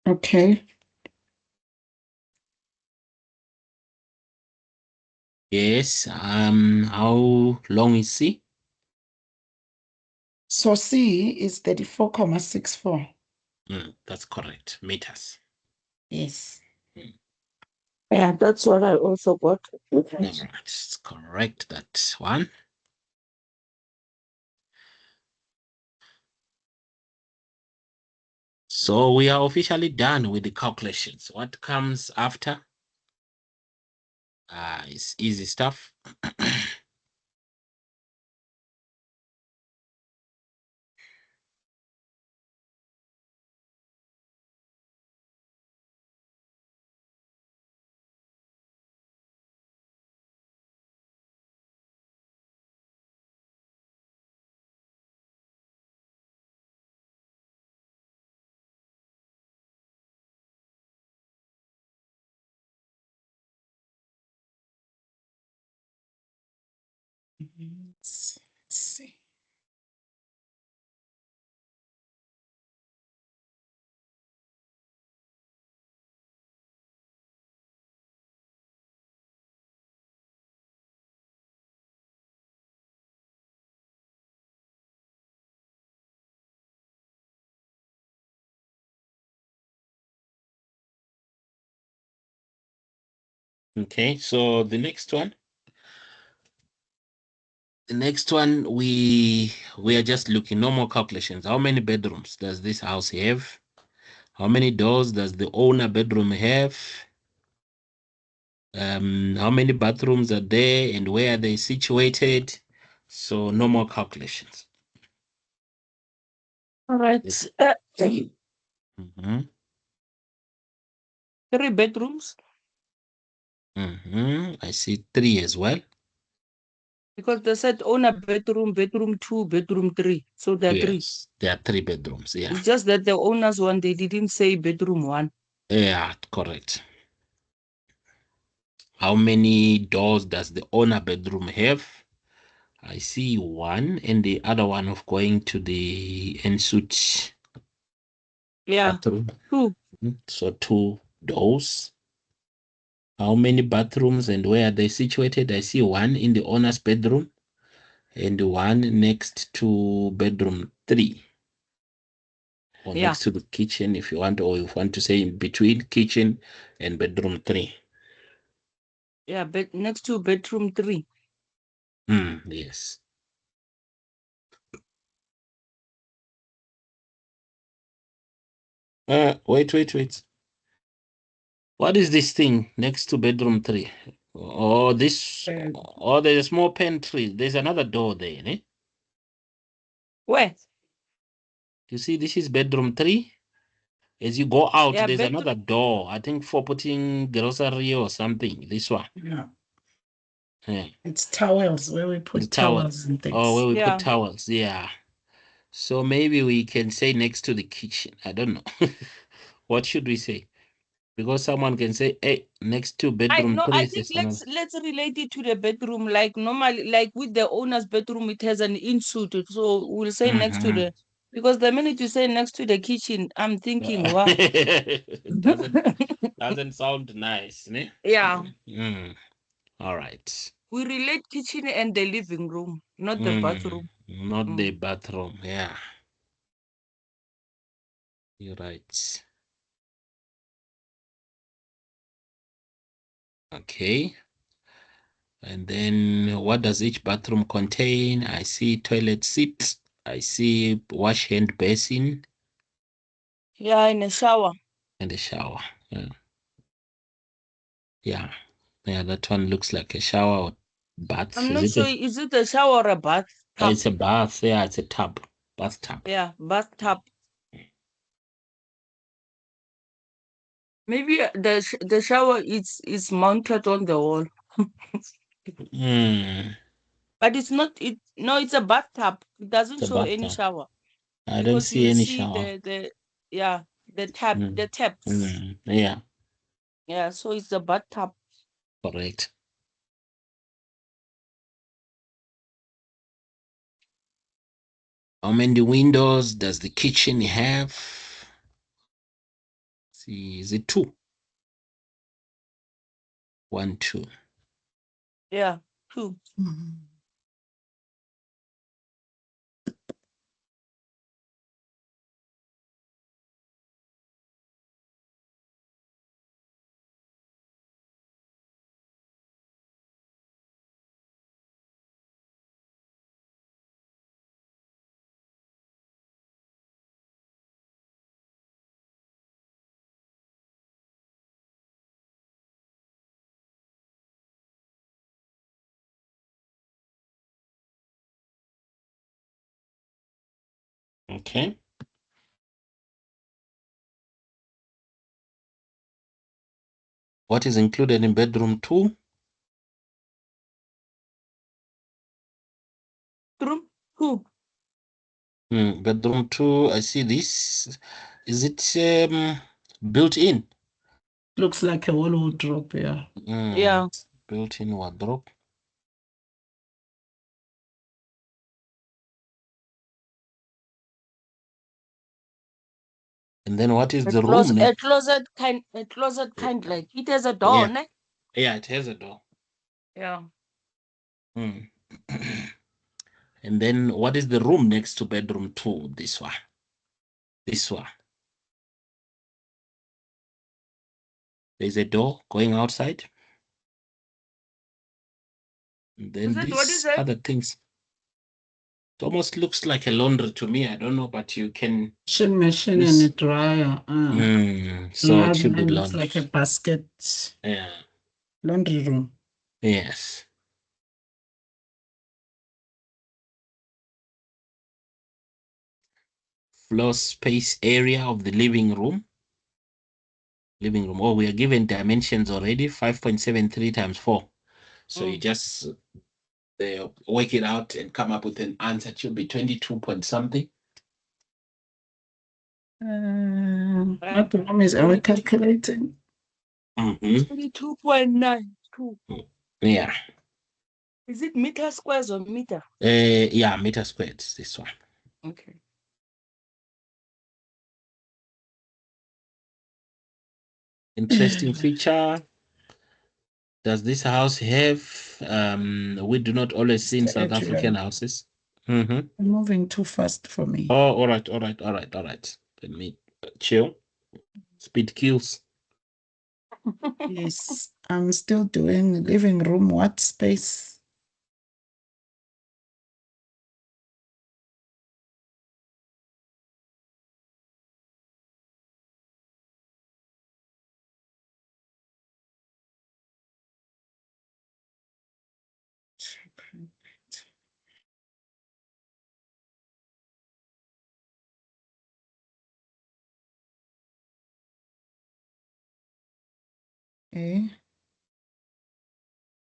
Okay. Yes. How long is C? So C is 34.64. That's correct. Meters. Yes. Yeah, that's what I also got. All right. It's correct, that one. So we are officially done with the calculations. What comes after? It's easy stuff. Let's see. Okay, so the next one. The next one, we are just looking normal calculations. How many bedrooms does this house have? How many doors does the owner bedroom have? How many bathrooms are there and where are they situated? So normal calculations. All right. Mhm. 3 bedrooms. I see 3 as well. Because they said owner bedroom, bedroom 2, bedroom 3. So there are 3. Yes, there are 3 bedrooms. Yeah. It's just that the owners one, they didn't say bedroom 1. Yeah, correct. How many doors does the owner bedroom have? I see 1, and the other one of going to the ensuite bathroom. 2. So 2 doors. How many bathrooms and where are they situated? I see 1 in the owner's bedroom and 1 next to bedroom 3. Or next to the kitchen, if you want, or if you want to say in between kitchen and bedroom 3. Yeah, next to bedroom 3. Yes. Wait. What is this thing next to bedroom 3? Oh, this. Oh, there's a small pantry. There's another door there, eh? Where? You see, this is bedroom 3. As you go out, Yeah, there's another door. I think for putting grocery or something. This one. Yeah. Yeah. It's towels where we The put towel. towels and things. Oh, where we Yeah. put towels. Yeah. So maybe we can say next to the kitchen. I don't know. What should we say? Because someone can say, hey, next to bedroom 3 I is think this another. let's relate it to the bedroom. Like normally, like with the owner's bedroom, it has an in-suite. So we'll say next to the, because the minute you say next to the kitchen, I'm thinking, wow. It doesn't sound nice, ne? Yeah. All right. We relate kitchen and the living room, not the bathroom. Not the bathroom. Yeah. You're right. Okay. And then what does each bathroom contain? I see toilet seat. I see wash hand basin. Yeah, in a shower. And a shower. Yeah. That one looks like a shower or bath. I'm not sure, is it a shower or a bath? It's a bath. Yeah, it's a tub. Bathtub. Yeah, bathtub. Maybe the shower is mounted on the wall. But it's not it's a bathtub. It doesn't It's a show any bathtub. shower. I don't Because see you'll any see shower. the taps. Yeah, Yeah, so it's a bathtub. correct. How many windows does the kitchen have? See, is it 2? 1, 2. Yeah, 2. Okay. What is included in bedroom 2? Bedroom 2. Bedroom 2, I see this. Is it built in? Looks like a wall wardrobe, yeah. Yeah. Built-in wardrobe. And then what is the room? A closet kind like it has a door, Yeah. ne? Yeah, it has a door. Yeah. And then what is the room next to bedroom 2? This one. This one. There's a door going outside. And then What is these it? other things. It almost looks like a laundry to me. I don't know, but you can. Washing machine and a dryer. So it should be And it's laundry. like a basket. Yeah. Laundry room. Yes. Floor space area of the living room. living room. Oh, we are given dimensions already, 5.73 times 4. So you just work it out and come up with an answer. It should be 22 point something. At the moment, are we calculating? 22.92. Yeah. Is it meter squares or meter? Yeah, meter squared, this one. Okay. Interesting feature. Does this house have, we do not always see in South African houses. Moving too fast for me. Oh, all right. Let me chill. Speed kills. Yes, I'm still doing living room. What space? Okay.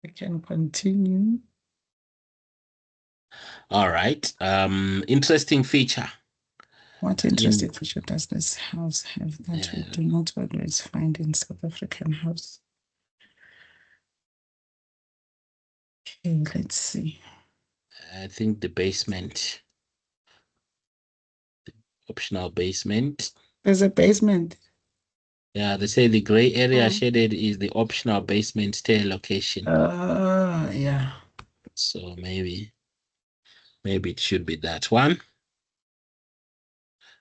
We can continue. All right. Interesting feature. What interesting feature does this house have that we do not always find in South African house? Okay, let's see. I think the basement. The optional basement. There's a basement. Yeah, they say the gray area shaded is the optional basement stair location. Yeah. So maybe it should be that one.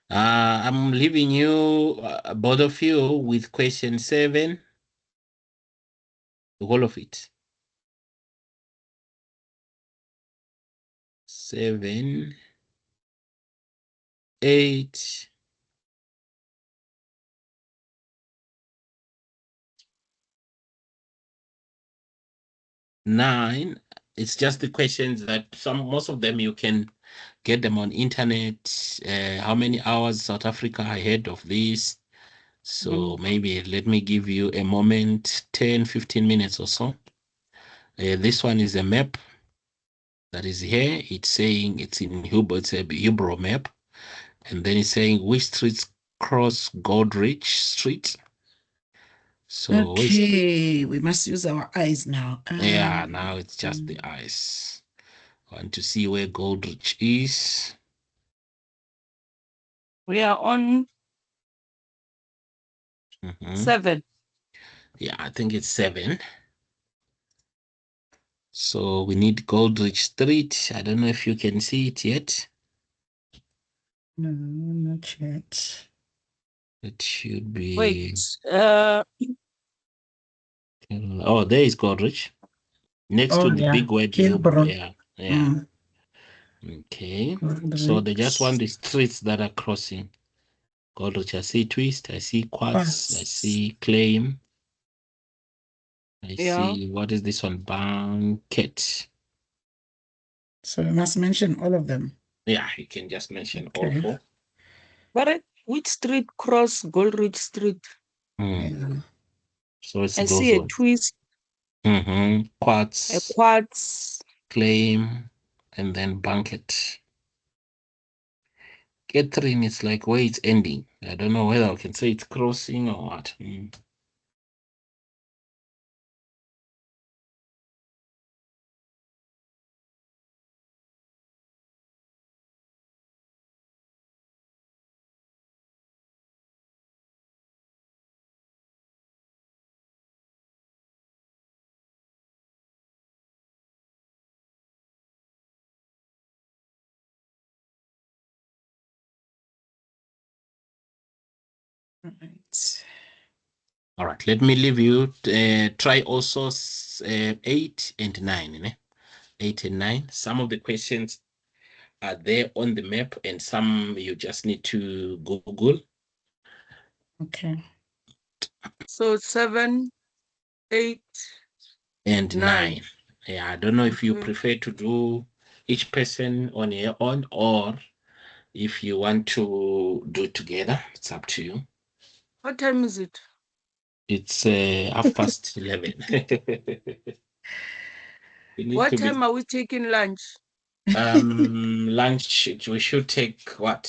I'm leaving you, both of you, with question 7. The whole of it. 7, 8, 9. It's just the questions that most of them you can get them on internet. How many hours South Africa ahead of this? So maybe let me give you a moment, 10, 15 minutes or so. This one is a map that is here. It's saying it's in Hebrew, it's a Hebrew map. And then it's saying which streets cross Goldrich Street. So okay, we must use our eyes now. Yeah, now it's just the eyes. I want to see where Goldrich is. We are on 7. Yeah, I think it's 7. So we need Goldrich Street. I don't know if you can see it yet. No, not yet. It should be. Wait. Oh, there is Goldrich. Next to the big word Kilbro. Yeah. Okay. So they just want the streets that are crossing. Goldrich, I see Twist, I see Quartz, I see Claim. I see, what is this one? Banquet. So we must mention all of them. Yeah, you can just mention all 4. But which street cross Goldrich Street? Yeah. So it's I see a Twist, Quartz, a Quartz, Claim, and then Banquet. Catherine is like where it's ending. I don't know whether I can say it's crossing or what. Right. All right, let me leave you. Try also 8 and 9. 8 and 9. Some of the questions are there on the map, and some you just need to Google. Okay. So 7, 8, and 9. Yeah, I don't know if you Okay. prefer to do each person on your own or if you want to do it together. It's up to you. What time is it? It's 11:30. We need What to be time are we taking lunch? lunch. We should take what?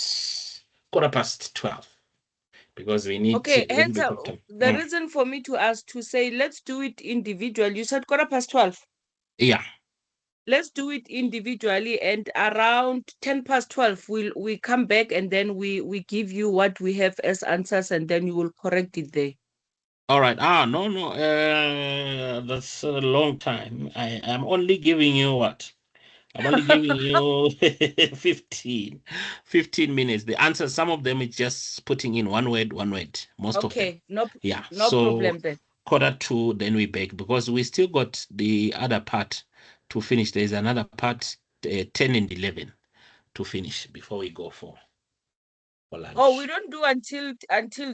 12:15, because we need Okay, a little bit Heta, of time. the reason for me to ask to say let's do it individual. You said 12:15. Yeah. Let's do it individually, and around 10:12 we come back, and then we give you what we have as answers, and then you will correct it there. All right. No. That's a long time. I'm only giving you what? I'm only giving you 15 minutes. The answer, some of them is just putting in one word. Most of them. Okay, no Yeah. no So problem then. 1:45, then we back, because we still got the other part to finish. There's another part, 10 and 11 to finish before we go for lunch. Oh, we don't do until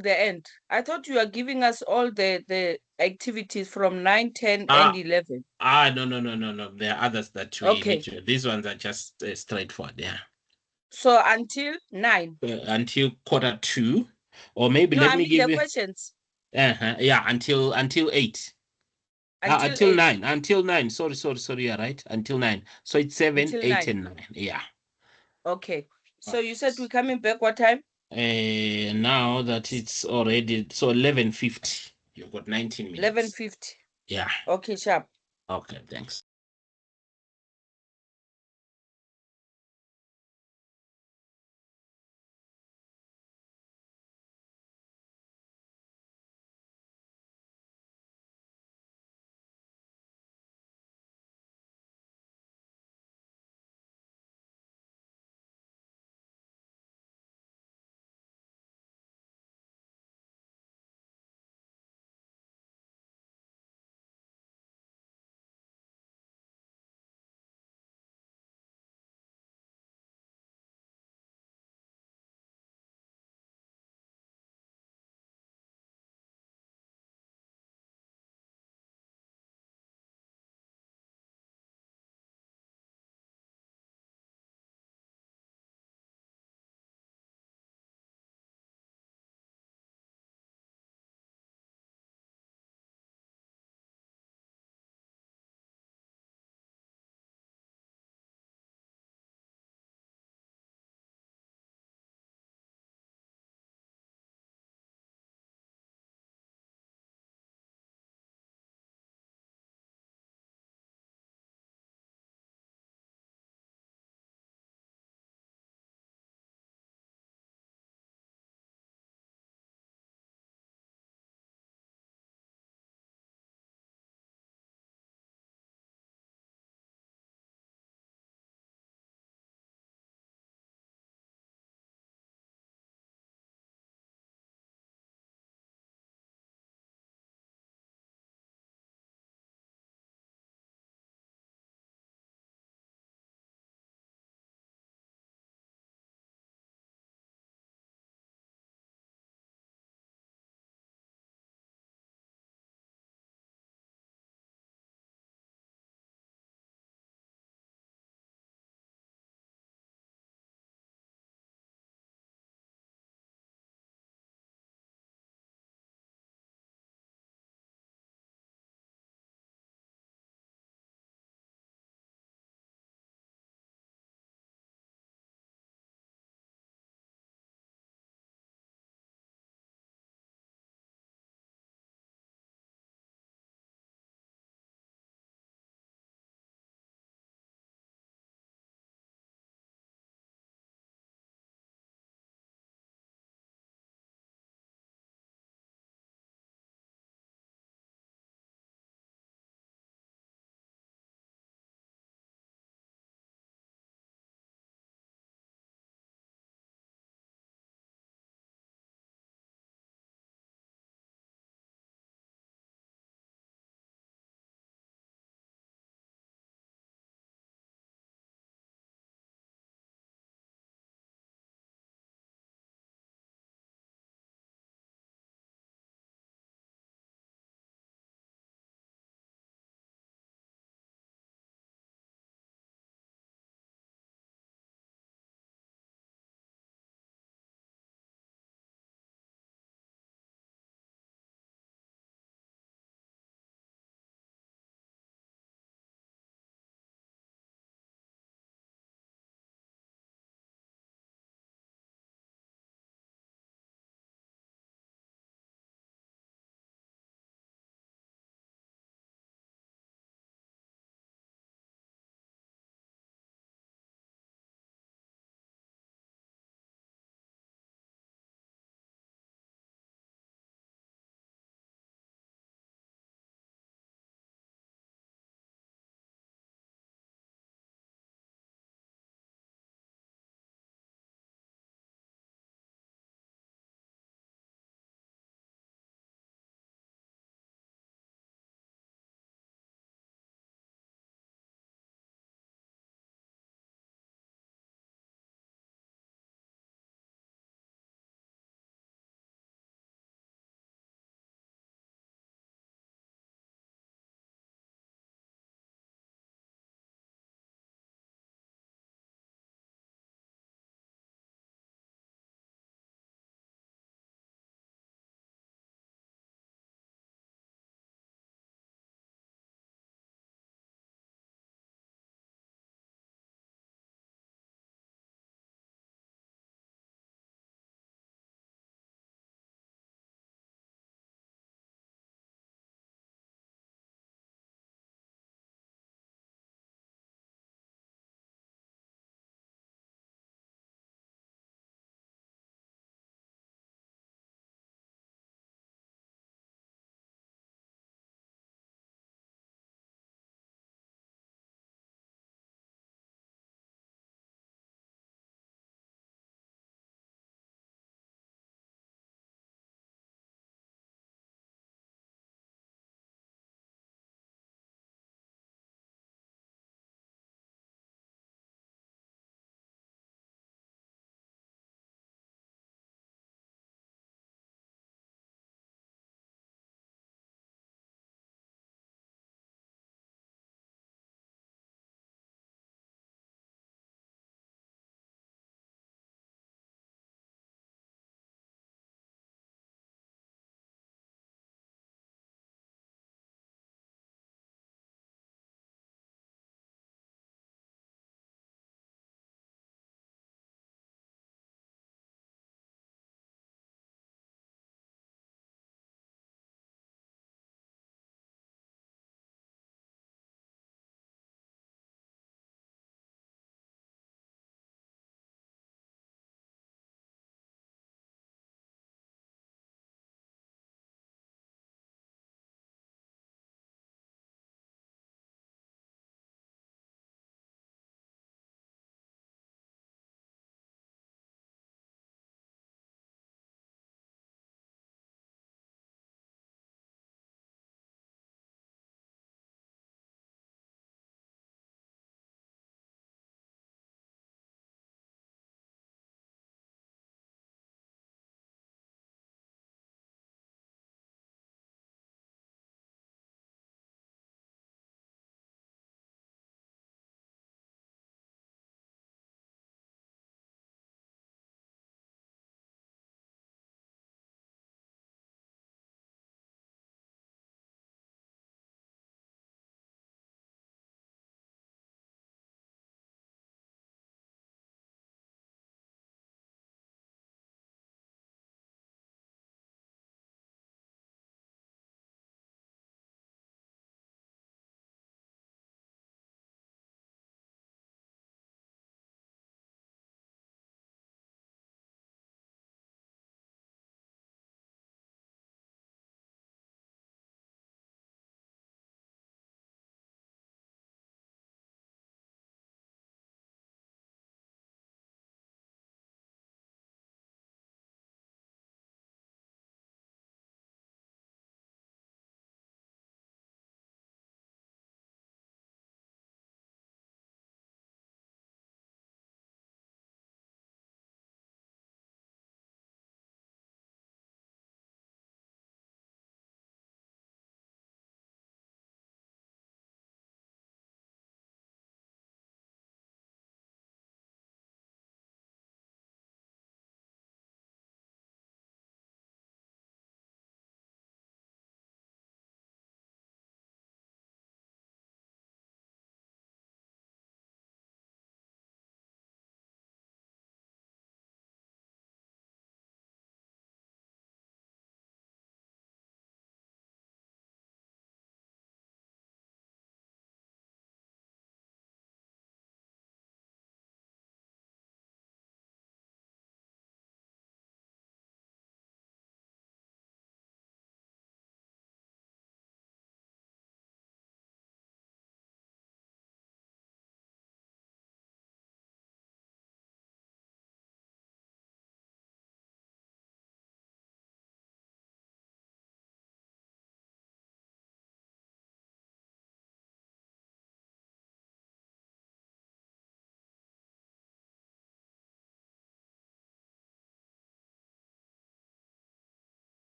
the end. I thought you are giving us all the activities from 9, 10, and 11. No. There are others that we Okay. need to. These ones are just straightforward. Yeah. So until 9. Until 1:45, or maybe No, let I me mean give the you. questions. Yeah, until 8. Until Until 8. 9. Until 9. Sorry. You're right. Until 9. So it's 7, Until 8, 9. and 9. Yeah. Okay. So you said we're coming back what time? Now that it's already, so 11:50. You've got 19 minutes. 11:50. Yeah. Okay, sharp. Okay, thanks.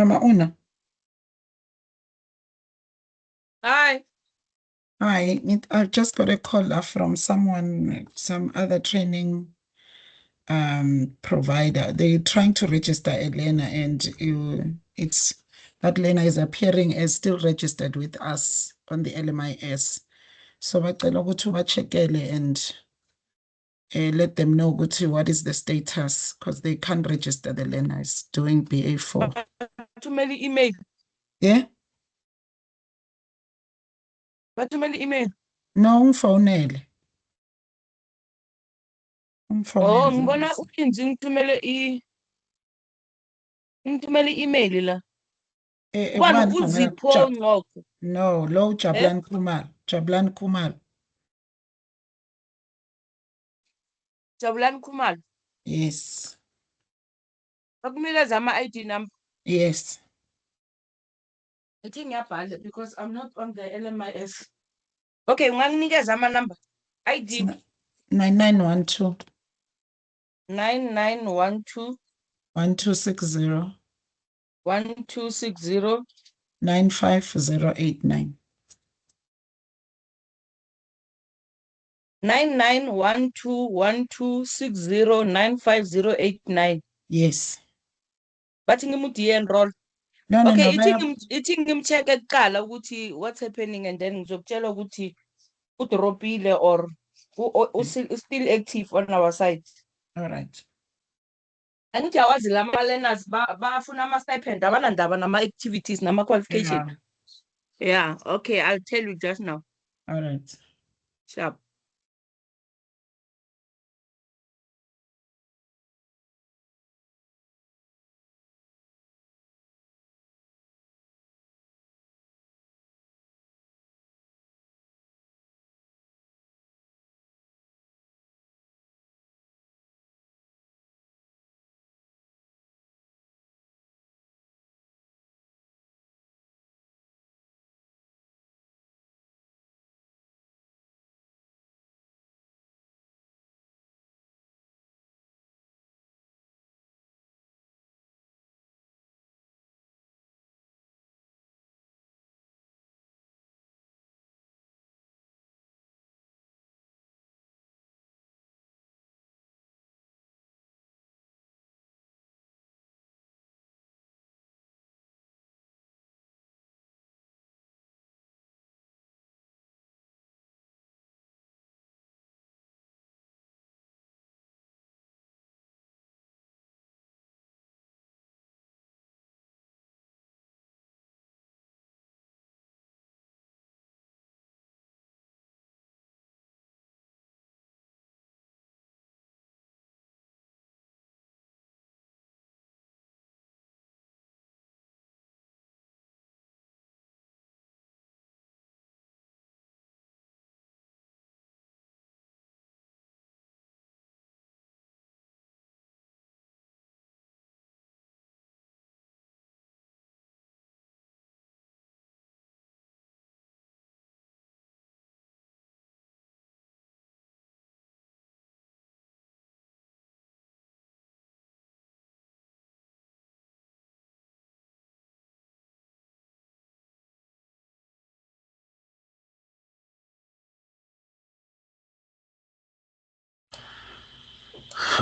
Mama Una. Hi. Hi, I've just got a call from someone, some other training provider. They're trying to register Elena, and it's that Lena is appearing as still registered with us on the LMIS. So bacela ukuthi ubachekele and let them know ukuthi what is the status, because they can't register the Lena is doing BA4. Bathumele email. Yeah? Bathumele email. No, umfonele. Oh, ngibona ukinzi ngithumele email la. Ubani uZipho Ngqoko? No, lo Jablan Kumar. Jablan Kumar. Jabulani Khumalo. Yes. Bakunikeza ama-ID number. Yes. I think ngiyabhala because I'm not on the LMIS. Okay, unganginikeza ama-number. ID 9912 9912 1260 1260 95089. 99121260 95089. Yes. Bathi ngimudiye enroll. No, no, Okay, no. ithi ngimcheck kuqala ukuthi what's happening, and then ngizokutshela ukuthi udropile or still active on our side. All right. Angithi awazi lama learners bafuna ama-stipend, abanandaba nama-activities nama-qualification. Yeah, okay, I'll tell you just now. All right. Sharp.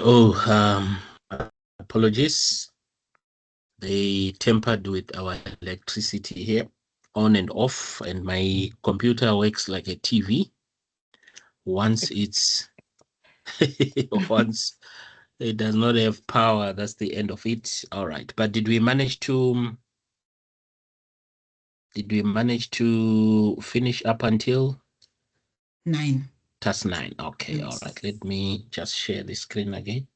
Oh, apologies. They tampered with our electricity here, on and off, and my computer works like a TV. Once it's once it does not have power, that's the end of it. All right. But did we manage to finish up until 9? task 9? Okay, Yes. all right. Let me just share the screen again.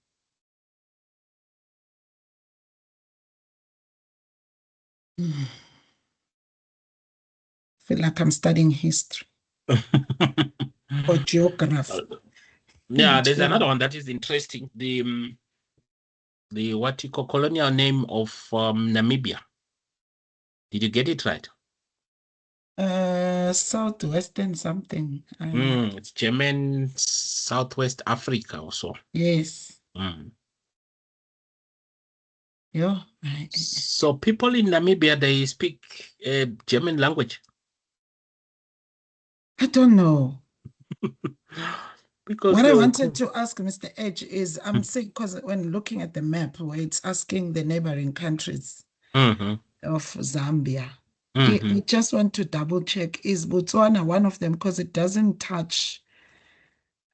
Feel like I'm studying history or geography. Yeah, there's another one that is interesting. The what you call colonial name of Namibia. Did you get it right? Southwestern something. It's German, Southwest Africa also. Yes. Yeah. So people in Namibia, they speak German language. I don't know. Because what I wanted to ask Mr. Edge is, I'm saying, because when looking at the map where it's asking the neighboring countries of Zambia, I just want to double check, is Botswana one of them? Because it doesn't touch,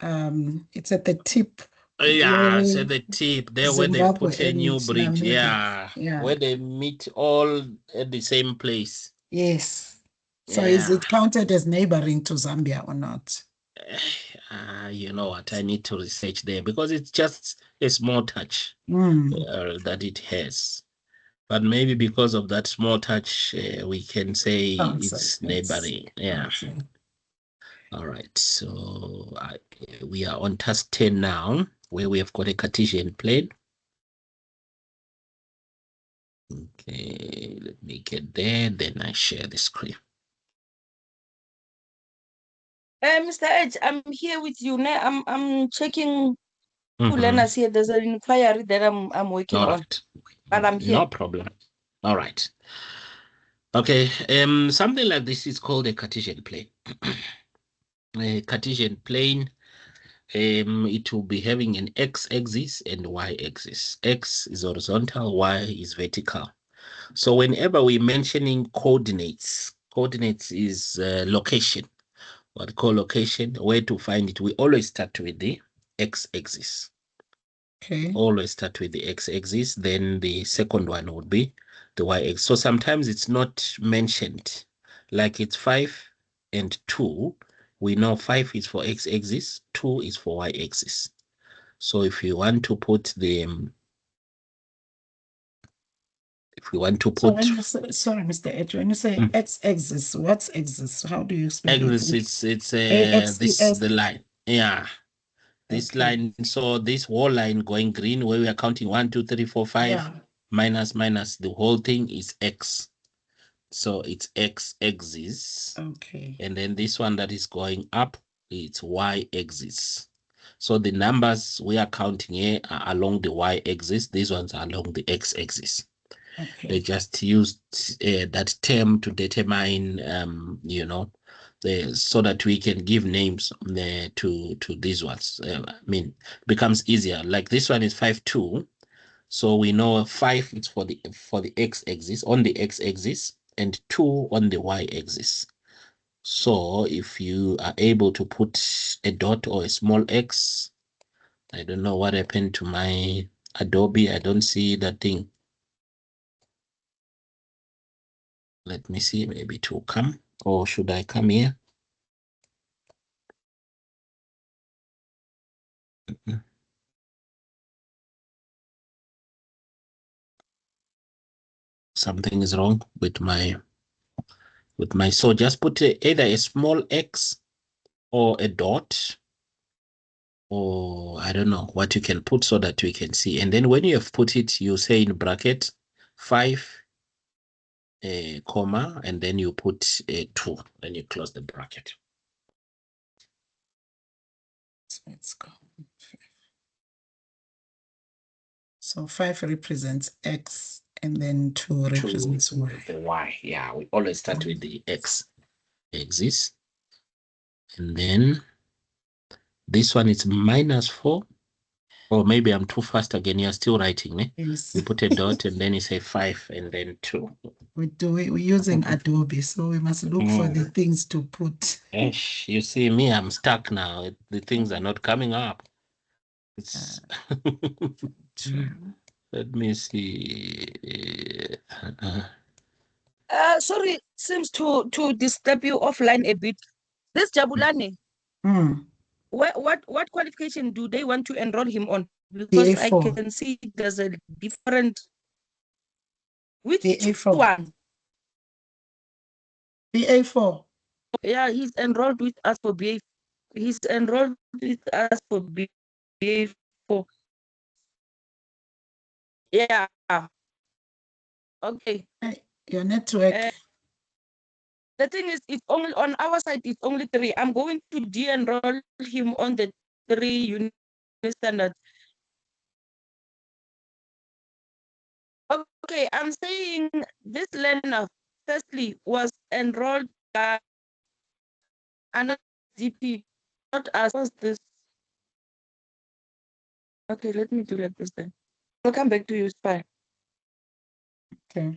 it's at the tip. Yeah, it's at the tip there where they Zimbabwe put a new and bridge. Namibia. Yeah, where they meet all at the same place. Yes. So is it counted as neighboring to Zambia or not? You know what? I need to research there because it's just a small touch that it has. But maybe because of that small touch, we can say it's neighboring. Yeah. All right. So we are on task 10 now, where we have got a Cartesian plane. Okay, let me get there. Then I share the screen. Mr. Edge, I'm here with you. I'm checking who learners here. There's an inquiry that I'm working on. But I'm here. No problem. All right. Okay. Something like this is called a Cartesian plane. A Cartesian plane, it will be having an x-axis and y-axis. X is horizontal, y is vertical. So whenever we're mentioning coordinates is location. What we call location, where to find it, we always start with the x-axis. Okay. Always start with the x-axis, then the second one would be the y-axis. So sometimes it's not mentioned, like it's 5 and 2. We know 5 is for x-axis, 2 is for y-axis. So if you want to put the So when you say, sorry, Mr. Edge, when you say x-axis, what's axis? How do you spell it? Axis, it's the line. Yeah. This line, so this whole line going green where we are counting 1, 2, 3, 4, 5, minus, the whole thing is x. So it's x-axis. Okay. And then this one that is going up, it's y-axis. So the numbers we are counting here are along the y-axis. These ones are along the x-axis. Okay. They just used that term to determine, so that we can give names to these ones. Becomes easier. Like this one is 5, 2. So we know 5 is for the x-axis, on the x-axis, and 2 on the y-axis. So if you are able to put a dot or a small x, I don't know what happened to my Adobe. I don't see that thing. Let me see, maybe it will come, or should I come here? Something is wrong with my, so just put either a small x or a dot, or I don't know what you can put so that we can see. And then when you have put it, you say in bracket 5, comma, and then you put a 2, then you close the bracket. So let's go. So 5 represents x, and then 2 represents y. The y, yeah, we always start with the x-axis. And then this one is -4. Or maybe I'm too fast again. You're still writing, eh? Yes. You put a dot and then you say 5 and then 2. We're using Adobe, so we must look for the things to put. You see me, I'm stuck now. The things are not coming up. It's let me see. Sorry, seems to disturb you offline a bit. This Jabulani, what qualification do they want to enroll him on? Because BA4. I can see there's a different. Which BA4. one? BA4. Yeah, he's enrolled with us for BA. He's enrolled with us for BA4. Yeah. Okay. Your network. The thing is, it's only on our side, it's only 3. I'm going to de-enroll him on the 3 unit standards. Okay, I'm saying this learner, firstly, was enrolled by another GP, not us. Was this? Okay, let me do like this then. I'll come back to you, it's fine. Okay.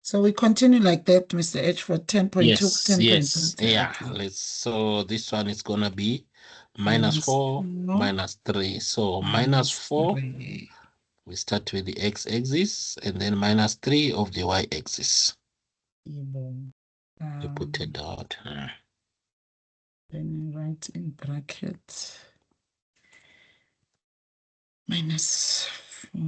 So we continue like that, Mr. H, for 10.2, Yes, 10.3. yes, yeah. Okay. Let's. So this one is gonna be minus 4, minus 3. So minus 4, 3. we start with the x-axis, and then minus 3 of the y-axis. You put a dot. Then write in bracket minus 4,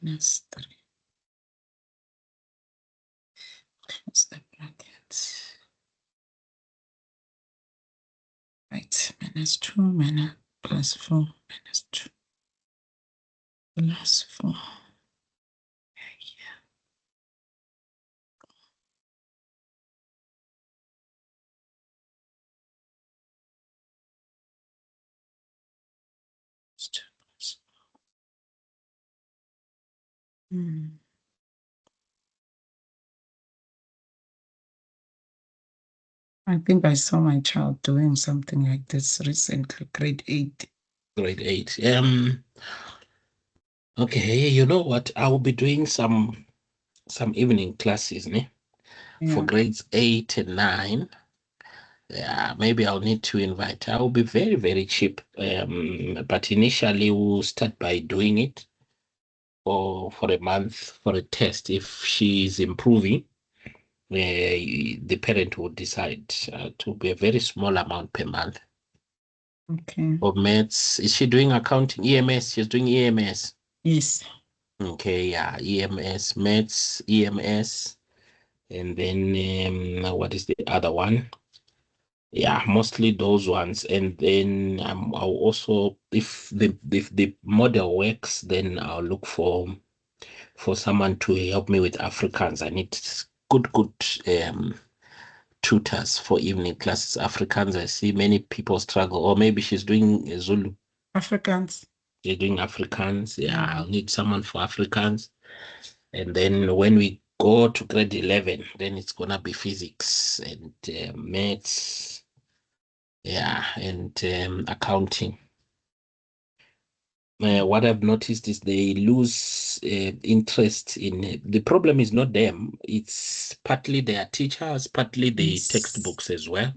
minus 3. Close the bracket. Right, minus 2, minus plus 4, minus 2, plus 4. I think I saw my child doing something like this recently, grade 8. Grade 8. Okay, you know what? I will be doing some evening classes, for grades 8 and 9. Yeah, maybe I'll need to invite. I will be very, very cheap. But initially we'll start by doing it for a month for a test. If she's improving, the parent will decide to be a very small amount per month. Okay. For maths, is she doing accounting? EMS? She's doing EMS. Yes. Okay, yeah, EMS, maths, EMS, and then what is the other one? Yeah, mostly those ones. And then I'll also, if the model works, then I'll look for someone to help me with Afrikaans. I need good tutors for evening classes. Afrikaans, I see many people struggle. Or maybe she's doing Zulu. Afrikaans. She's doing Afrikaans. Yeah, I'll need someone for Afrikaans. And then when we go to grade 11, then it's gonna be physics and maths. Yeah, and accounting. What I've noticed is they lose interest in the problem is not them, it's partly their teachers, partly the textbooks as well.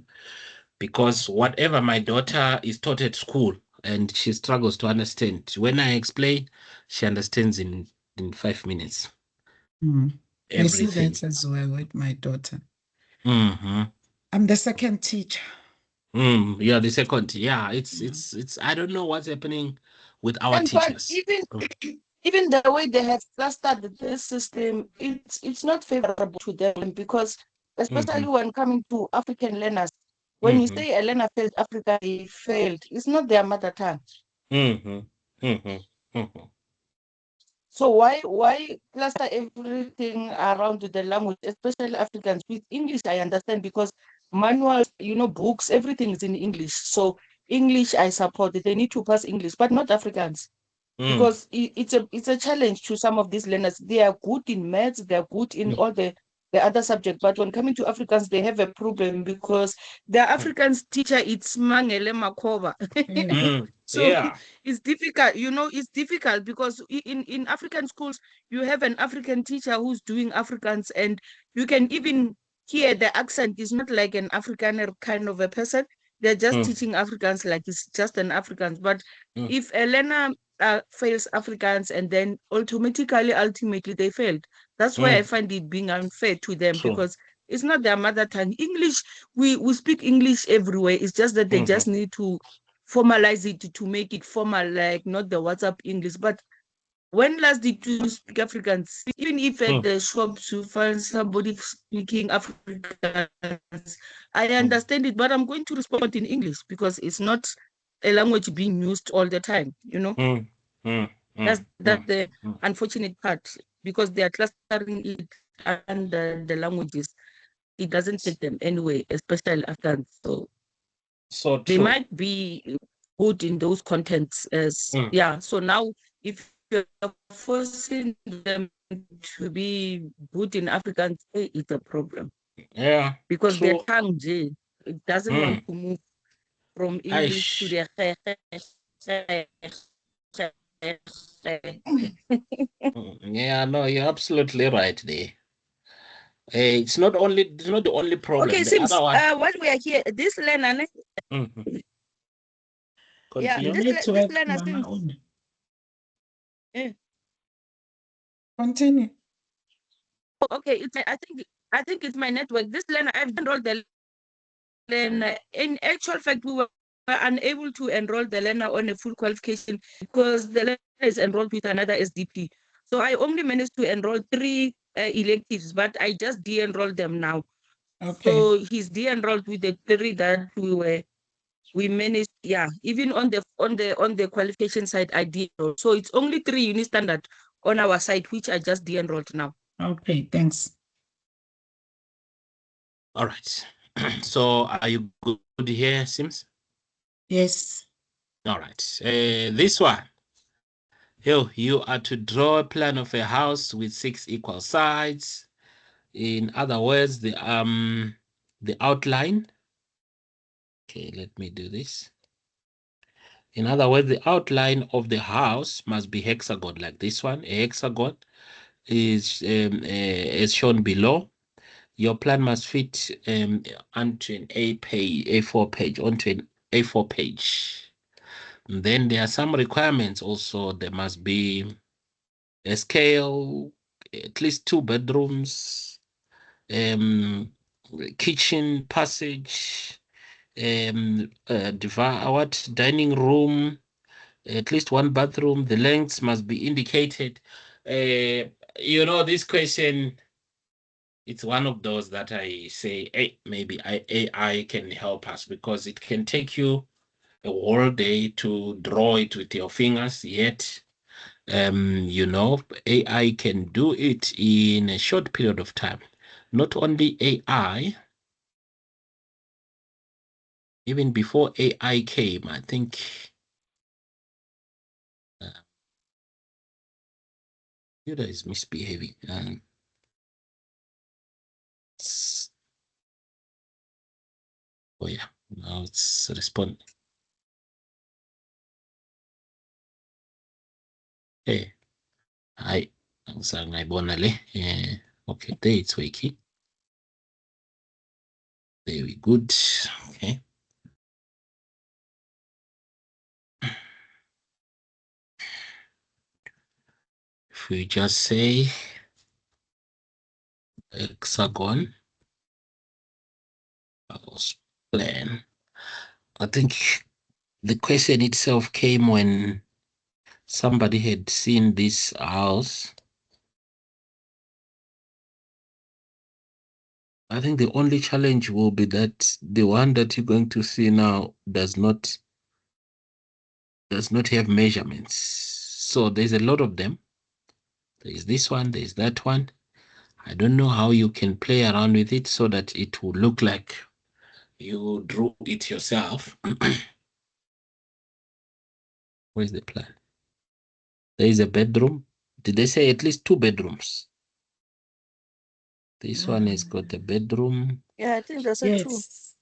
Because whatever my daughter is taught at school and she struggles to understand, when I explain, she understands in 5 minutes. I see Everything. that as well with my daughter. Mm-hmm. I'm the second teacher. Yeah, the second. Yeah, it's I don't know what's happening with our And but teachers. even the way they have clustered this system, it's not favorable to them because especially when coming to African learners, when you say a learner failed Africa, they failed. It's not their mother tongue. So why cluster everything around the language, especially Africans? With English, I understand because manuals, books, everything is in English. So English, I support it. They need to pass English, but not Africans. Because it's a challenge to some of these learners. They are good in maths, they are good in all the other subjects, but when coming to Africans, they have a problem because the Africans teacher it's Mangele Makova. So Yeah. it's difficult, it's difficult because in African schools, you have an African teacher who's doing Africans, and you can even hear the accent is not like an Afrikaner kind of a person. They're just teaching Africans like it's just an Africans. But if a learner fails Africans and then ultimately they failed. That's why I find it being unfair to them. True. Because it's not their mother tongue. English, we speak English everywhere. It's just that they just need to formalize it to make it formal, like not the WhatsApp English. But when last did you speak Afrikaans? Even if at the shops you find somebody speaking Afrikaans, I understand it, but I'm going to respond in English because it's not a language being used all the time, That's the unfortunate part because they are clustering it under the languages. It doesn't take them anyway, especially Afrikaans. So So they true. might be good in those contents as yeah. So now if you're forcing them to be good in Afrikaans, it's a problem. Yeah. Because their True. tongue, it doesn't want to move from English to Aish. the Yeah, no, you're absolutely right there. It's not the only problem. Okay, The Sims, other one. while we are here, this learner, Mhm. yeah, Continue. Your this network, learner Mama Sims, Uni. eh, Continue. okay, I think it's my network. This learner, I've enrolled the learner. In actual fact, we were unable to enroll the learner on a full qualification because the learner is enrolled with another SDP. So I only managed to enroll 3 electives, but I just de-enrolled them now. Okay. So he's de-enrolled with the 3 that we managed, yeah, even on the qualification side, I de-enrolled. So it's only 3 uni standard on our side, which I just de-enrolled now. Okay, thanks. All right. So are you good here, Sims? Yes. All right. This one. Here, you are to draw a plan of a house with 6 equal sides. In other words, the outline. Okay, let me do this. In other words, the outline of the house must be hexagon like this one. A hexagon is as shown below. Your plan must fit onto an A4 page, onto an A4 page. And then there are some requirements also. There must be a scale, at least 2 bedrooms, kitchen, passage, dining room, at least 1 bathroom. The lengths must be indicated. This question, it's one of those that I say, hey, maybe AI can help us because it can take you a whole day to draw it with your fingers, yet AI can do it in a short period of time. Not only AI, even before AI came, I think computer is misbehaving. Oh yeah, now it's responding. Hey, hi. Ngibona le. Okay, there it's working. Very good. Okay. If we just say hexagon house plan, I think the question itself came when somebody had seen this house. I think the only challenge will be that the one that you're going to see now does not have measurements. So there's a lot of them. There's this one, there's that one. I don't know how you can play around with it so that it will look like you drew it yourself. Where's the plan? There is a bedroom. Did they say at least 2 bedrooms? This one has got a bedroom. Yeah, I think that's true. Yes.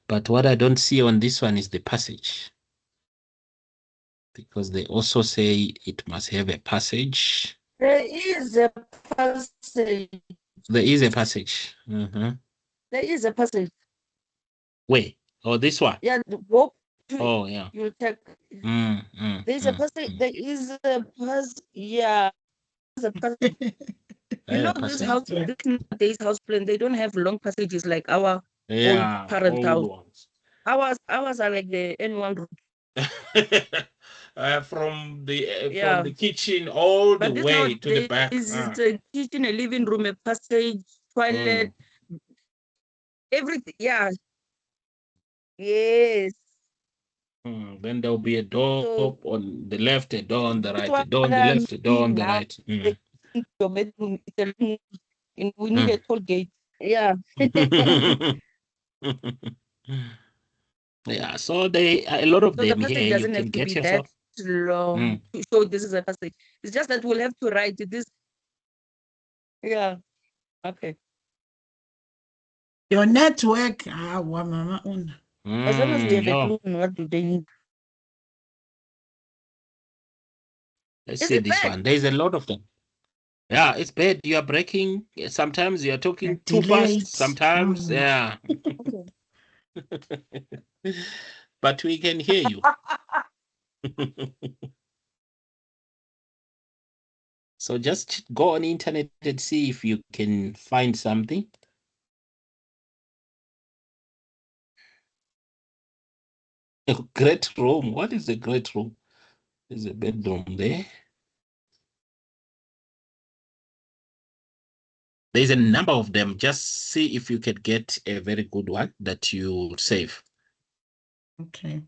But what I don't see on this one is the passage. Because they also say it must have a passage. There is a passage. There is a passage. There is a passage. Where? Oh, this one. Yeah, Oh, yeah. you check. There's a passage. There is a passage. Yeah, there's a passage. You know, this nowadays house plan, they don't have long passages like our old parent house. Ones. Ours are like the N1 room. From the kitchen all the way to the back. It's a kitchen, a living room, a passage, toilet, everything. Yeah. Yes. Then there'll be a door on the left, a door on the right, That's a door on the what left, a door on the now right. your bedroom, we need a toll gate. Yeah. Yeah, so a lot of So the them passage here, you doesn't can have to get be that yourself. long to show this is a passage. It's just that we'll have to write this. Yeah. Okay. Your network, mama una. As long as we have a Oh, clue on what do they need. let's Is see it this bad? one. There's a lot of them. Yeah, it's bad. You are breaking. Sometimes you are talking too fast. Delayed. Sometimes, yeah. Okay. But we can hear you. So just go on internet and see if you can find something. A great room. What is a great room? There's a bedroom there. There's a number of them. Just see if you can get a very good one that you save. Okay.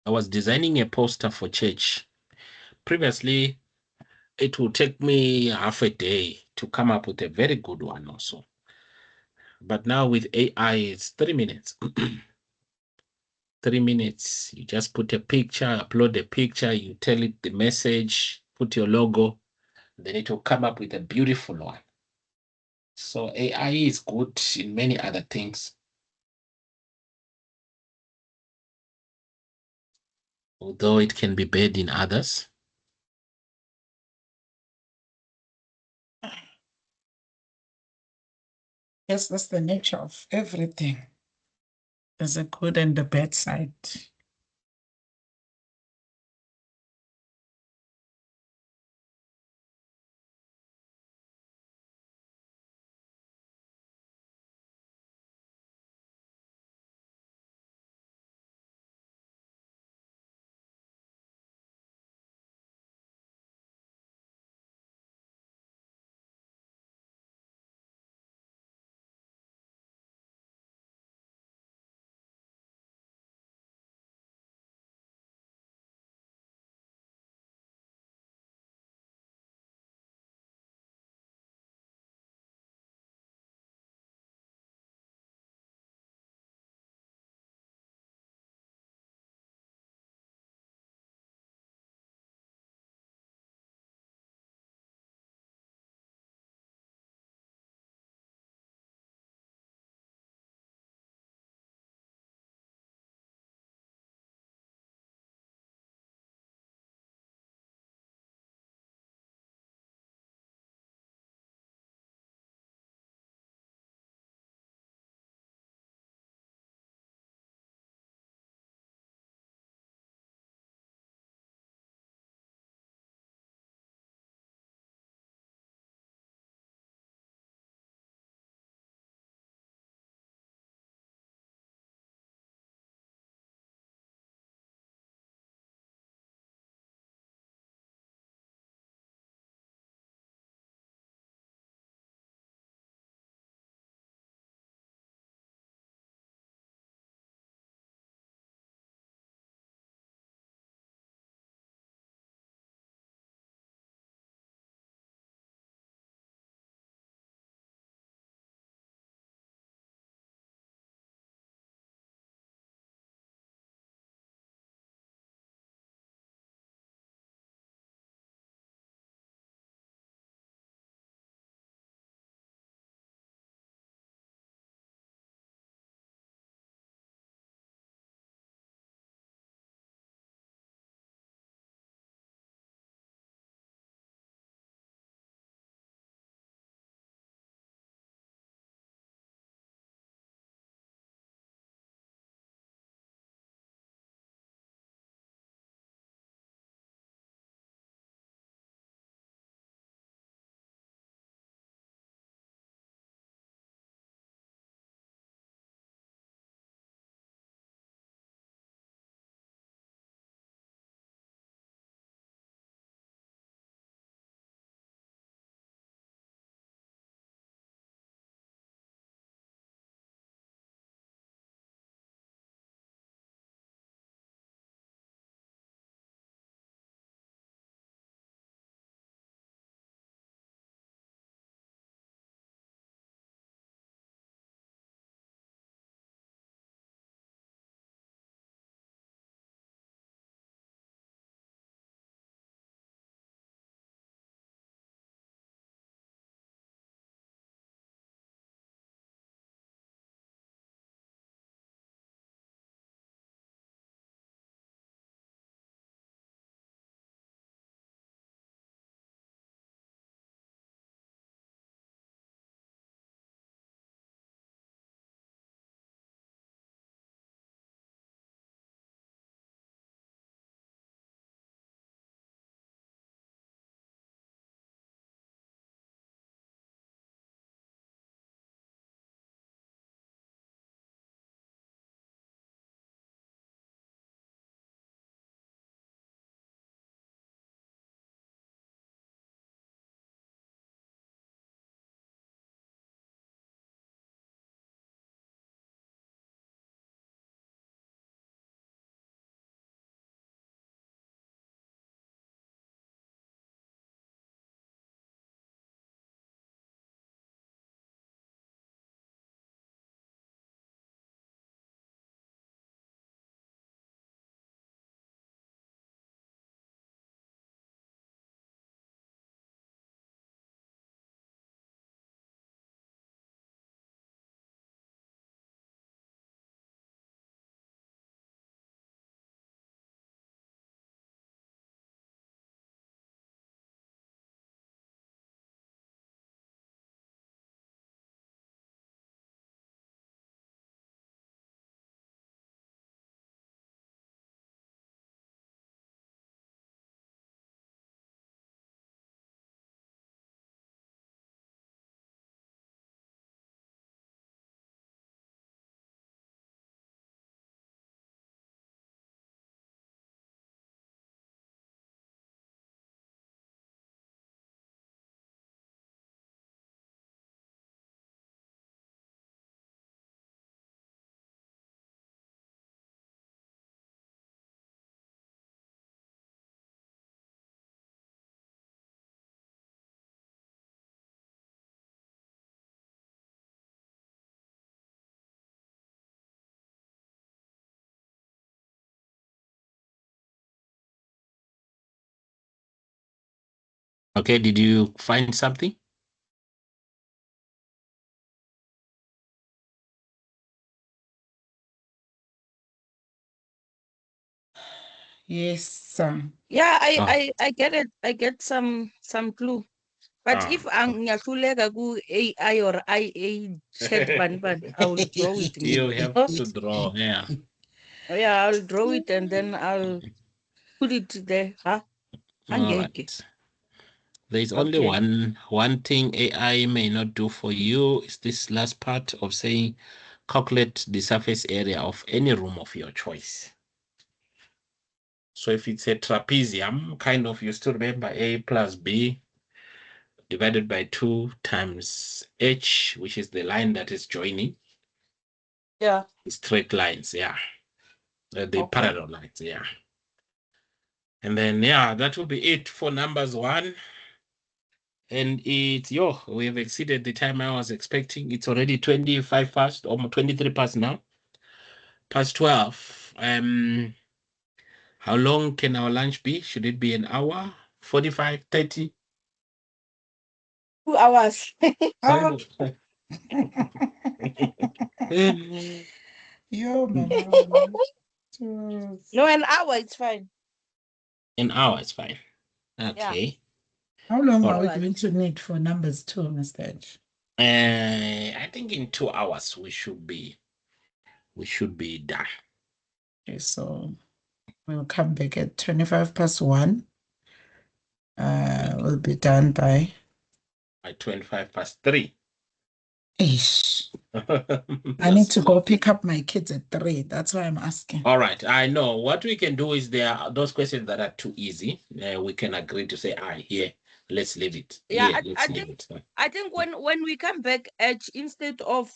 I was designing a poster for church. Previously, it would take me half a day to come up with a very good one also. But now with AI, it's 3 minutes. 3 minutes. You just put a picture, upload a picture, you tell it the message, put your logo, then it will come up with a beautiful one. So AI is good in many other things, although it can be bad in others. Yes, that's the nature of everything. There's a good and the bad side. Okay, did you find something? Yes, sir. Yeah, Oh, I get it. I get some clue. But if ngiyahluleka ku AI or IA chat ban, I will draw it me. you have to draw. Yeah. Yeah, I'll draw it and then I'll put it there. Huh? All Angeke. right. There's only Okay. one thing AI may not do for you is this last part of saying calculate the surface area of any room of your choice. So if it's a trapezium, kind of, you still remember A plus B divided by 2 times H, which is the line that is joining. Yeah. Straight lines, yeah. The Okay. parallel lines, yeah. And then, yeah, that will be it for numbers 1. And we have exceeded the time I was expecting. It's already 25 past, almost 23 past now. Past 12. How long can our lunch be? Should it be an hour? 45, 30? 2 hours. Oh. Yo, mama. No, an hour, it's fine. An hour is fine. Yeah. Okay. How long All are we right. going to need for numbers 2, Mr. Edge? I think in 2 hours we should be done. Okay, so we'll come back at 25 past 1. We'll be done by 25 past 3. ish. I need to go pick up my kids at 3. That's why I'm asking. All right. I know. What we can do is there are those questions that are too easy. We can agree to say, here, let's leave it. Yeah, Let's leave it. I think when we come back, Edge, instead of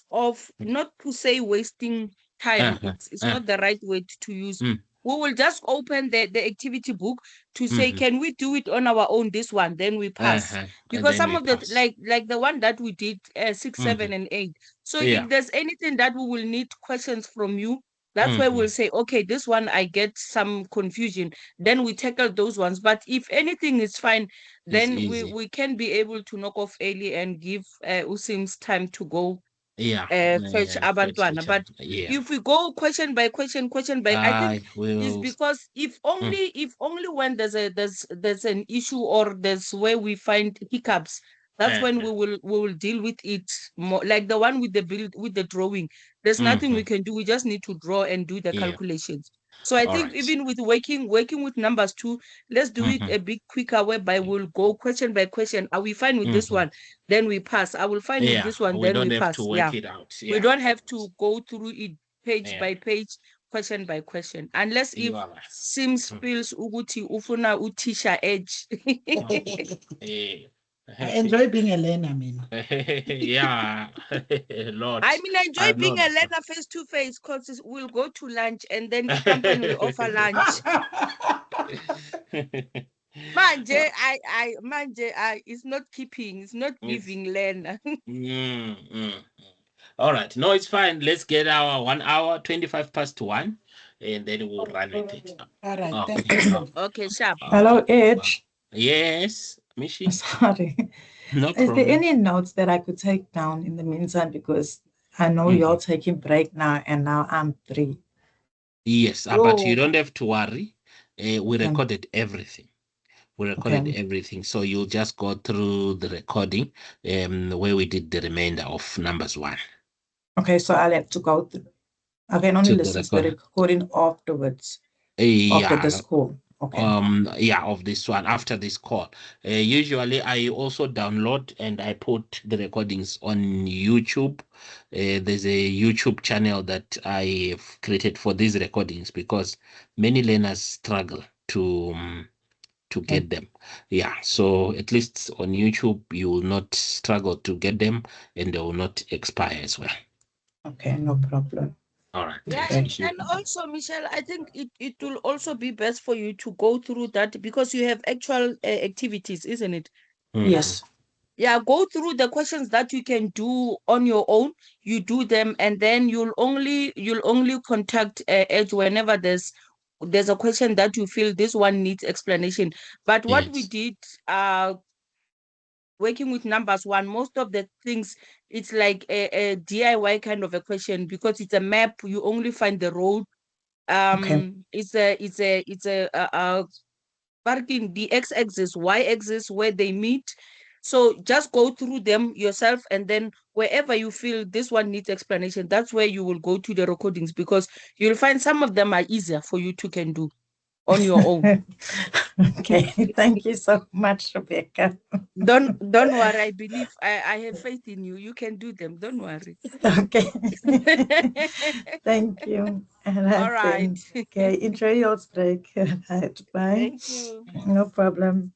not to say wasting time, it's not the right word to use. We will just open the activity book to say, can we do it on our own, this one? Then we pass. Because some of the, like the one that we did, 6, 7, and 8. So if there's anything that we will need questions from you, that's why we'll say, okay, this one I get some confusion. Then we tackle those ones. But if anything is fine, then we can be able to knock off early and give Usim's time to go fetch abantwana. But if we go question by question, I think is because if only when there's an issue or there's where we find hiccups, that's when we will deal with it more. Like the one with the drawing, there's nothing we can do. We just need to draw and do the calculations. So I think even with working with numbers too, let's do it a bit quicker, whereby we'll go question by question. Are we fine with this one? Then we pass. I will find with this one, then we pass. Yeah. We don't have to go through it page by page, question by question. Unless if Sims feels ukuthi ufuna utisha Edge. I enjoy being a learner, man. Yeah. Lord. I mean, I enjoy being a learner face to face, because we'll go to lunch and then the company will offer lunch. Manje, it's not keeping, it's not giving learner. All right. No, it's fine. Let's get our 1 hour, 25 past 1, and then we'll run with it. All right. Thank you. Okay, sharp. Hello, Edge. Yes, Mishi. Sorry. No Is problem. there any notes that I could take down in the meantime? Because I know you're taking break now, and now I'm 3. Yes, but you don't have to worry. We recorded everything. Everything. So you'll just go through the recording where we did the remainder of numbers 1. Okay, so I'll have to go through. I can only listen to the recording afterwards. After this call. Okay. Of this one after this call. Usually I also download and I put the recordings on YouTube. There's a YouTube channel that I have created for these recordings because many learners struggle to get them. Yeah, so at least on YouTube you will not struggle to get them and they will not expire as well. Okay, no problem. All right. Yeah, and also, Michelle, I think it will also be best for you to go through that because you have actual activities, isn't it? Yes. Yeah, go through the questions that you can do on your own. You do them, and then you'll only contact Edge whenever there's a question that you feel this one needs explanation. But what we did working with numbers one, most of the things, it's like a DIY kind of a question, because it's a map. You only find the road. Okay. It's a parking, the x-axis, y-axis, where they meet. So just go through them yourself, and then wherever you feel this one needs explanation, that's where you will go to the recordings, because you'll find some of them are easier for you to can do on your own. Okay, thank you so much, Rebecca. Don't worry. I believe, I have faith in you. You can do them. Don't worry. Okay. Thank you. All right. Okay, enjoy your break. Right, bye. Thank you. No problem.